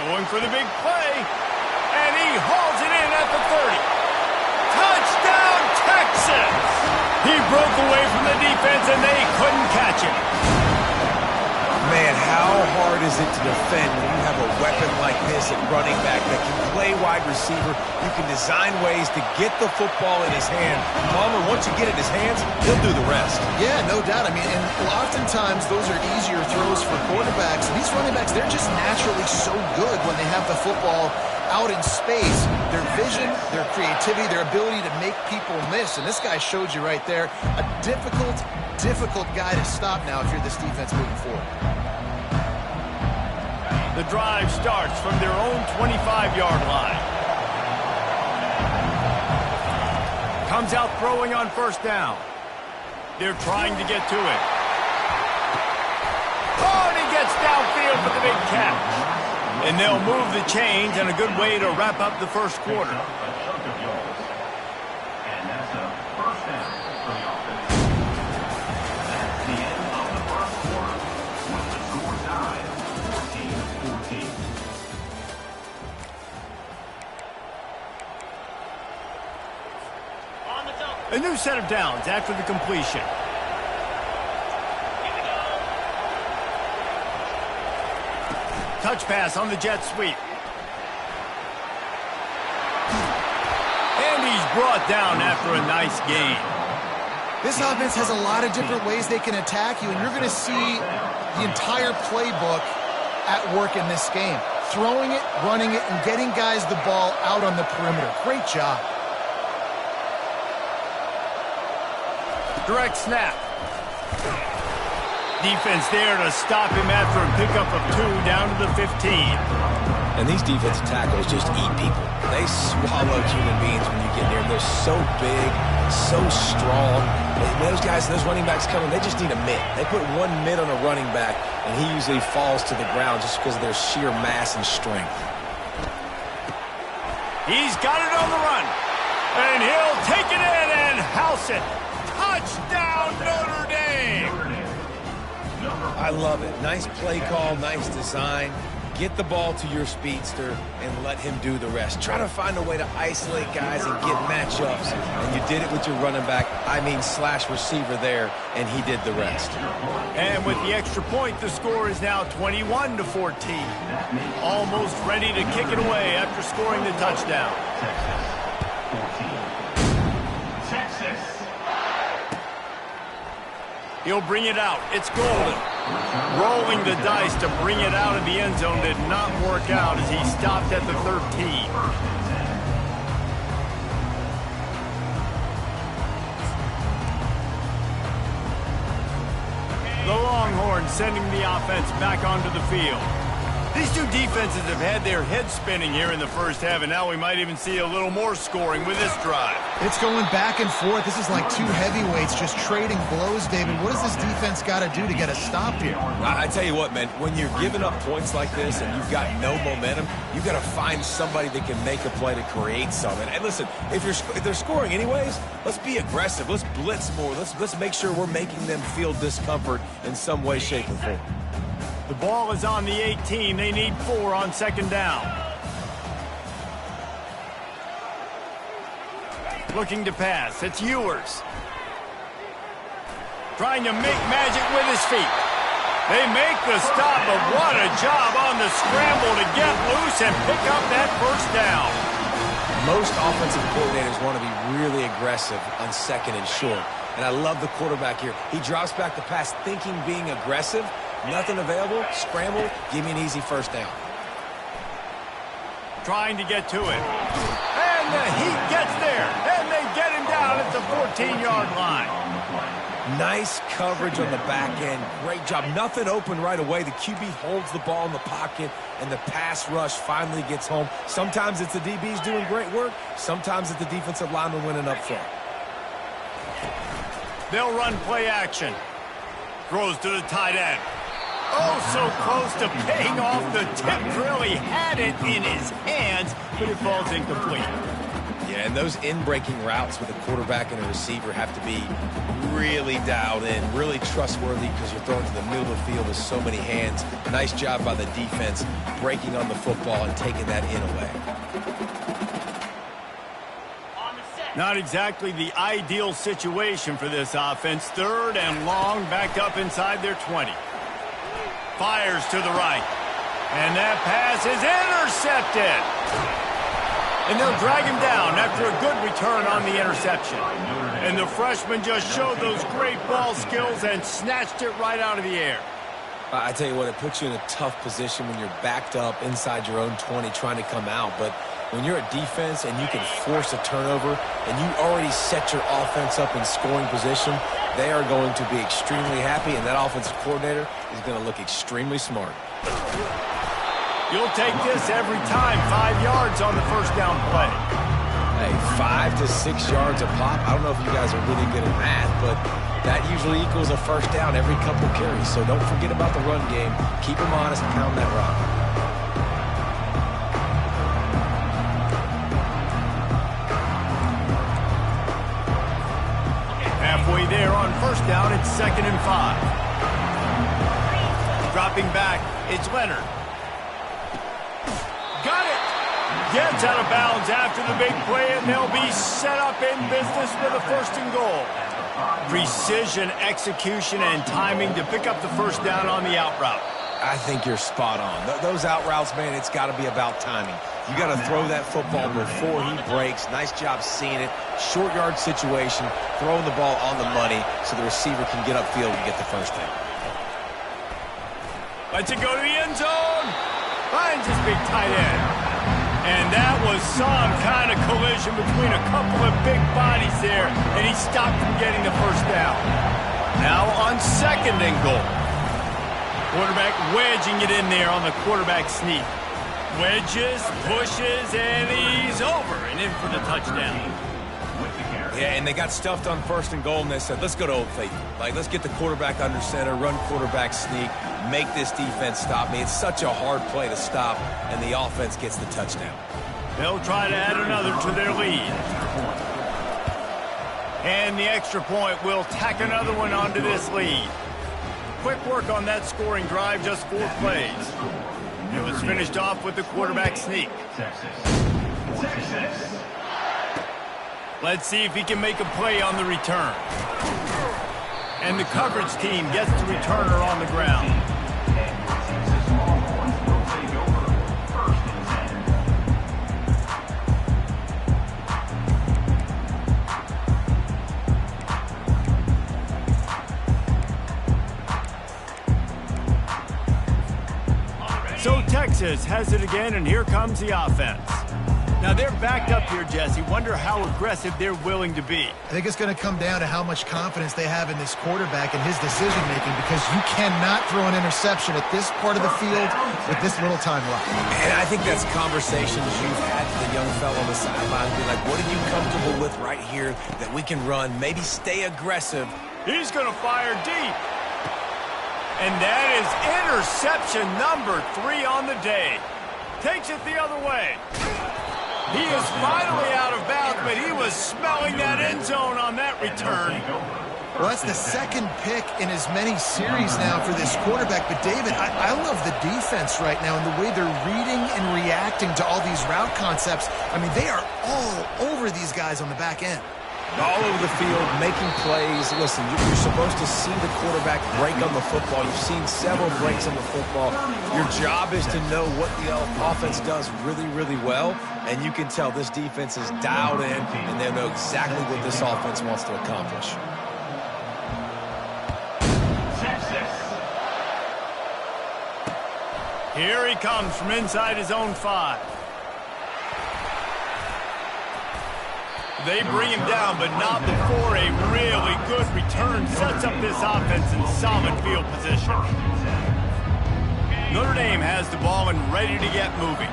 Going for the big play. And he hauls it in at the 30. Touchdown, Texas! He broke away from the defense, and they couldn't catch him. Man, how hard is it to defend when you have a weapon like this at running back that can play wide receiver? You can design ways to get the football in his hand. Palmer, once you get it in his hands, he'll do the rest. Yeah, no doubt. I mean, and oftentimes those are easier throws for quarterbacks. And these running backs, they're just naturally so good when they have the football out in space. Their vision, their creativity, their ability to make people miss. And this guy showed you right there, a difficult guy to stop now if you're this defense moving forward. The drive starts from their own 25-yard line. Comes out throwing on 1st down. They're trying to get to it. Oh, and he gets downfield for the big catch. And they'll move the chains, and a good way to wrap up the first quarter. A new set of downs after the completion. Touch pass on the jet sweep. And he's brought down after a nice gain. This offense has a lot of different ways they can attack you, and you're going to see the entire playbook at work in this game. Throwing it, running it, and getting guys the ball out on the perimeter. Great job. Direct snap. Defense there to stop him after a pickup of 2 down to the 15. And these defensive tackles just eat people. They swallow human beings when you get near them. They're so big, so strong. When those guys, those running backs coming, they just need a mitt. They put 1 mitt on a running back, and he usually falls to the ground just because of their sheer mass and strength. He's got it on the run. And he'll take it in and house it. Touchdown, Notre Dame! I love it. Nice play call, nice design. Get the ball to your speedster and let him do the rest. Try to find a way to isolate guys and get matchups. And you did it with your running back, slash receiver there, and he did the rest. And with the extra point, the score is now 21-14. Almost ready to kick it away after scoring the touchdown. Texas. He'll bring it out. It's Golden. Rolling the dice to bring it out of the end zone did not work out as he stopped at the 13. The Longhorns sending the offense back onto the field. These two defenses have had their heads spinning here in the first half, and now we might even see a little more scoring with this drive. It's going back and forth. This is like two heavyweights just trading blows, David. What does this defense got to do to get a stop here? I tell you what, man, when you're giving up points like this and you've got no momentum, you've got to find somebody that can make a play to create something. And listen, if they're scoring anyways, let's be aggressive. Let's blitz more. Let's make sure we're making them feel discomfort in some way, shape, or form. The ball is on the 18. They need 4 on second down. Looking to pass. It's Ewers. Trying to make magic with his feet. They make the stop, but what a job on the scramble to get loose and pick up that first down. Most offensive coordinators want to be really aggressive on second and short. And I love the quarterback here. He drops back the pass thinking being aggressive. Nothing available, scramble, give me an easy first down. Trying to get to it. And the Heat gets there. And they get him down at the 14-yard line. Nice coverage on the back end. Great job. Nothing open right away. The QB holds the ball in the pocket, and the pass rush finally gets home. Sometimes it's the DBs doing great work. Sometimes it's the defensive lineman winning up front. They'll run play action. Throws to the tight end. Oh, so close to paying off the tip drill. He had it in his hands, but it falls incomplete. Yeah, and those in-breaking routes with a quarterback and a receiver have to be really dialed in, really trustworthy because you're throwing to the middle of the field with so many hands. Nice job by the defense breaking on the football and taking that in away. Not exactly the ideal situation for this offense. 3rd and long, backed up inside their 20. Fires to the right. And that pass is intercepted. And they'll drag him down after a good return on the interception. And the freshman just showed those great ball skills and snatched it right out of the air. I tell you what, it puts you in a tough position when you're backed up inside your own 20 trying to come out. But when you're a defense and you can force a turnover and you already set your offense up in scoring position, they are going to be extremely happy, and that offensive coordinator is going to look extremely smart. You'll take this every time. 5 yards on the first down play. Hey, 5 to 6 yards a pop. I don't know if you guys are really good at math, but that usually equals a first down every couple carries. So don't forget about the run game. Keep them honest and pound that rock. Halfway there on first down, it's 2nd and 5. Dropping back, it's Leonard. Got it! Gets out of bounds after the big play, and they'll be set up in business with a 1st and goal. Precision, execution, and timing to pick up the first down on the out route. I think you're spot on. Those out routes, man, it's got to be about timing. You got to throw that football before he breaks. Nice job seeing it. Short yard situation, throwing the ball on the money so the receiver can get upfield and get the first down. Lets it go to the end zone. Finds his big tight end. And that was some kind of collision between a couple of big bodies there, and he stopped from getting the first down. Now on 2nd and goal. Quarterback wedging it in there on the quarterback sneak. Wedges, pushes, and he's over and in for the touchdown. Yeah, and they got stuffed on 1st and goal, and they said, let's go to Old Faithful. Like, let's get the quarterback under center, run quarterback sneak, make this defense stop me. It's such a hard play to stop, and the offense gets the touchdown. They'll try to add another to their lead. And the extra point will tack another one onto this lead. Quick work on that scoring drive, just 4 plays. It was finished off with the quarterback sneak. Let's see if he can make a play on the return. And the coverage team gets the returner on the ground. So Texas has it again, and here comes the offense. Now they're backed up here, Jesse. Wonder how aggressive they're willing to be. I think it's going to come down to how much confidence they have in this quarterback and his decision-making, because you cannot throw an interception at this part of the field with this little time left. And I think that's conversations you've had with the young fellow on the sideline. Be like, what are you comfortable with right here that we can run? Maybe stay aggressive. He's going to fire deep. And that is interception number 3 on the day. Takes it the other way. He is finally out of bounds, but he was smelling that end zone on that return. Well, that's the second pick in as many series now for this quarterback. But, David, I love the defense right now and the way they're reading and reacting to all these route concepts. I mean, they are all over these guys on the back end. All over the field, making plays. Listen, you're supposed to see the quarterback break on the football. You've seen several breaks on the football. Your job is to know what the offense does really, really well, and you can tell this defense is dialed in, and they know exactly what this offense wants to accomplish. Here he comes from inside his own 5. They bring him down, but not before a really good return sets up this offense in solid field position. Notre Dame has the ball and ready to get moving.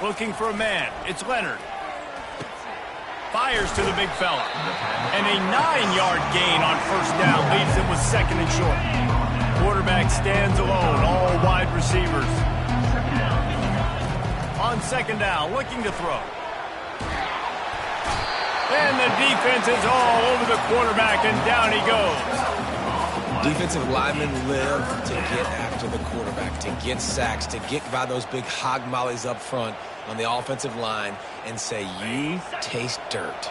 Looking for a man. It's Leonard. Fires to the big fella. And a 9-yard gain on first down leaves him with 2nd and short. Quarterback stands alone, all wide receivers. On 2nd down, looking to throw. And the defense is all over the quarterback, and down he goes. Defensive linemen live to get after the quarterback, to get sacks, to get by those big hog mollies up front on the offensive line and say, you taste dirt.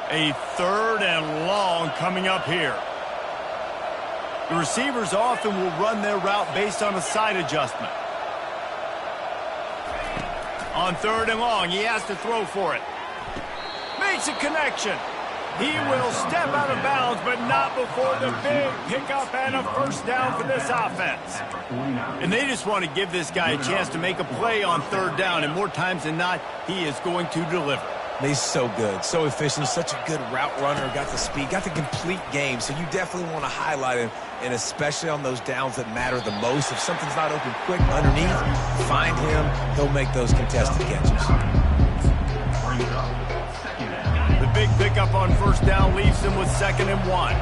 A 3rd and long coming up here. The receivers often will run their route based on a side adjustment. On 3rd and long, he has to throw for it. Makes a connection. He will step out of bounds, but not before the big pickup and a first down for this offense. And they just want to give this guy a chance to make a play on 3rd down, and more times than not, he is going to deliver. He's so good, so efficient, such a good route runner, got the speed, got the complete game, so you definitely want to highlight him, and especially on those downs that matter the most. If something's not open quick underneath, find him, he'll make those contested catches. The big pickup on first down leaves him with 2nd and 1.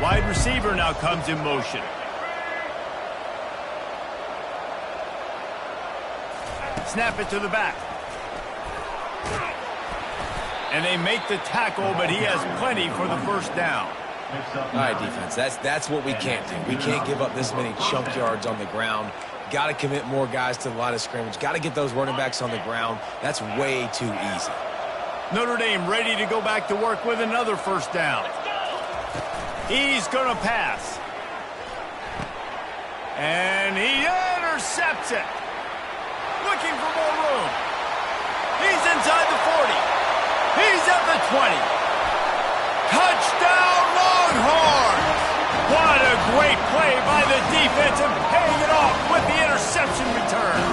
Wide receiver now comes in motion. Snap it to the back. And they make the tackle, but he has plenty for the first down. All right, defense, that's what we can't do. We can't give up this many chunk yards on the ground. Got to commit more guys to the line of scrimmage. Got to get those running backs on the ground. That's way too easy. Notre Dame ready to go back to work with another first down. He's going to pass. And he intercepts it. Looking for more room. He's inside the 40. He's at the 20. Touchdown, Longhorns! What a great play by the defense and paying it off with the interception return.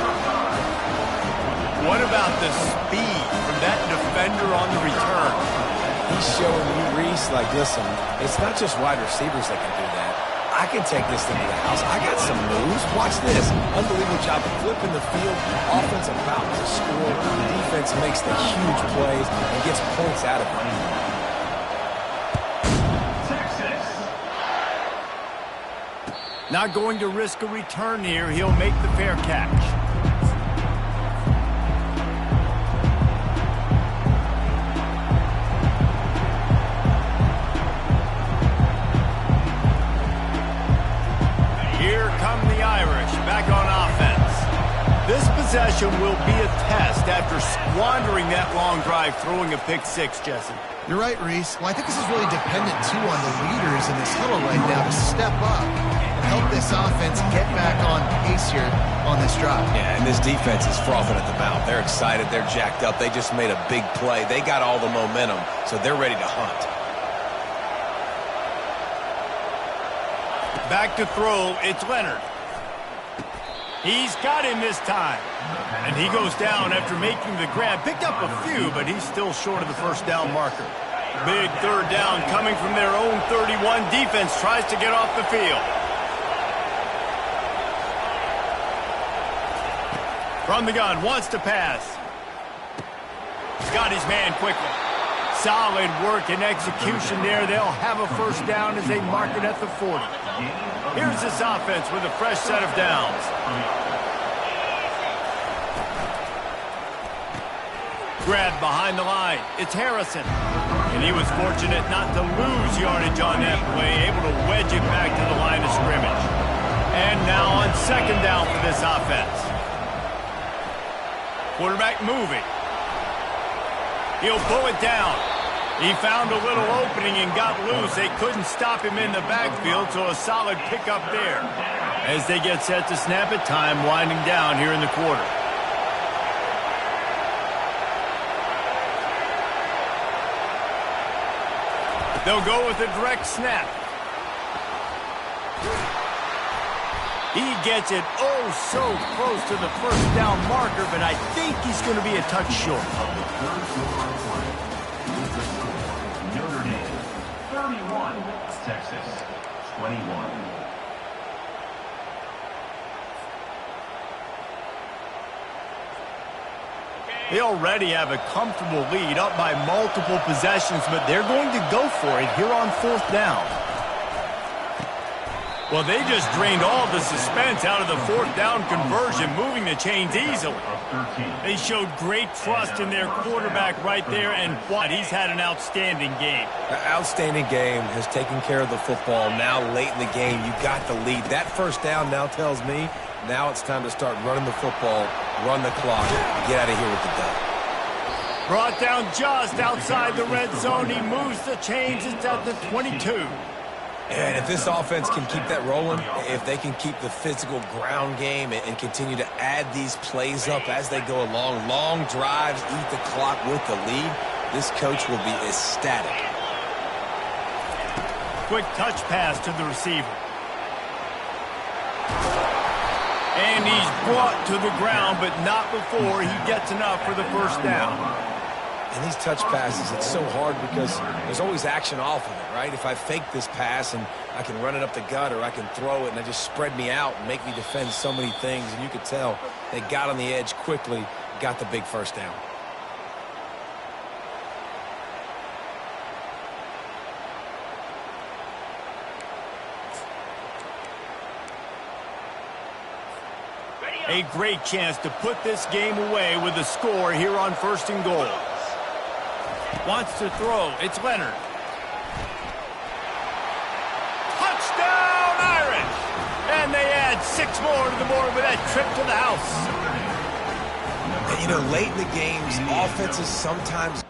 What about the speed from that defender on the return? He's showing you, Reese, like, listen, it's not just wide receivers that can do that. I can take this thing to the house. I got some moves. Watch this. Unbelievable job flipping the field. Offense about to score. Defense makes the huge plays and gets points out of it. Not going to risk a return here. He'll make the fair catch. Here come the Irish back on offense. This possession will be a test after squandering that long drive throwing a pick six, Jesse. You're right, Reese. Well, I think this is really dependent, too, on the leaders in this huddle right now to step up and help this offense get back on pace here on this drive. Yeah, and this defense is frothing at the mouth. They're excited. They're jacked up. They just made a big play. They got all the momentum, so they're ready to hunt. Back to throw, it's Leonard. He's got him this time. And he goes down after making the grab. Picked up a few, but he's still short of the first down marker. Big third down coming from their own 31. Defense tries to get off the field. From the gun, wants to pass. Got his man quickly. Solid work and execution there. They'll have a first down as they mark it at the 40. Here's this offense with a fresh set of downs. Grab behind the line. It's Harrison. And he was fortunate not to lose yardage on that play, able to wedge it back to the line of scrimmage. And now on second down for this offense. Quarterback moving. He'll pull it down. He found a little opening and got loose. They couldn't stop him in the backfield, so a solid pickup there. As they get set to snap it, time winding down here in the quarter. They'll go with a direct snap. He gets it oh so close to the first down marker, but I think he's going to be a touch short. Notre Dame, 31, Texas, 21. They already have a comfortable lead, up by multiple possessions, but they're going to go for it here on fourth down. Well, they just drained all the suspense out of the fourth down conversion, moving the chains easily. They showed great trust in their quarterback right there, and what? He's had an outstanding game. Outstanding game, has taken care of the football. Now late in the game, you got the lead. That first down now tells me now it's time to start running the football, run the clock, get out of here with the dub. Brought down just outside the red zone. He moves the chains. It's at the 22. And if this offense can keep that rolling, if they can keep the physical ground game and continue to add these plays up as they go along, long drives, eat the clock with the lead, this coach will be ecstatic. Quick touch pass to the receiver. And he's brought to the ground, but not before he gets enough for the first down. And these touch passes, it's so hard because there's always action off of it, right? If I fake this pass and I can run it up the gut or I can throw it and they just spread me out and make me defend so many things, and you could tell they got on the edge quickly, got the big first down. A great chance to put this game away with a score here on first and goal. Wants to throw. It's Leonard. Touchdown, Irish! And they add 6 more to the board with that trip to the house. And, you know, late in the games, offenses sometimes